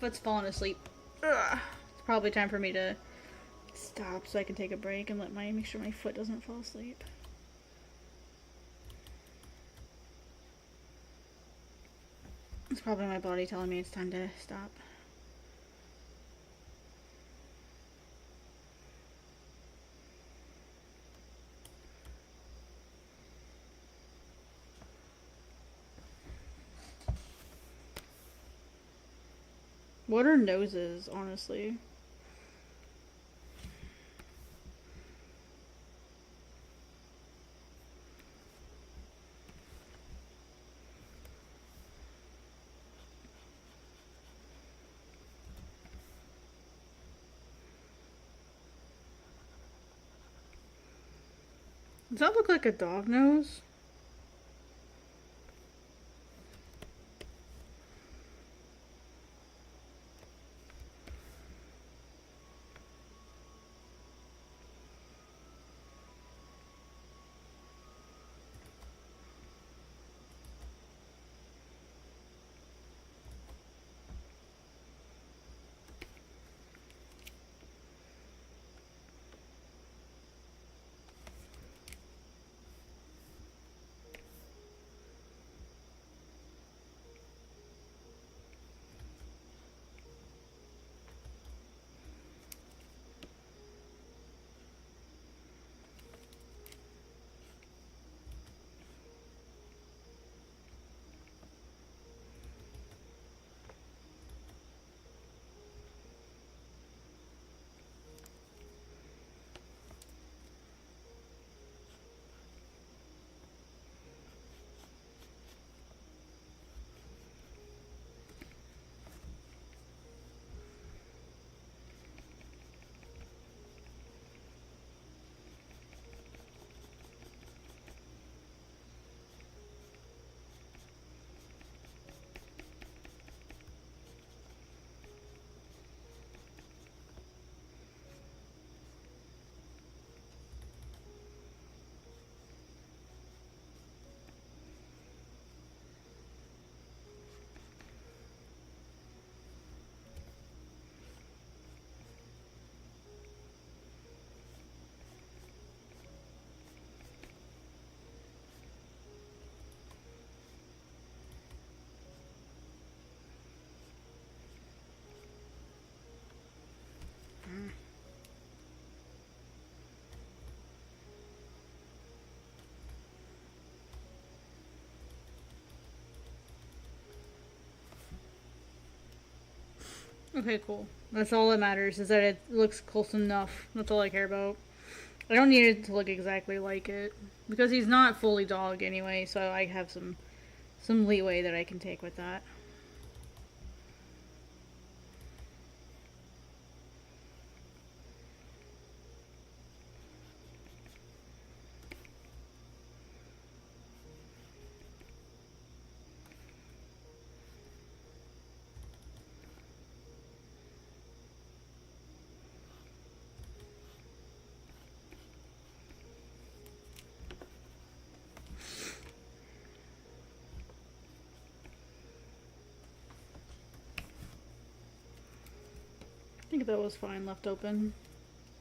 foot's falling asleep. Ugh. It's probably time for me to stop so I can take a break and make sure my foot doesn't fall asleep. It's probably my body telling me it's time to stop. What are noses, honestly? Does that look like a dog nose? Okay, cool. That's all that matters, is that it looks close enough. That's all I care about. I don't need it to look exactly like it. Because he's not fully dog anyway, so I have some leeway that I can take with that. I think that was fine left open.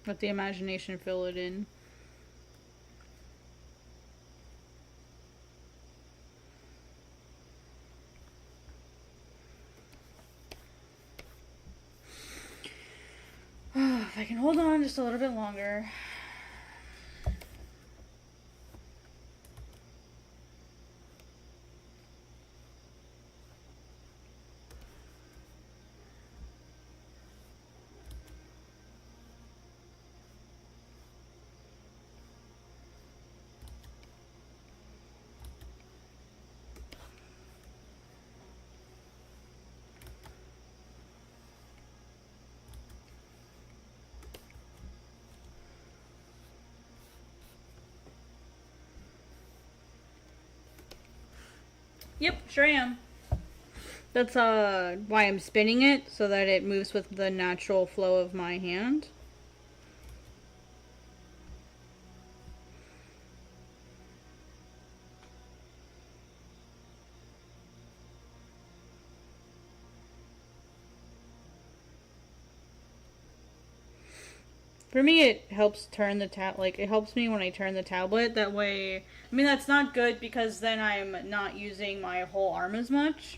Let the imagination fill it in. If I can hold on just a little bit longer. Yep, sure am. That's why I'm spinning it, so that it moves with the natural flow of my hand. For me, it helps turn the it helps me when I turn the tablet. That way, I mean, that's not good because then I'm not using my whole arm as much.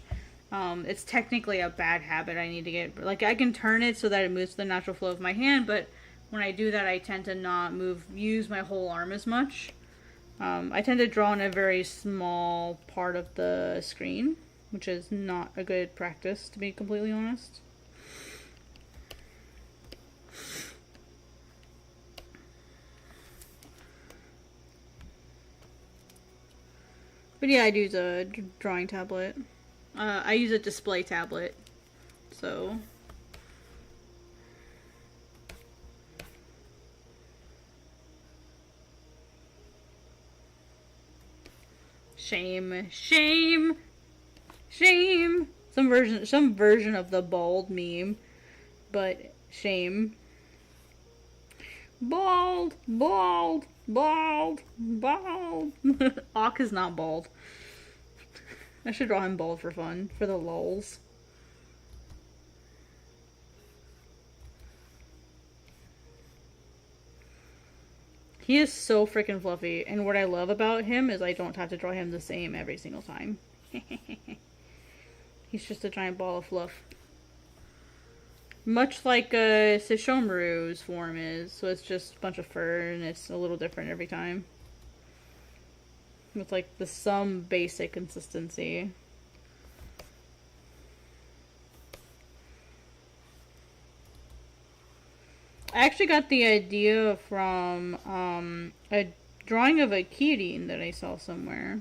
It's technically a bad habit I need to get. Like, I can turn it so that it moves the natural flow of my hand, but when I do that, I tend to not use my whole arm as much. I tend to draw in a very small part of the screen, which is not a good practice, to be completely honest. But yeah, I use a drawing tablet. I use a display tablet, so... Shame, shame, shame. Some version of the bald meme, but shame. Bald, bald, bald, bald. Ock is not bald. I should draw him bald for fun, for the lulz. He is so freaking fluffy, and what I love about him is I don't have to draw him the same every single time. He's just a giant ball of fluff. Much like Sesshomaru's form is, so it's just a bunch of fur, and it's a little different every time. With like some basic consistency. I actually got the idea from a drawing of a Kirin that I saw somewhere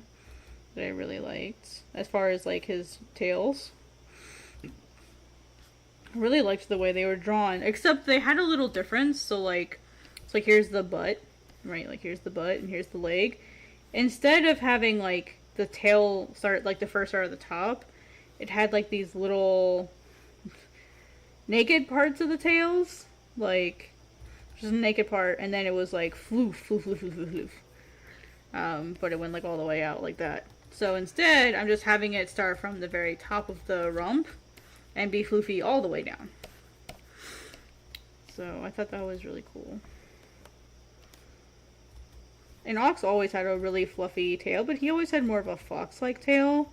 that I really liked, as far as like his tails. I really liked the way they were drawn, except they had a little difference. So like, it's like here's the butt, right? Like here's the butt and here's the leg. Instead of having like the tail start, like the first start at the top, it had like these little naked parts of the tails, like just a naked part, and then it was like floof, floof, floof, floof, floof, floof. But it went like all the way out like that. So instead, I'm just having it start from the very top of the rump and be floofy all the way down. So I thought that was really cool. And Ox always had a really fluffy tail, but he always had more of a fox-like tail.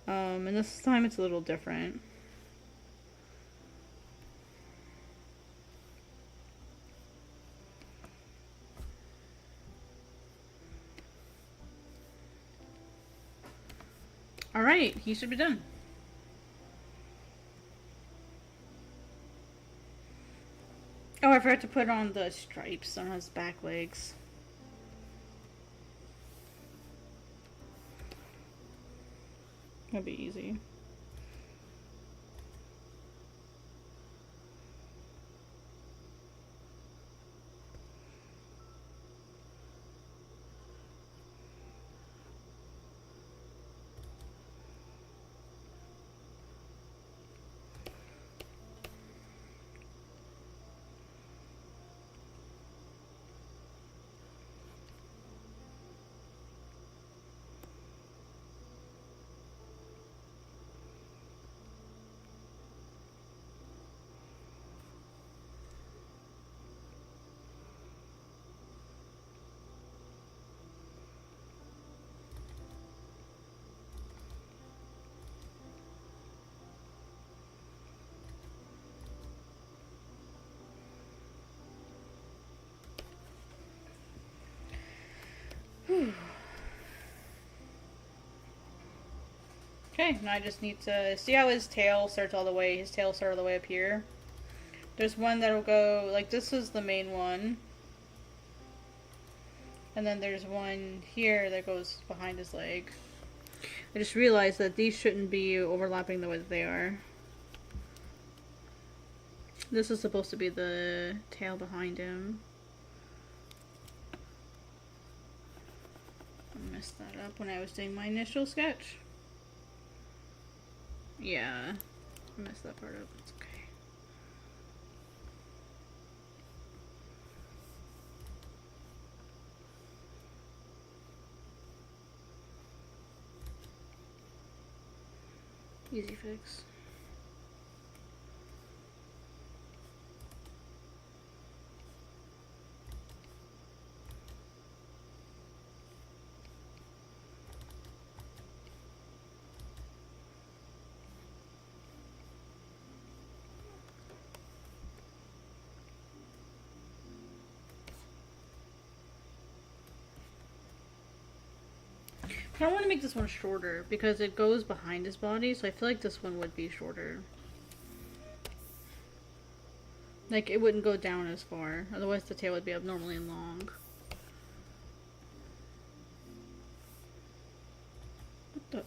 And this time it's a little different. Alright, he should be done. Oh, I forgot to put on the stripes on his back legs. That'd be easy. Okay, now I just need to see how his tail starts all the way. His tail starts all the way up here. There's one that'll go, like this is the main one. And then there's one here that goes behind his leg. I just realized that these shouldn't be overlapping the way that they are. This is supposed to be the tail behind him. I messed that up when I was doing my initial sketch. Yeah, I messed that part up. It's okay. Easy fix. I want to make this one shorter because it goes behind his body, so I feel like this one would be shorter. Like, it wouldn't go down as far. Otherwise, the tail would be abnormally long. What the?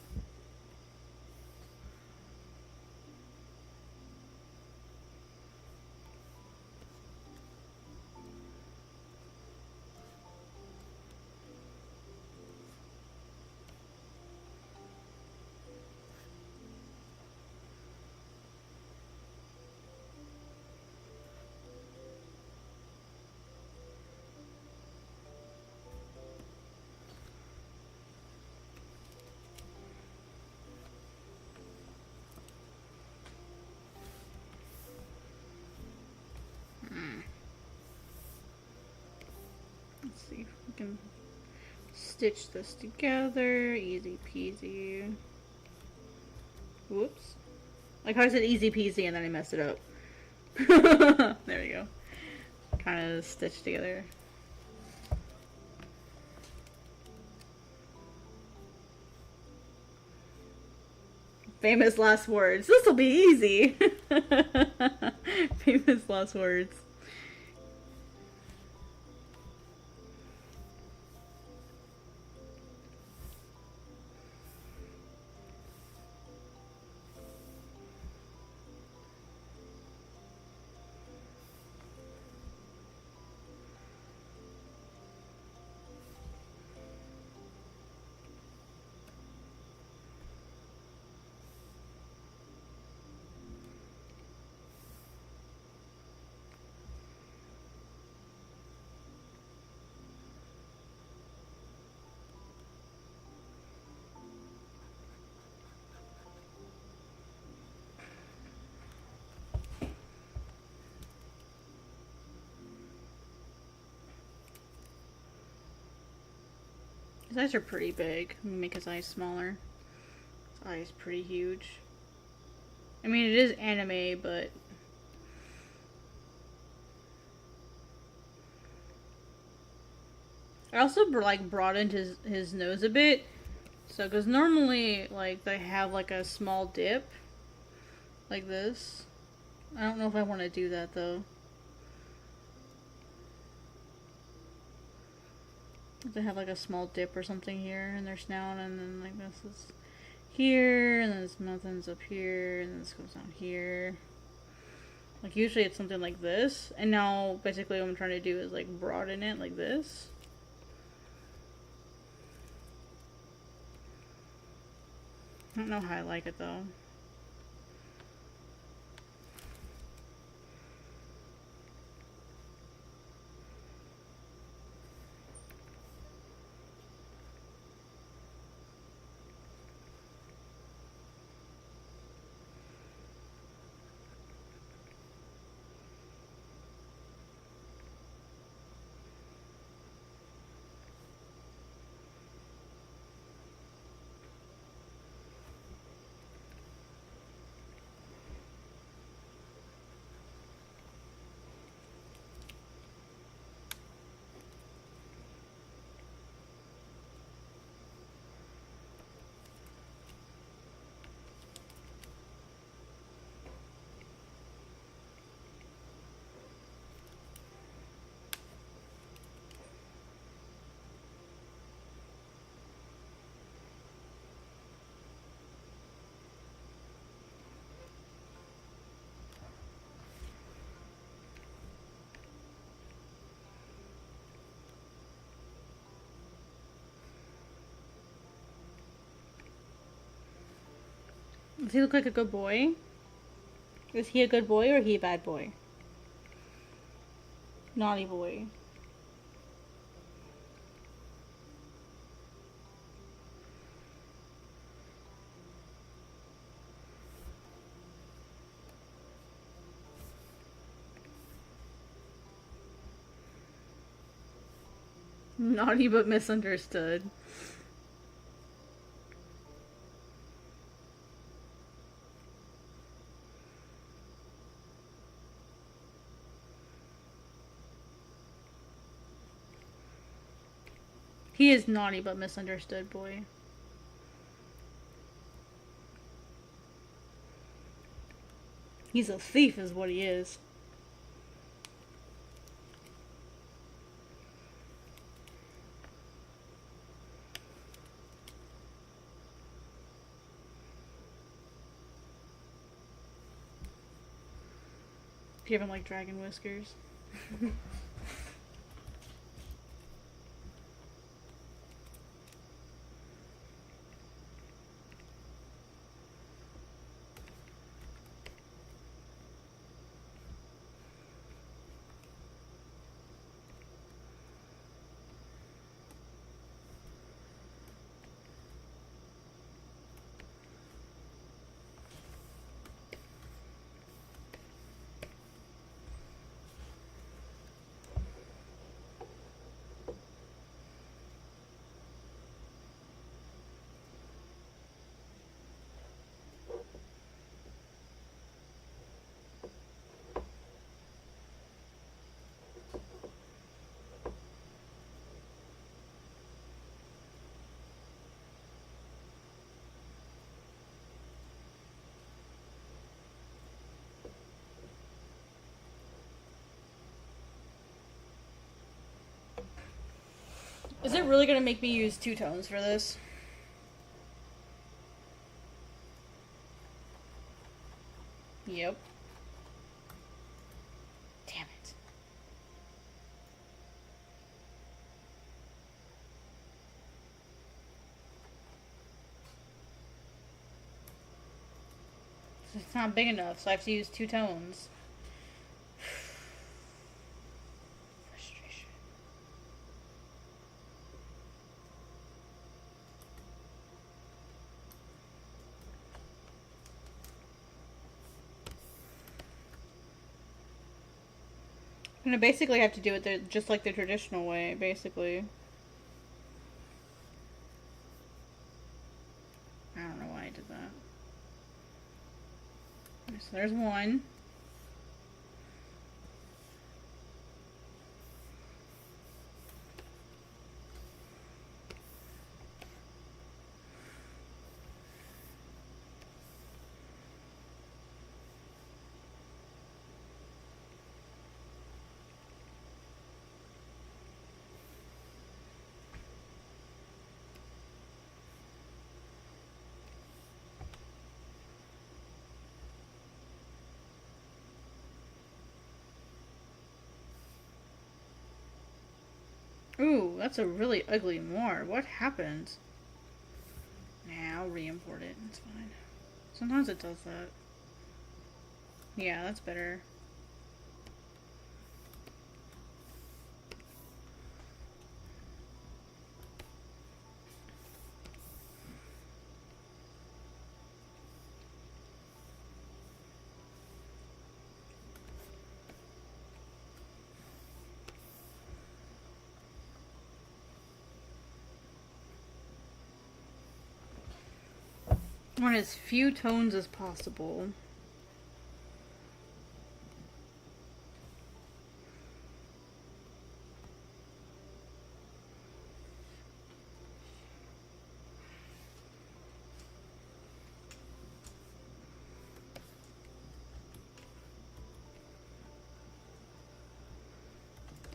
Let's see if we can stitch this together. Easy peasy. Whoops. Like how I said easy peasy and then I messed it up. There we go. Kind of stitched together. Famous last words. This will be easy. Famous last words. His eyes are pretty big. I'm gonna make his eyes smaller. His eyes pretty huge. I mean, it is anime, but I also like broadened his nose a bit. So, because normally like they have like a small dip, like this. I don't know if I want to do that though. They have like a small dip or something here in their snout, and then like this is here, and then this mouth ends up here, and then this goes down here. Like usually it's something like this, and now basically what I'm trying to do is like broaden it like this. I don't know how I like it though. Does he look like a good boy? Is he a good boy or is he a bad boy? Naughty boy. Naughty but misunderstood. He is naughty but misunderstood boy. He's a thief is what he is. Give him like dragon whiskers. Is it really gonna make me use 2 tones for this? Yep. Damn it. It's not big enough, so I have to use 2 tones. Frustration. I'm gonna basically have to do it just like the traditional way, basically. I don't know why I did that. So there's one. Ooh, that's a really ugly moor. What happened? Nah, I'll re-import it. It's fine. Sometimes it does that. Yeah, that's better. I want as few tones as possible.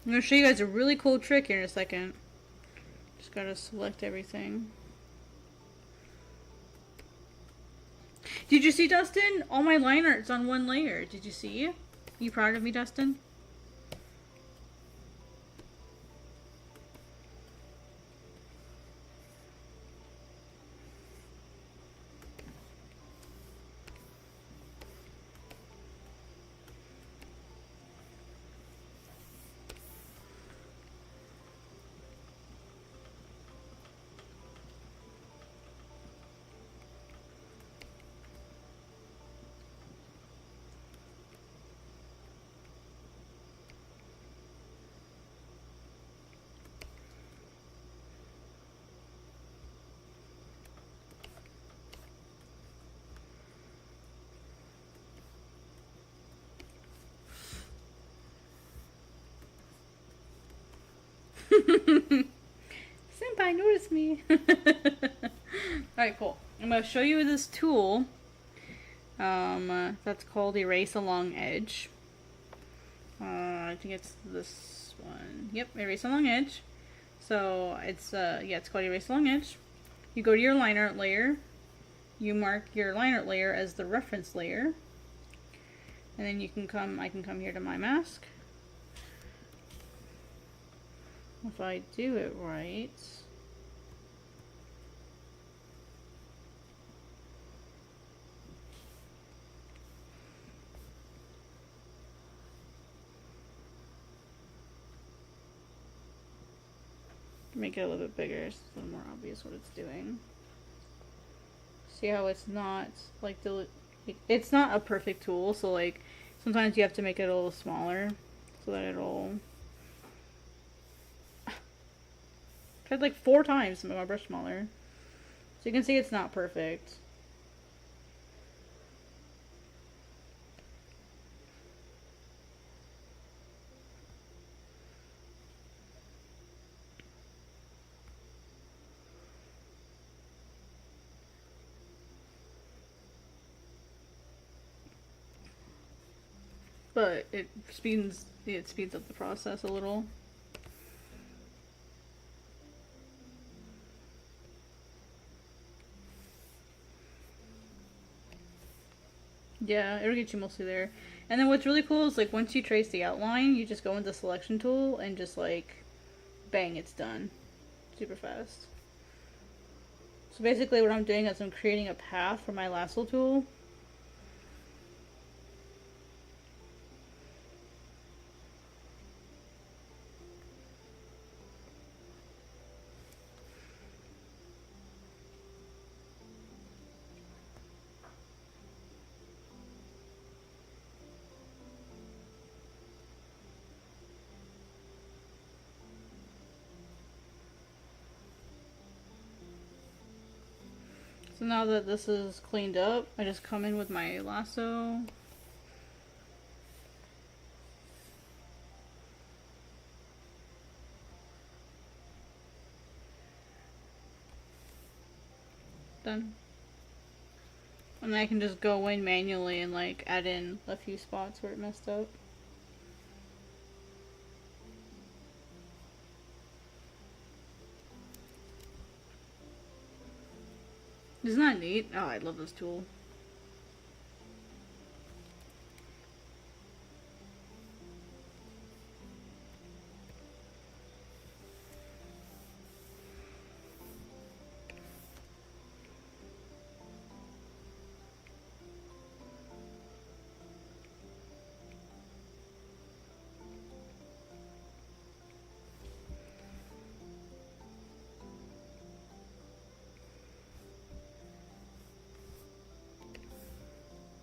I'm going to show you guys a really cool trick here in a second. Just gotta select everything. Did you see, Dustin? All my line art's on one layer. Did you see? You proud of me, Dustin? Senpai noticed me. Alright, cool. I'm going to show you this tool That's called Erase Along Edge. I think it's this one. Yep, Erase Along Edge. So it's yeah, it's called Erase Along Edge. You go to your line art layer. You mark your line art layer as the reference layer. And then you can come, I can come here to my mask. If I do it right. Make it a little bit bigger so it's a little more obvious what it's doing. See how it's not like it's not a perfect tool, so like sometimes you have to make it a little smaller so that it'll. Tried like 4 times to make my brush smaller, so you can see it's not perfect. But it speeds up the process a little. Yeah, it'll get you mostly there. And then what's really cool is like once you trace the outline, you just go into the selection tool and just like bang, it's done. Super fast. So basically what I'm doing is I'm creating a path for my lasso tool. So now that this is cleaned up, I just come in with my lasso. Done. And then I can just go in manually and like add in a few spots where it messed up. Isn't that neat? Oh, I love this tool.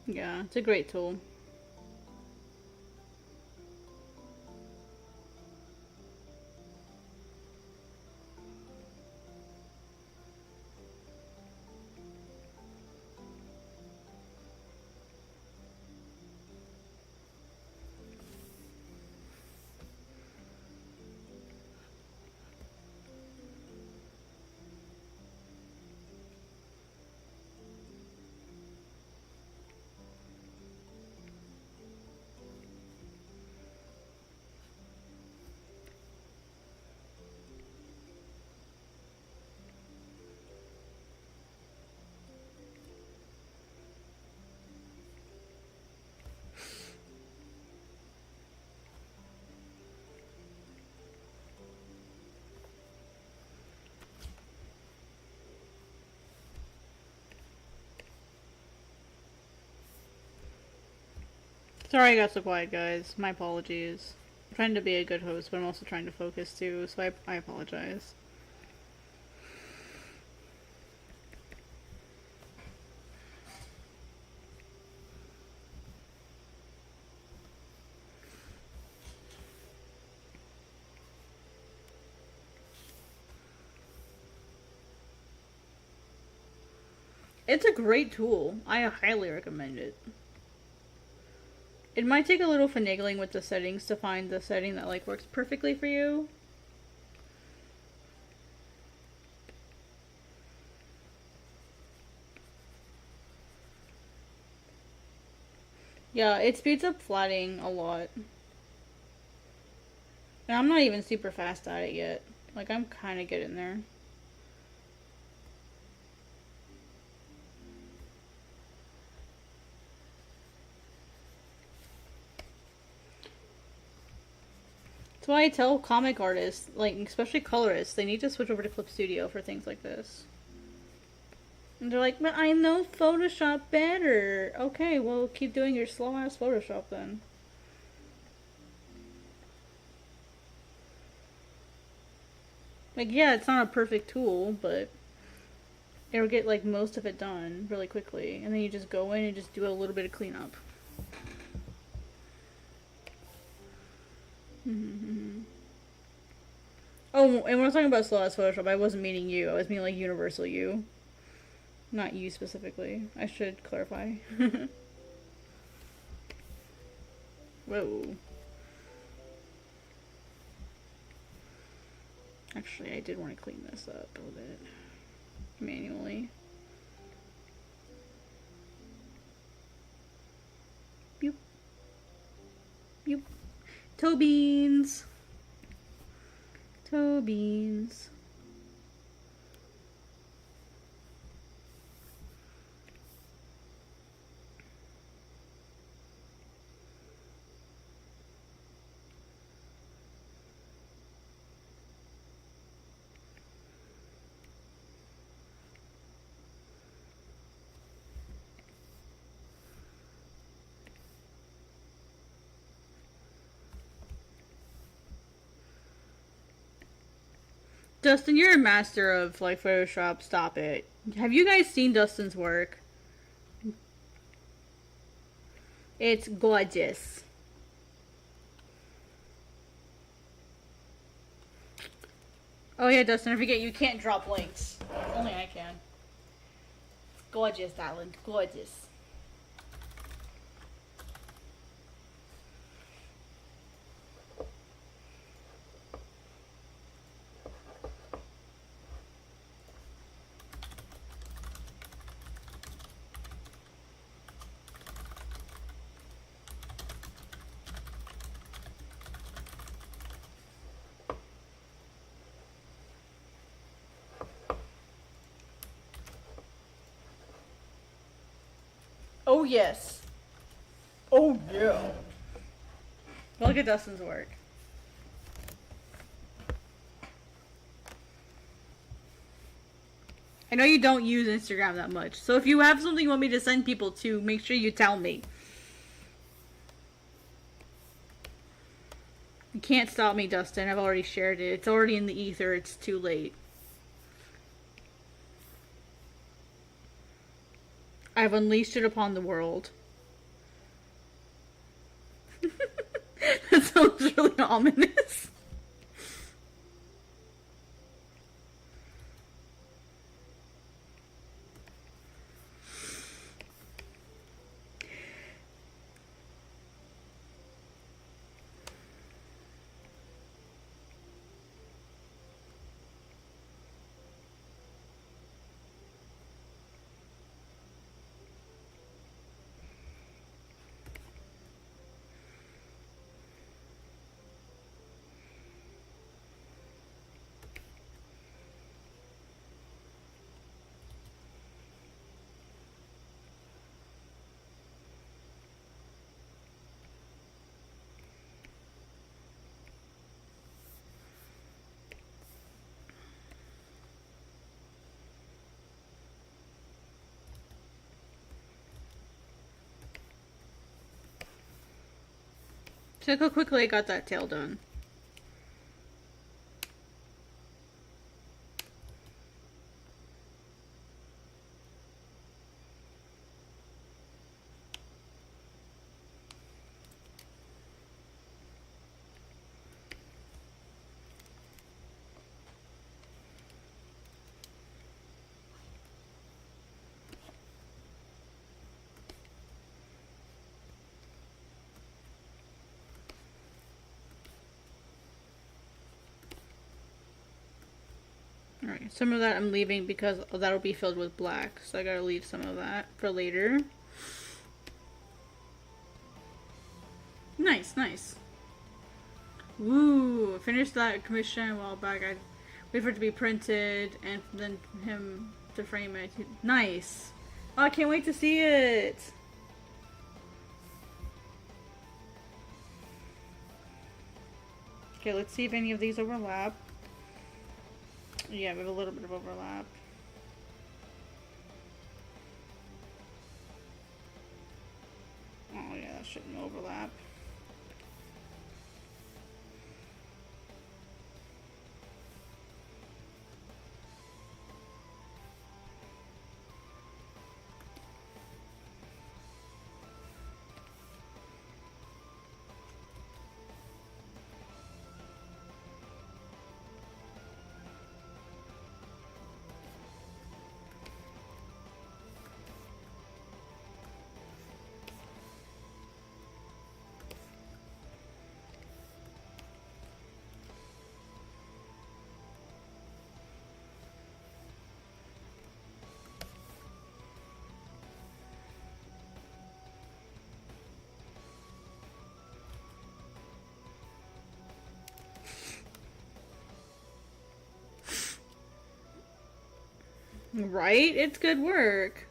Yeah, it's a great tool. Sorry I got so quiet, guys. My apologies. I'm trying to be a good host, but I'm also trying to focus too, so I apologize. It's a great tool. I highly recommend it. It might take a little finagling with the settings to find the setting that like works perfectly for you. Yeah, it speeds up flatting a lot. And I'm not even super fast at it yet. Like, I'm kind of getting there. That's why I tell comic artists, like, especially colorists, they need to switch over to Clip Studio for things like this. And they're like, but I know Photoshop better. Okay, well, keep doing your slow-ass Photoshop then. Like, yeah, it's not a perfect tool, but it'll get, like, most of it done really quickly. And then you just go in and just do a little bit of cleanup. Oh, and when I was talking about slow-ass Photoshop, I wasn't meaning you. I was meaning, like, universal you. Not you specifically. I should clarify. Whoa. Actually, I did want to clean this up a little bit. Manually. Boop. Boop. Toe beans. Toe beans. Dustin, you're a master of, like, Photoshop. Stop it. Have you guys seen Dustin's work? It's gorgeous. Oh yeah, Dustin, I forget you can't drop links. Only I can. Gorgeous, darling. Gorgeous. Oh yes. Oh yeah. Look at Dustin's work. I know you don't use Instagram that much, so if you have something you want me to send people to, make sure you tell me. You can't stop me, Dustin. I've already shared it. It's already in the ether. It's too late. I've unleashed it upon the world. That sounds really ominous. Check how quickly I got that tail done. Alright, some of that I'm leaving because that'll be filled with black. So I gotta leave some of that for later. Nice, nice. Woo! I finished that commission a while back. I wait for it to be printed and then him to frame it. Nice. Oh, I can't wait to see it. Okay, let's see if any of these overlap. Yeah, we have a little bit of overlap. Oh yeah, that shouldn't overlap. Right? It's good work.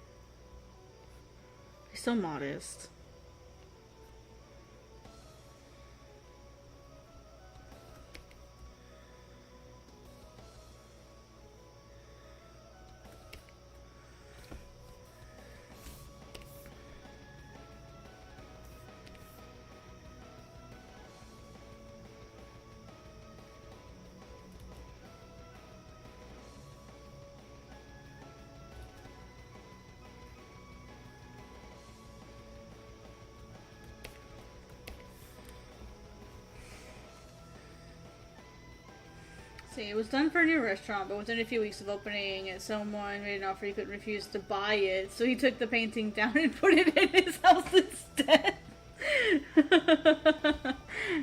He's so modest. See, it was done for a new restaurant, but within a few weeks of opening, someone made an offer he couldn't refuse to buy it, so he took the painting down and put it in his house instead.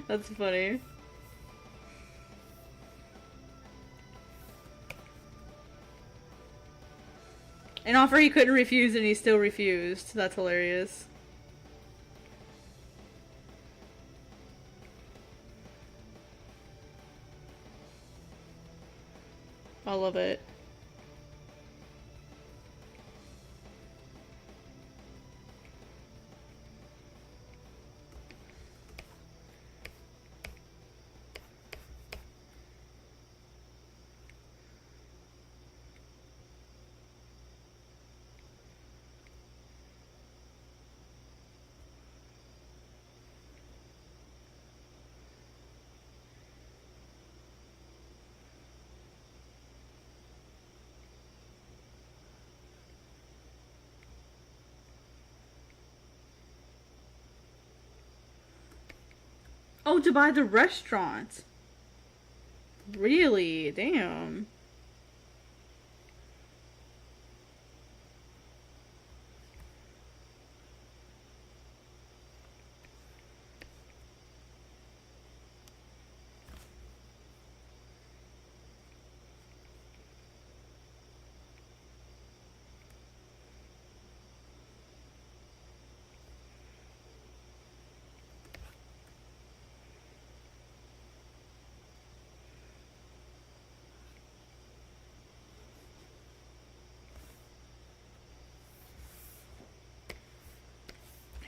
That's funny. An offer he couldn't refuse and he still refused. That's hilarious. I love it. Oh, to buy the restaurant. Really? Damn.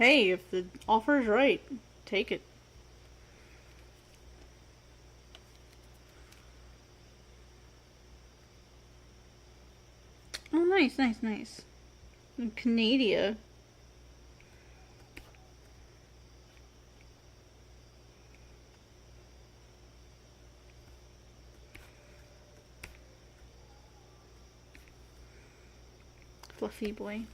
Hey, if the offer's right, take it. Oh, nice, nice, nice. Canada. Fluffy boy.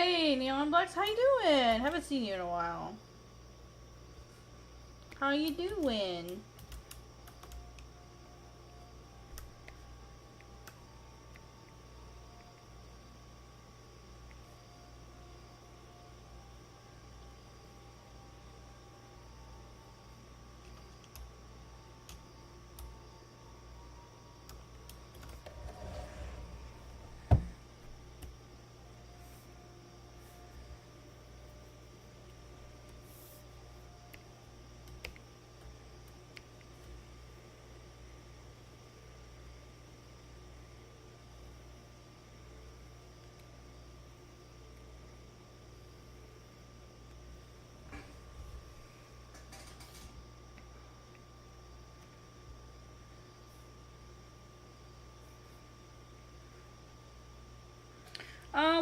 Hey, Neon Blacks, how you doing? Haven't seen you in a while. How you doing?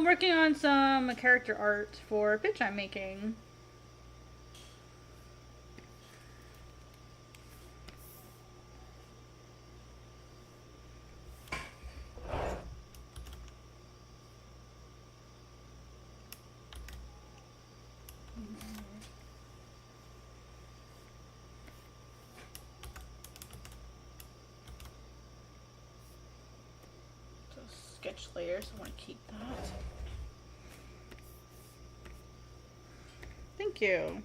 Working on some character art for a pitch I'm making. So sketch layers, I want to keep that. Thank you.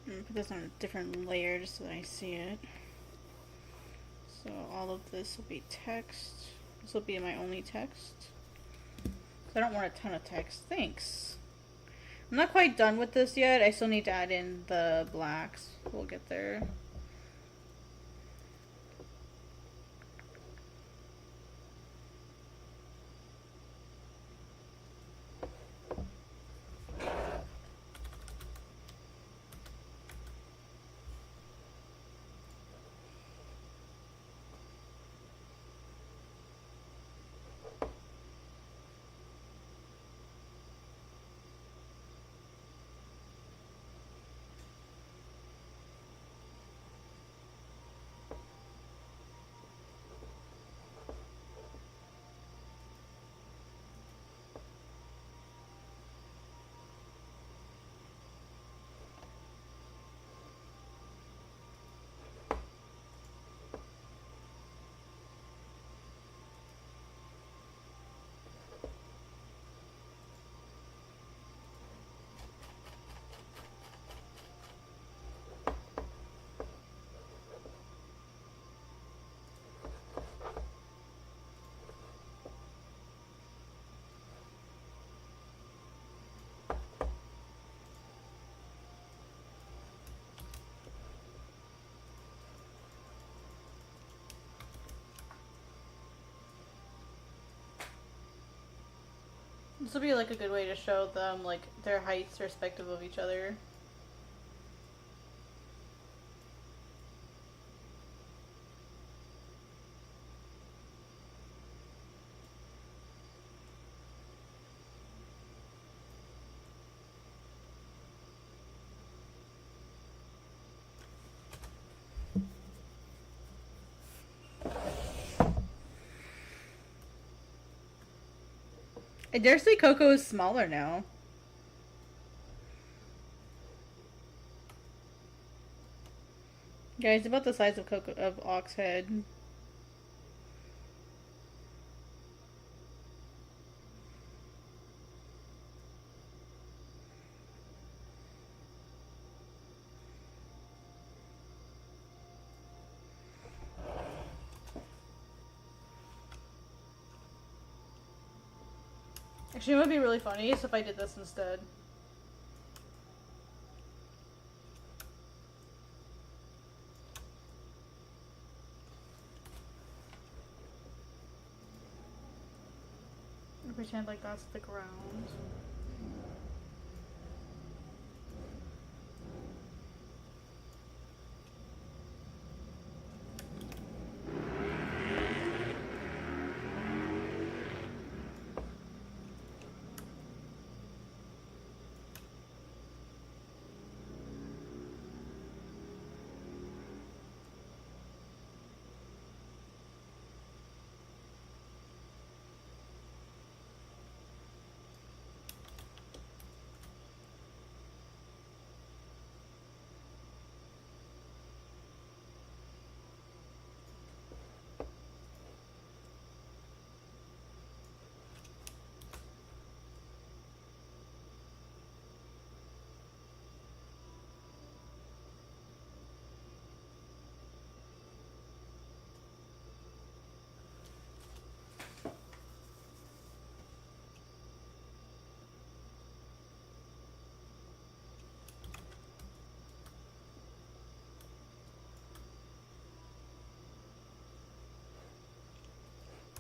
I'm gonna put this on a different layer just so that I see it. So all of this will be text. This will be my only text. I don't want a ton of text. Thanks. I'm not quite done with this yet. I still need to add in the blacks. We'll get there. This will be like a good way to show them like their heights respective of each other. I dare say Coco is smaller now. Yeah, he's about the size of Oxhead. Actually, it would be really funny if I did this instead. Pretend like that's the ground.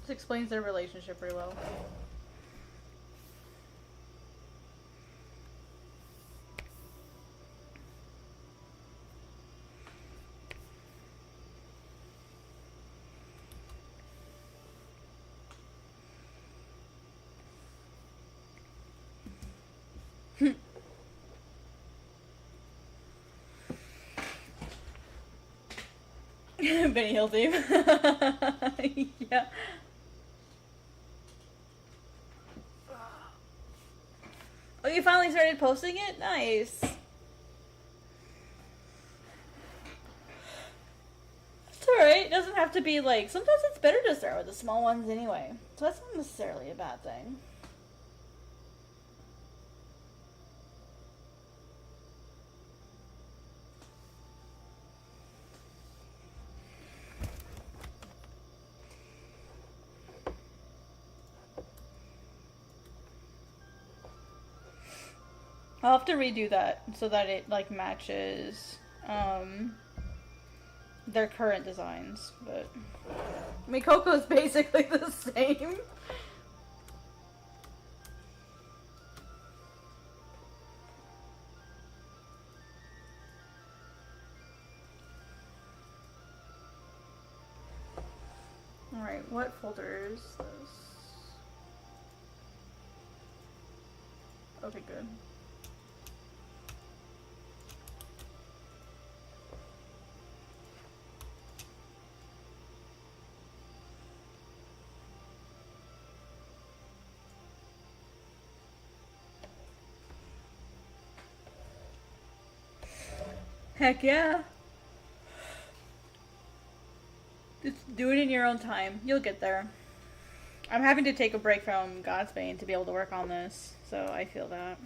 This explains their relationship pretty well. Benny Hill theme. Yeah. Oh, you finally started posting it? Nice. It's alright. It doesn't have to be like. Sometimes it's better to start with the small ones anyway. So that's not necessarily a bad thing. I'll have to redo that so that it like matches their current designs, but Mikoko's basically the same. Alright, what folder is this? Okay, good. Heck yeah. Just do it in your own time. You'll get there. I'm having to take a break from Godsbane to be able to work on this, so I feel that.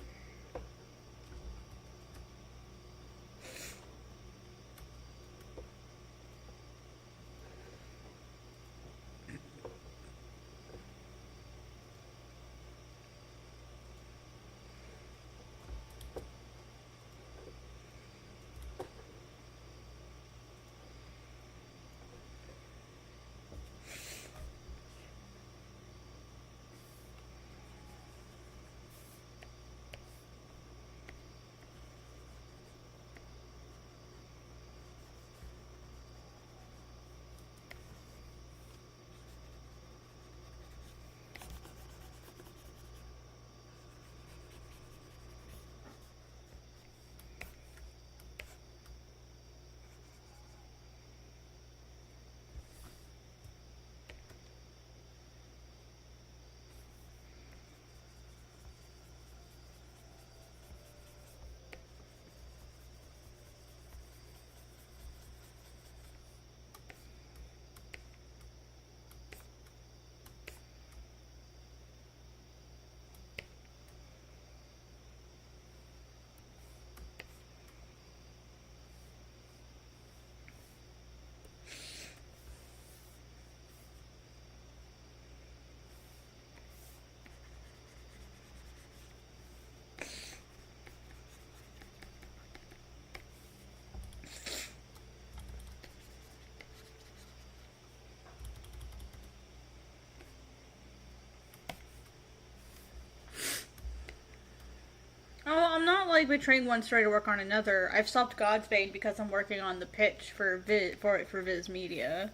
Oh, I'm not like betraying one story to work on another. I've stopped Godsbane because I'm working on the pitch for Viz Media.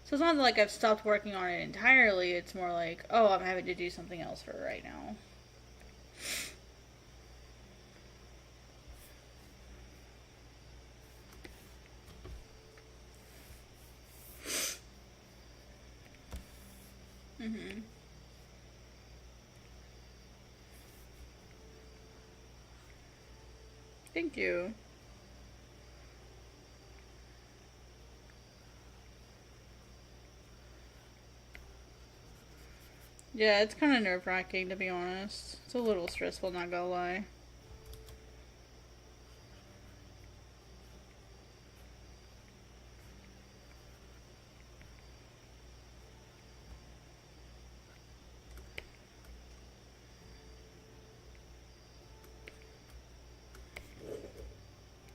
So it's not like I've stopped working on it entirely. It's more like, oh, I'm having to do something else for right now. Mm-hmm. Thank you. Yeah, it's kind of nerve-wracking, to be honest. It's a little stressful, not gonna lie.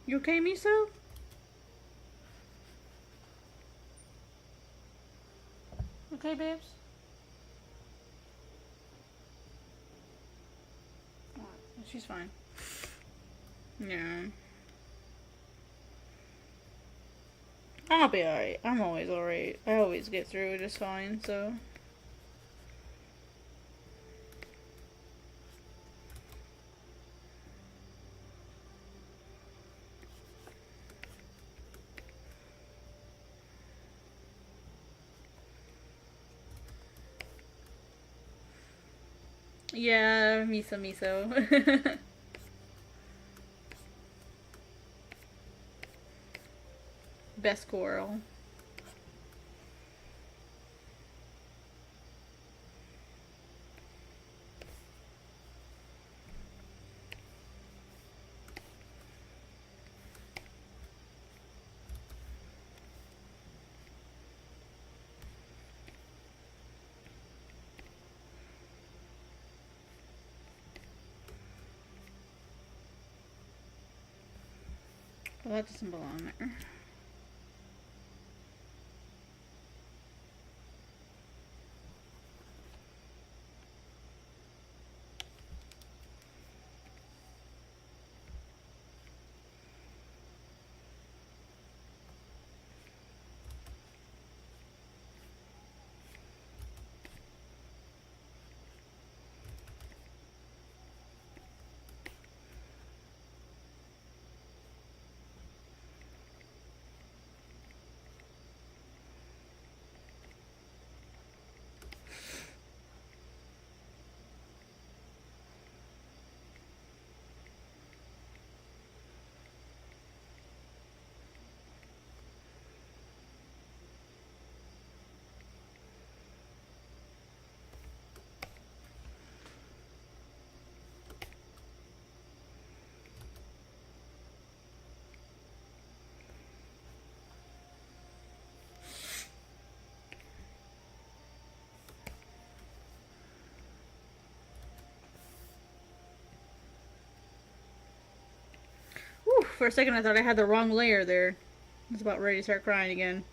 You okay, Miso? Okay, babes? she's fine. Yeah. I'll be alright. I'm always alright. I always get through it just fine, so. Yeah, miso. Best squirrel. Well, that doesn't belong there. Whew, for a second I thought I had the wrong layer there. I was about ready to start crying again.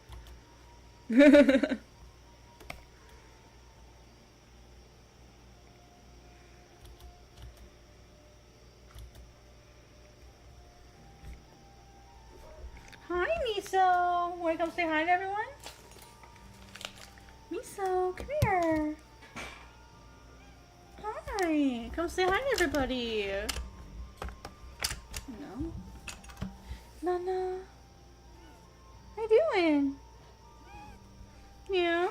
Hi, Miso. Want to come say hi to everyone? Miso, come here. Hi. Come say hi to everybody. No. Nana. How you doing? Yeah.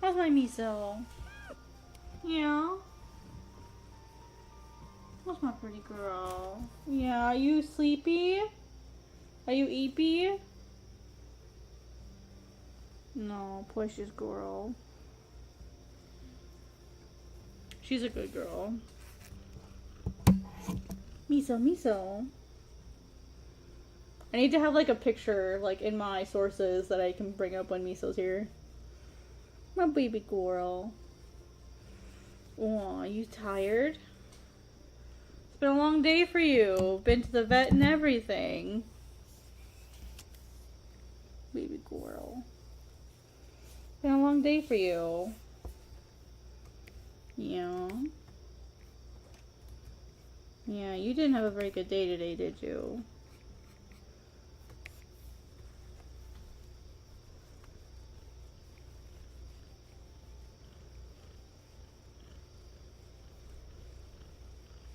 How's my Miso? Yeah. How's my pretty girl? Yeah, are you sleepy? Are you eepy? No, precious girl. She's a good girl. Miso. I need to have like a picture like in my sources that I can bring up when Miso's here. My baby girl. Aw, you tired? It's been a long day for you. Been to the vet and everything. Baby girl. Been a long day for you. Yeah. Yeah, you didn't have a very good day today, did you?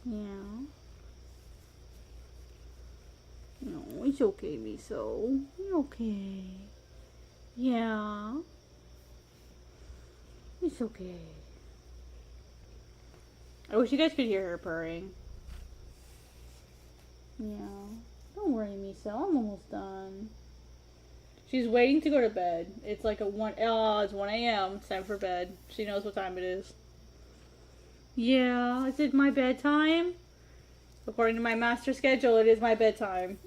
Yeah. No, it's okay, Miso. You're okay. Yeah. It's okay. I wish you guys could hear her purring. Yeah. Don't worry, Miso. I'm almost done. She's waiting to go to bed. It's like it's 1 a.m. It's time for bed. She knows what time it is. Yeah, is it my bedtime? According to my master schedule, it is my bedtime.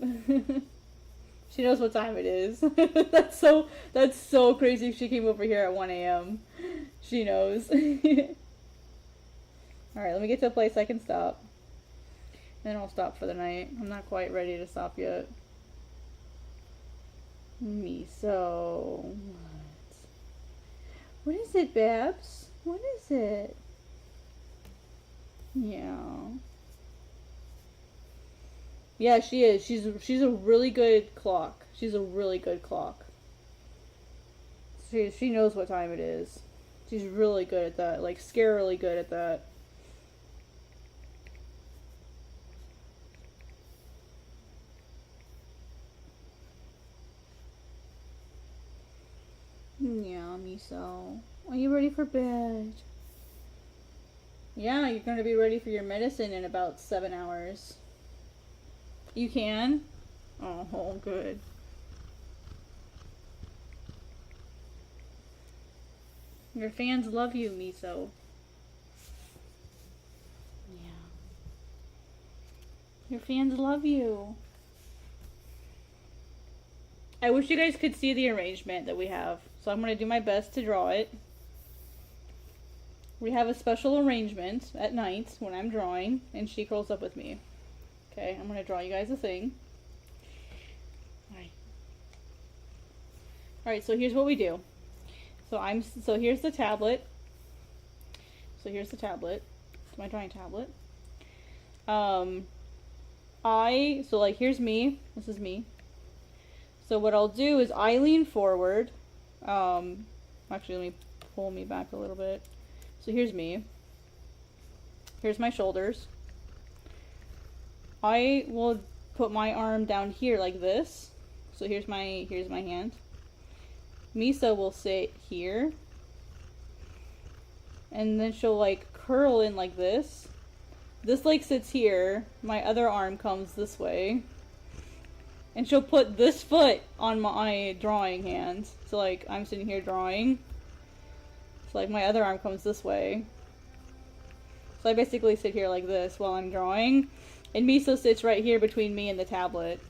She knows what time it is. That's so crazy. She came over here at 1 a.m. She knows. Alright, let me get to a place I can stop. Then I'll stop for the night. I'm not quite ready to stop yet. Miso. What is it, Babs? What is it? Yeah. Yeah, she is. She's a really good clock. She's a really good clock. She knows what time it is. She's really good at that. Like scarily good at that. Yeah, Miso. Are you ready for bed? Yeah, you're gonna be ready for your medicine in about 7 hours. You can? Oh, good. Your fans love you, Miso. Yeah. Your fans love you. I wish you guys could see the arrangement that we have. So I'm going to do my best to draw it. We have a special arrangement at night when I'm drawing, and she curls up with me. Okay, I'm going to draw you guys a thing. Alright, so here's what we do. So here's the tablet. So here's the tablet. It's my drawing tablet. So like here's me. This is me. So what I'll do is I lean forward. Actually, let me pull me back a little bit. So here's me. Here's my shoulders. I will put my arm down here like this. So here's my hand. Miso will sit here. And then she'll like curl in like this. This like sits here. My other arm comes this way. And she'll put this foot on my drawing hand. So like I'm sitting here drawing. So like my other arm comes this way. So I basically sit here like this while I'm drawing. And Miso sits right here between me and the tablet.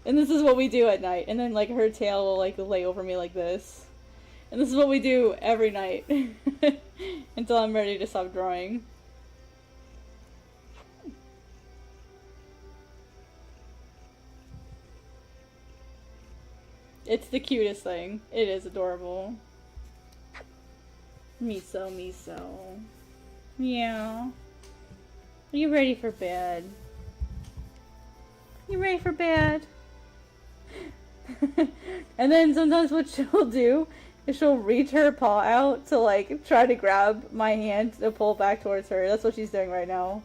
And this is what we do at night. And then like her tail will like lay over me like this. And this is what we do every night. Until I'm ready to stop drawing. It's the cutest thing. It is adorable. Miso, Miso. Yeah. Are you ready for bed? You ready for bed? And then sometimes what she'll do is she'll reach her paw out to like try to grab my hand to pull back towards her. That's what she's doing right now.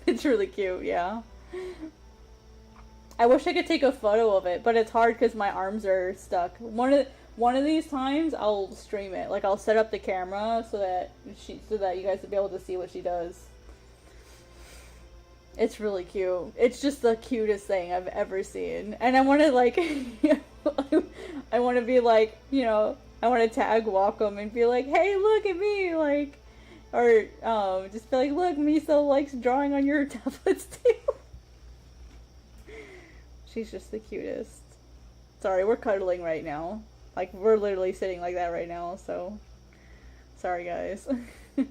It's really cute, yeah. I wish I could take a photo of it, but it's hard because my arms are stuck. One of these times I'll stream it. Like I'll set up the camera so that you guys will be able to see what she does. It's really cute. It's just the cutest thing I've ever seen. And I want to like I want to be like, I want to tag Wacom and be like, "Hey, look at me." Like or just be like, "Look, Miso likes drawing on your tablets too." She's just the cutest. Sorry, we're cuddling right now. Like, we're literally sitting like that right now, so... Sorry, guys. But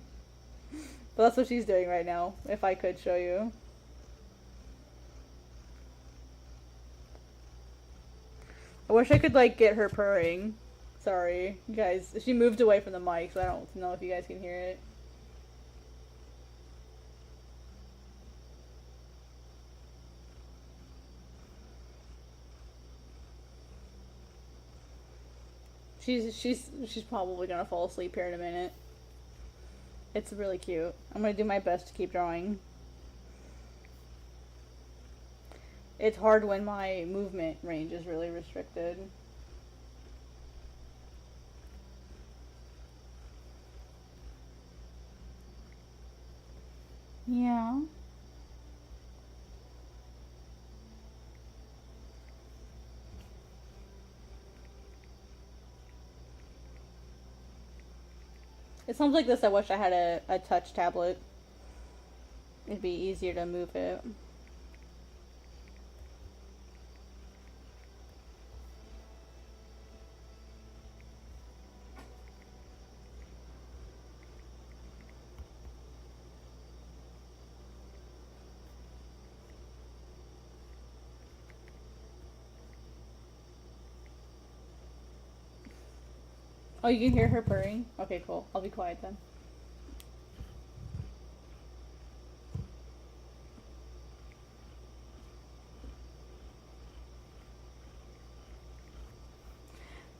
that's what she's doing right now, if I could show you. I wish I could, like, get her purring. Sorry, you guys. She moved away from the mic, so I don't know if you guys can hear it. She's probably gonna fall asleep here in a minute. It's really cute. I'm gonna do my best to keep drawing. It's hard when my movement range is really restricted. Yeah. It sounds like this. I wish I had a touch tablet. It'd be easier to move it. Oh, you can hear her purring? Okay, cool. I'll be quiet then.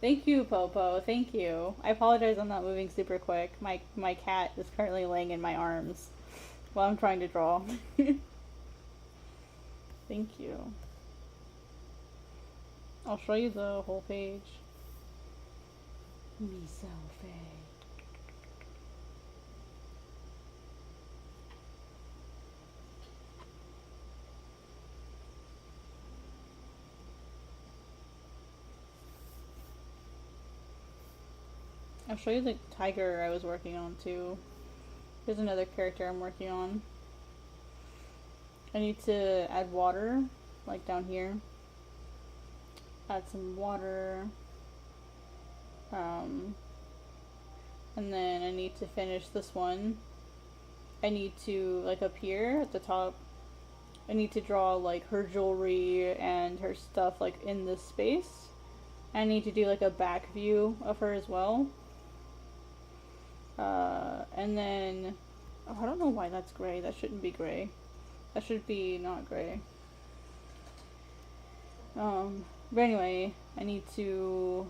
Thank you, Popo. Thank you. I apologize I'm not moving super quick. My cat is currently laying in my arms while I'm trying to draw. Thank you. I'll show you the whole page. Miso Faye. I'll show you the tiger I was working on too. Here's another character I'm working on. I need to add water, like down here. Add some water. And then I need to finish this one. I need to, like up here at the top, I need to draw like her jewelry and her stuff like in this space. I need to do like a back view of her as well. And then, oh, I don't know why that's gray. That shouldn't be gray. That should be not gray. But anyway, I need to,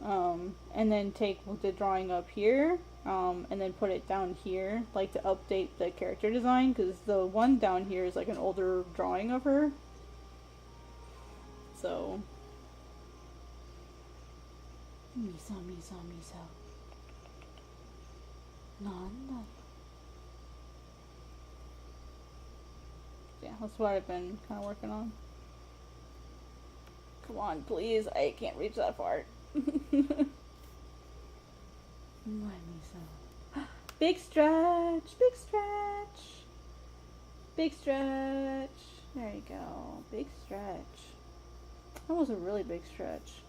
and then take the drawing up here, and then put it down here, like to update the character design, because the one down here is like an older drawing of her. So, miso, miso, miso. Nanda. Yeah, that's what I've been kind of working on. Come on, please. I can't reach that far. Big stretch, big stretch, big stretch. There you go, big stretch. That was a really big stretch.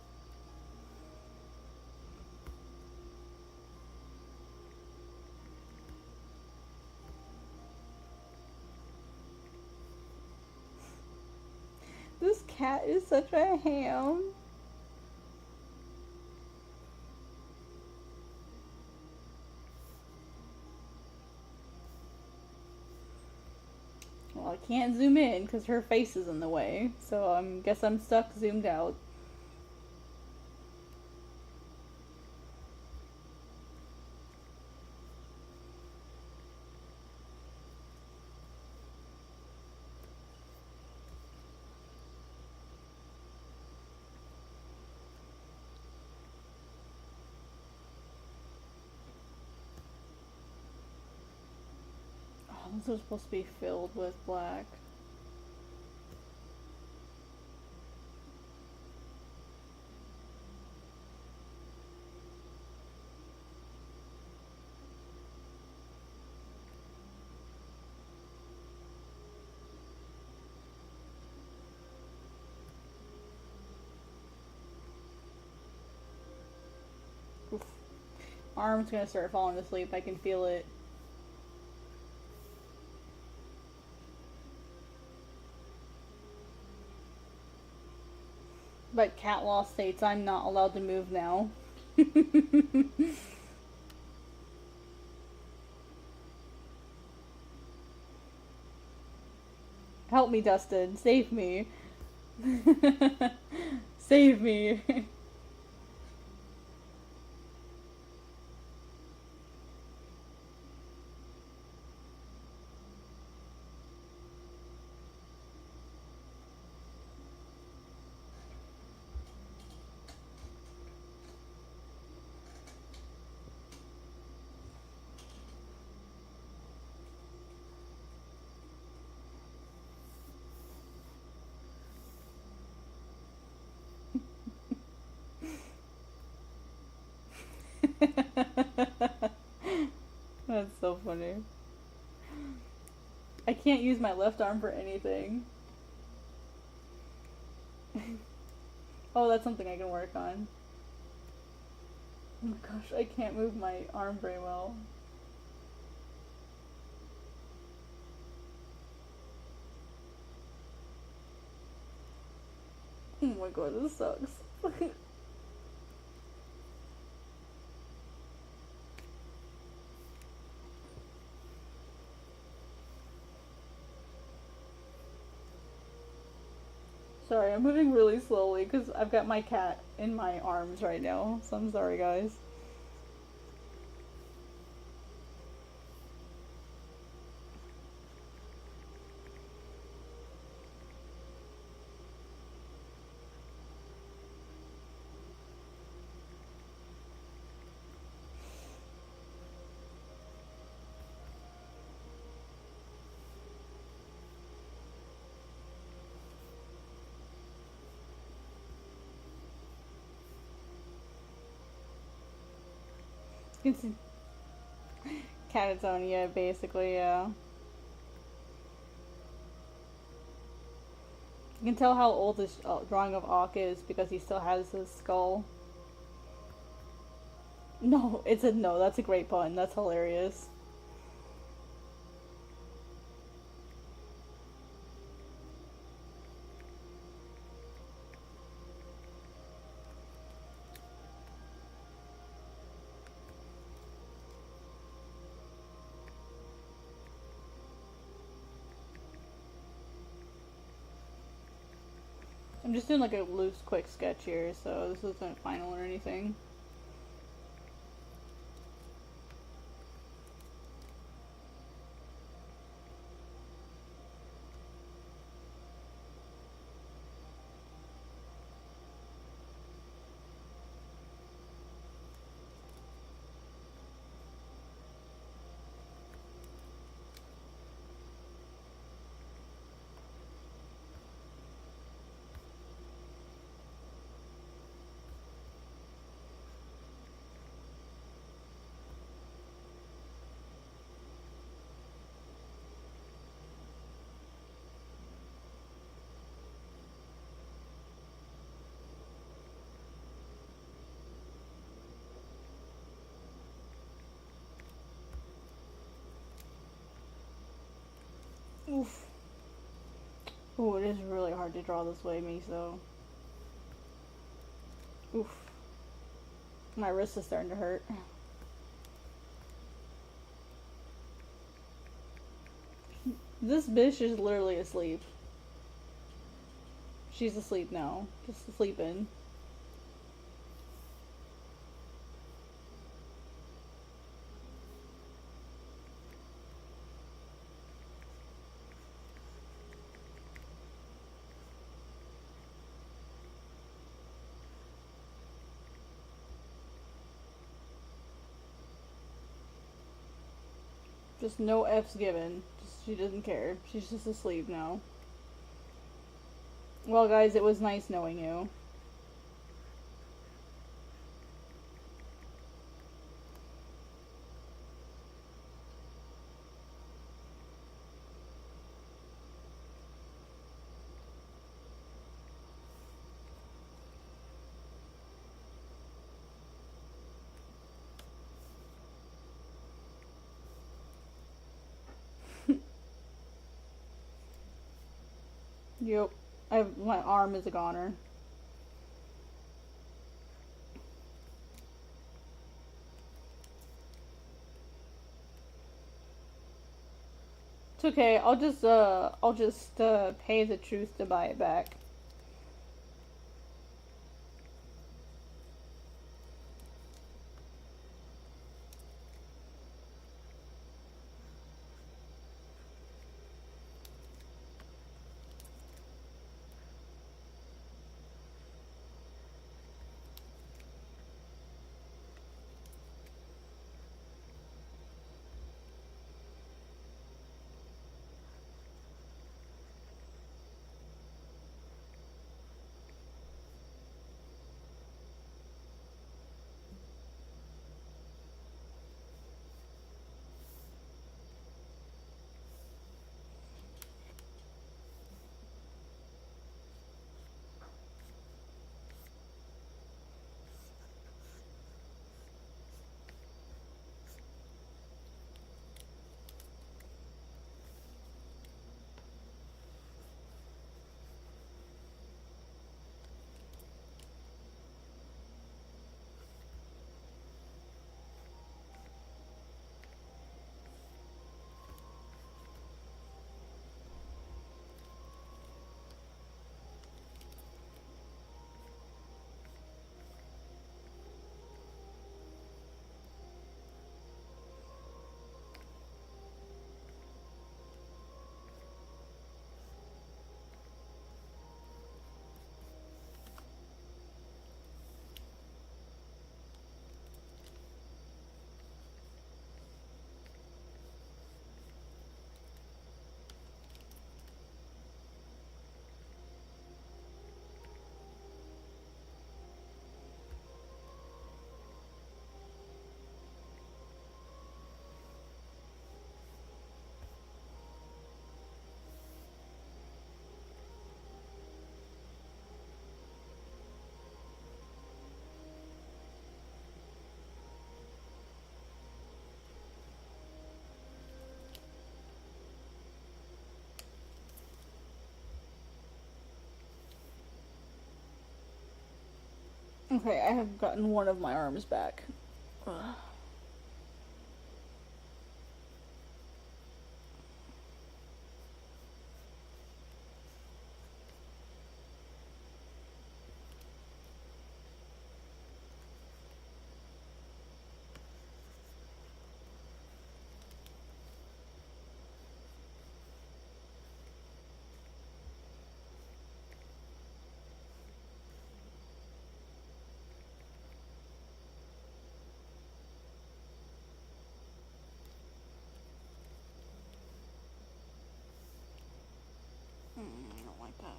This cat is such a ham. Well, I can't zoom in because her face is in the way, so I guess I'm stuck zoomed out. This was supposed to be filled with black. Oof. Arm's gonna start falling asleep, I can feel it. But cat law states I'm not allowed to move now. Help me, Dustin. Save me. Save me. That's so funny. I can't use my left arm for anything. Oh, that's something I can work on. Oh my gosh, I can't move my arm very well. Oh my god, this sucks. Sorry, I'm moving really slowly because I've got my cat in my arms right now. So I'm sorry, guys. It's Catatonia, basically, yeah. You can tell how old this drawing of Auk is because he still has his skull. No, it's a no. That's a great pun. That's hilarious. I'm just doing like a loose, quick sketch here, so this isn't final or anything. Oof. Ooh, it is really hard to draw this way, Miso. Oof. My wrist is starting to hurt. This bitch is literally asleep. She's asleep now. Just sleeping. Just no F's given. She doesn't care. She's just asleep now. Well, guys, it was nice knowing you. Yep. My arm is a goner. It's okay. I'll just pay the truth to buy it back. Okay, I have gotten one of my arms back. Ugh. I don't like that.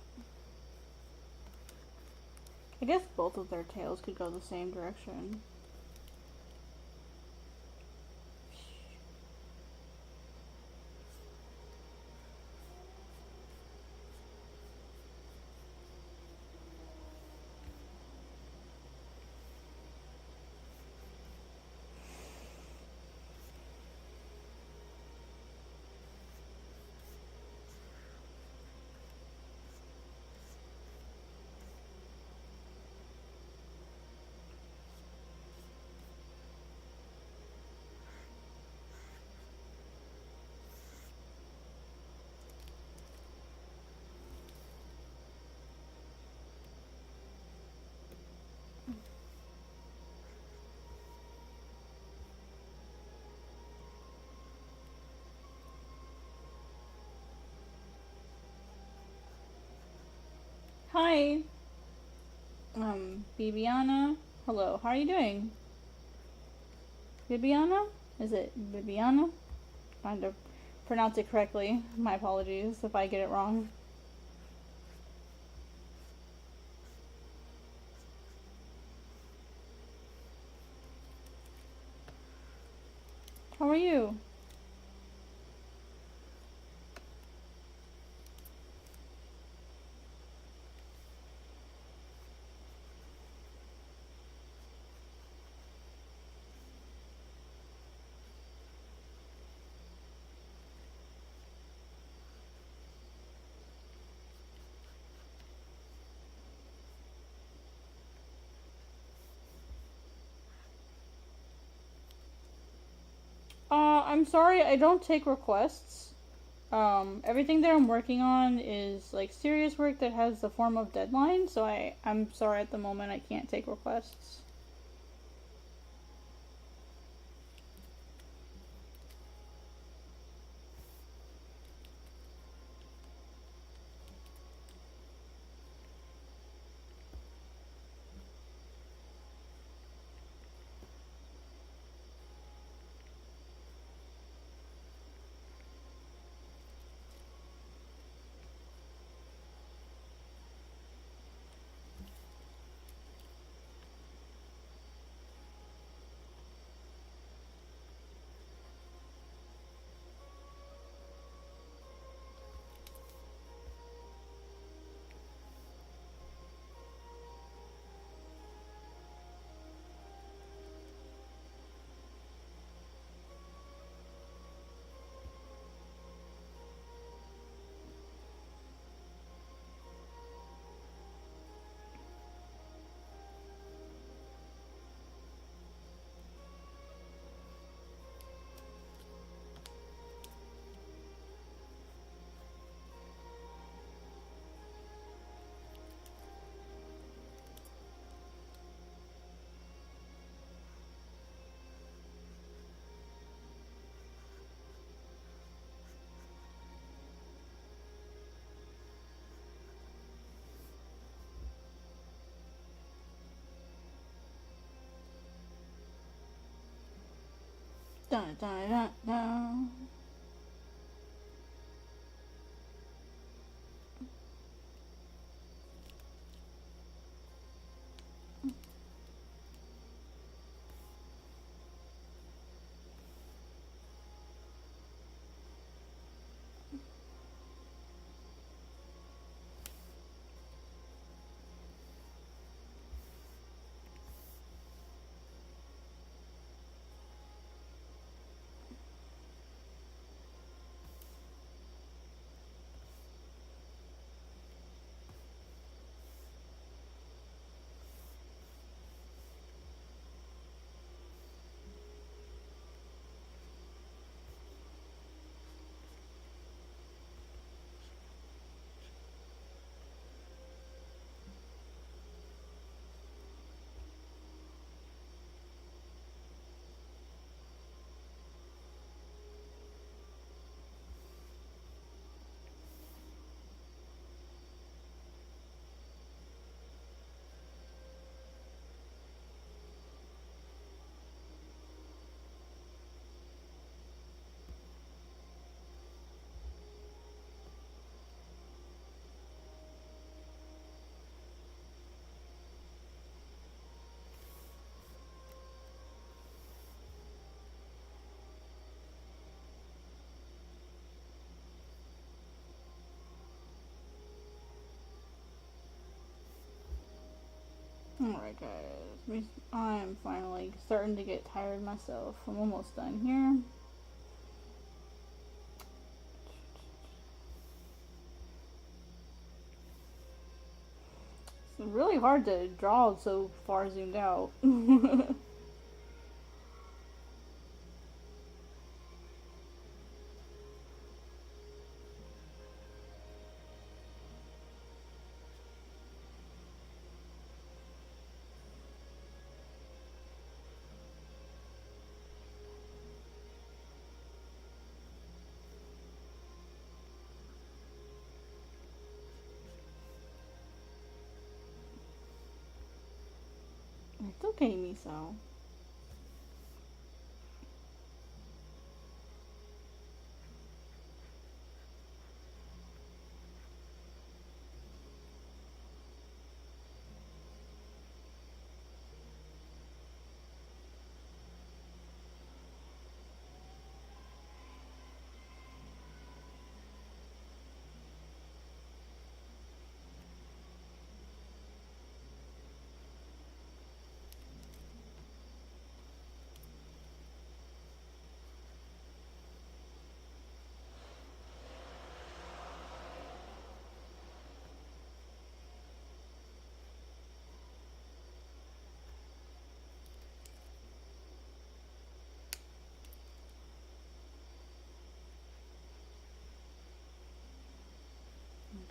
I guess both of their tails could go the same direction. Hi, Bibiana. Hello, how are you doing? Bibiana? Is it Bibiana? Trying to pronounce it correctly. My apologies if I get it wrong. How are you? I'm sorry, I don't take requests. Everything that I'm working on is like serious work that has the form of deadline, so I'm sorry at the moment I can't take requests. Dun, dun, dun, dun. Alright guys, I'm finally starting to get tired myself. I'm almost done here. It's really hard to draw so far zoomed out. It's okay, Miso.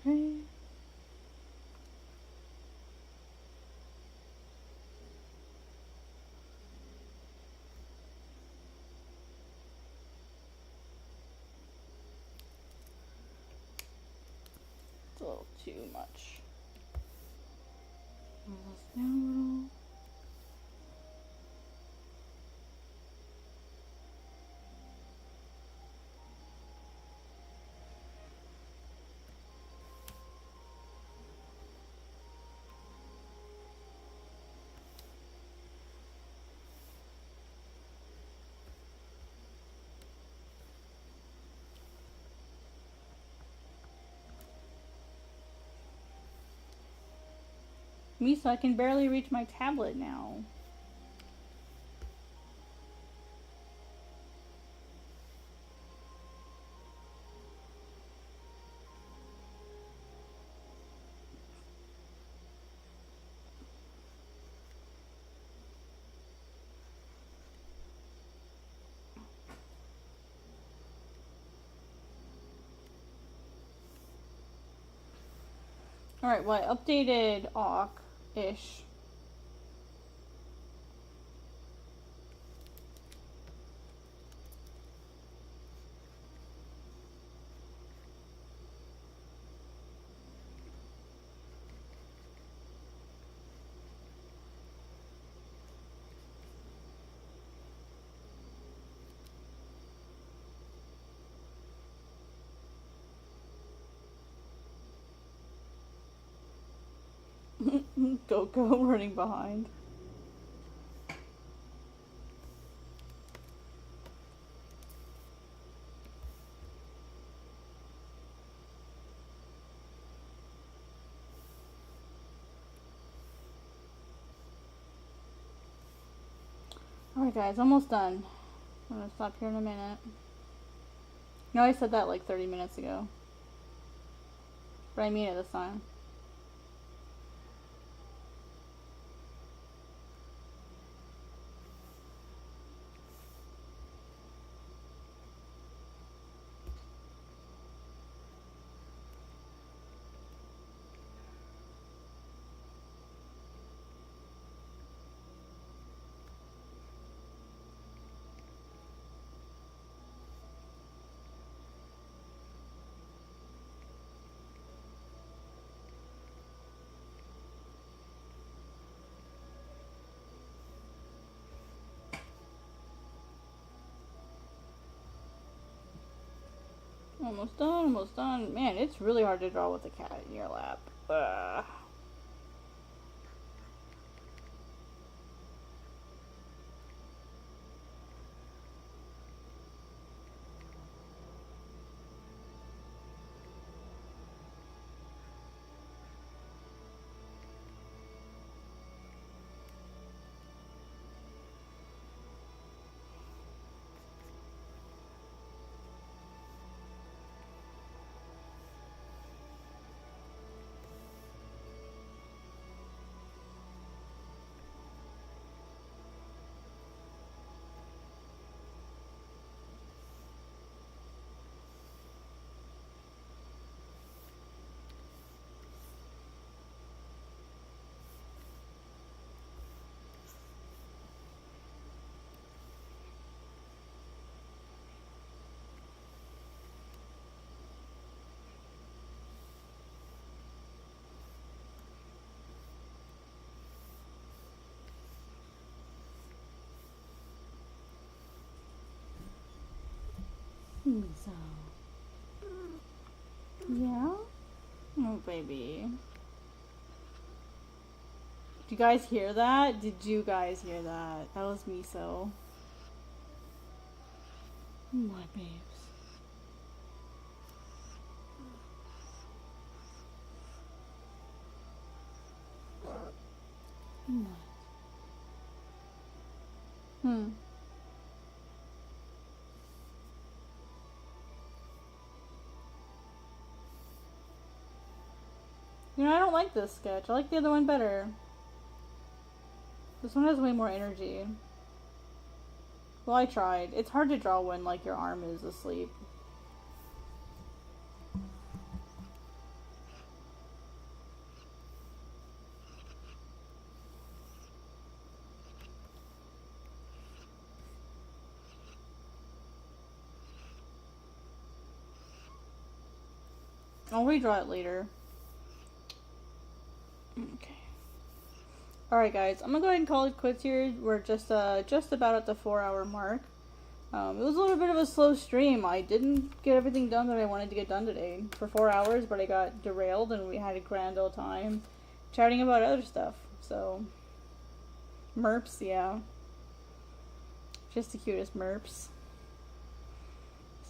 Okay. It's a little too much. Move this down a little. Misa, I can barely reach my tablet now. Alright, well, I updated Awk-ish. Go running behind. Alright guys, almost done. I'm gonna stop here in a minute. No, I said that like 30 minutes ago. But I mean it this time. Almost done, almost done. Man, it's really hard to draw with a cat in your lap. So. Yeah? Oh, baby. Did you guys hear that? Did you guys hear that? That was Miso. My babes. What? You know, I don't like this sketch. I like the other one better. This one has way more energy. Well, I tried. It's hard to draw when, like, your arm is asleep. I'll redraw it later. Okay. Alright guys, I'm gonna go ahead and call it quits here. We're just about at the 4-hour mark. It was a little bit of a slow stream. I didn't get everything done that I wanted to get done today for 4 hours, but I got derailed and we had a grand old time chatting about other stuff. So, merps, yeah. Just the cutest merps.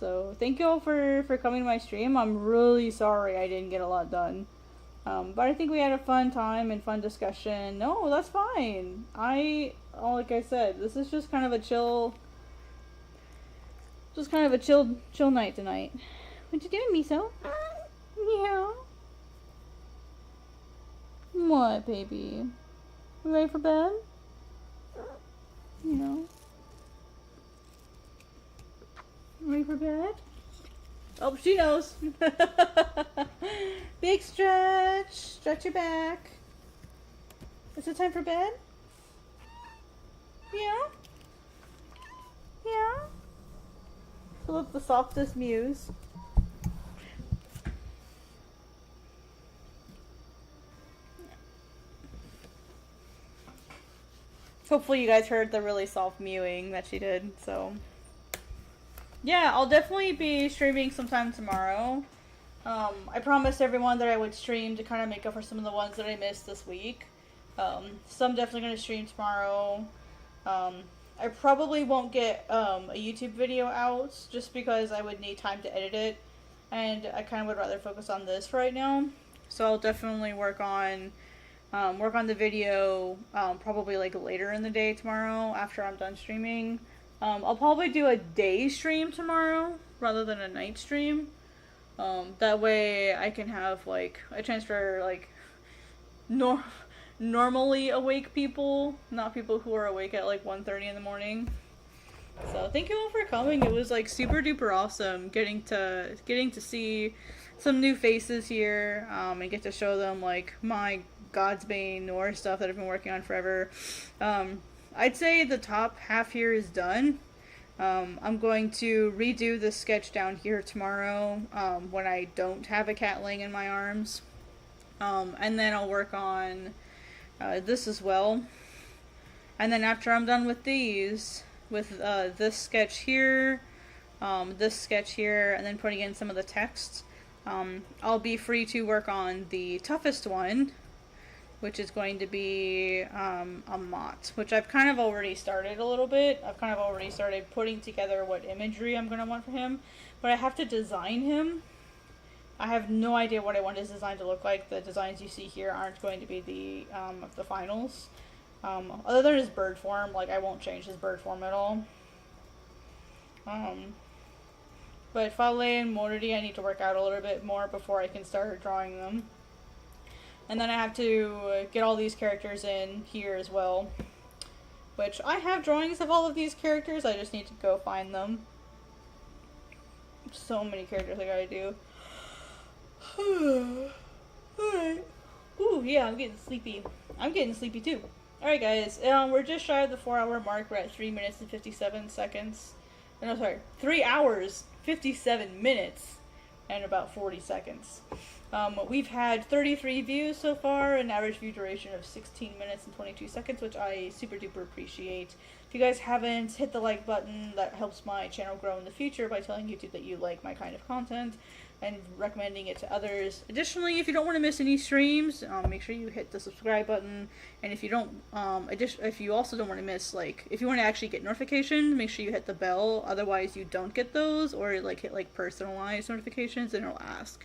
So, thank you all for coming to my stream. I'm really sorry I didn't get a lot done. But I think we had a fun time and fun discussion. No, that's fine. Like I said, this is just kind of a chill night tonight. What you doing, Miso? Yeah. What, baby? You ready for bed? You know. Ready for bed? Oh, she knows. Big stretch. Stretch your back. Is it time for bed? Yeah? Yeah? Fill up the softest mews. Hopefully you guys heard the really soft mewing that she did, so... Yeah, I'll definitely be streaming sometime tomorrow. I promised everyone that I would stream to kind of make up for some of the ones that I missed this week. So I'm definitely going to stream tomorrow. I probably won't get a YouTube video out just because I would need time to edit it. And I kind of would rather focus on this right now. So I'll definitely work on the video probably like later in the day tomorrow after I'm done streaming. I'll probably do a day stream tomorrow rather than a night stream. That way I can have like a chance for like normally awake people, not people who are awake at like 1:30 in the morning. So thank you all for coming. It was like super duper awesome getting to see some new faces here and get to show them like my God's Bane noir stuff that I've been working on forever. I'd say the top half here is done. I'm going to redo the sketch down here tomorrow when I don't have a cat laying in my arms. And then I'll work on this as well. And then after I'm done with these, with this sketch here, and then putting in some of the text, I'll be free to work on the toughest one, which is going to be a Mott, which I've kind of already started a little bit. I've kind of already started putting together what imagery I'm going to want for him, but I have to design him. I have no idea what I want his design to look like. The designs you see here aren't going to be the finals. Other than his bird form, like I won't change his bird form at all. But Fale and Mority I need to work out a little bit more before I can start drawing them. And then I have to get all these characters in here as well. Which, I have drawings of all of these characters, I just need to go find them. So many characters I gotta do. Alright. Ooh, yeah, I'm getting sleepy. I'm getting sleepy too. Alright guys, we're just shy of the 4-hour mark. We're at 3 minutes and 57 seconds. No, sorry, 3 hours, 57 minutes, and about 40 seconds. We've had 33 views so far, an average view duration of 16 minutes and 22 seconds, which I super duper appreciate. If you guys haven't hit the like button, that helps my channel grow in the future by telling YouTube that you like my kind of content and recommending it to others. Additionally, if you don't want to miss any streams, make sure you hit the subscribe button. And if you don't, if you also don't want to miss, like, if you want to actually get notifications, make sure you hit the bell. Otherwise, you don't get those, or like hit like personalized notifications, and it'll ask.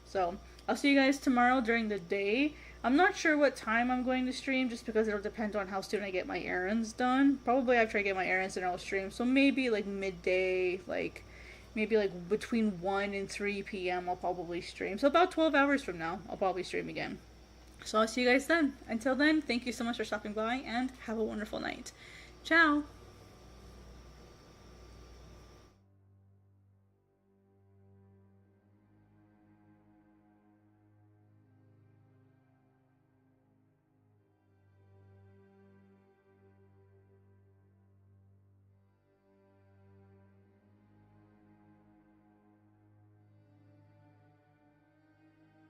So I'll see you guys tomorrow during the day. I'm not sure what time I'm going to stream, just because it'll depend on how soon I get my errands done. Probably after I get my errands, then I'll stream. So maybe like midday, like maybe like between 1 and 3 p.m. I'll probably stream. So about 12 hours from now, I'll probably stream again. So I'll see you guys then. Until then, thank you so much for stopping by, and have a wonderful night. Ciao!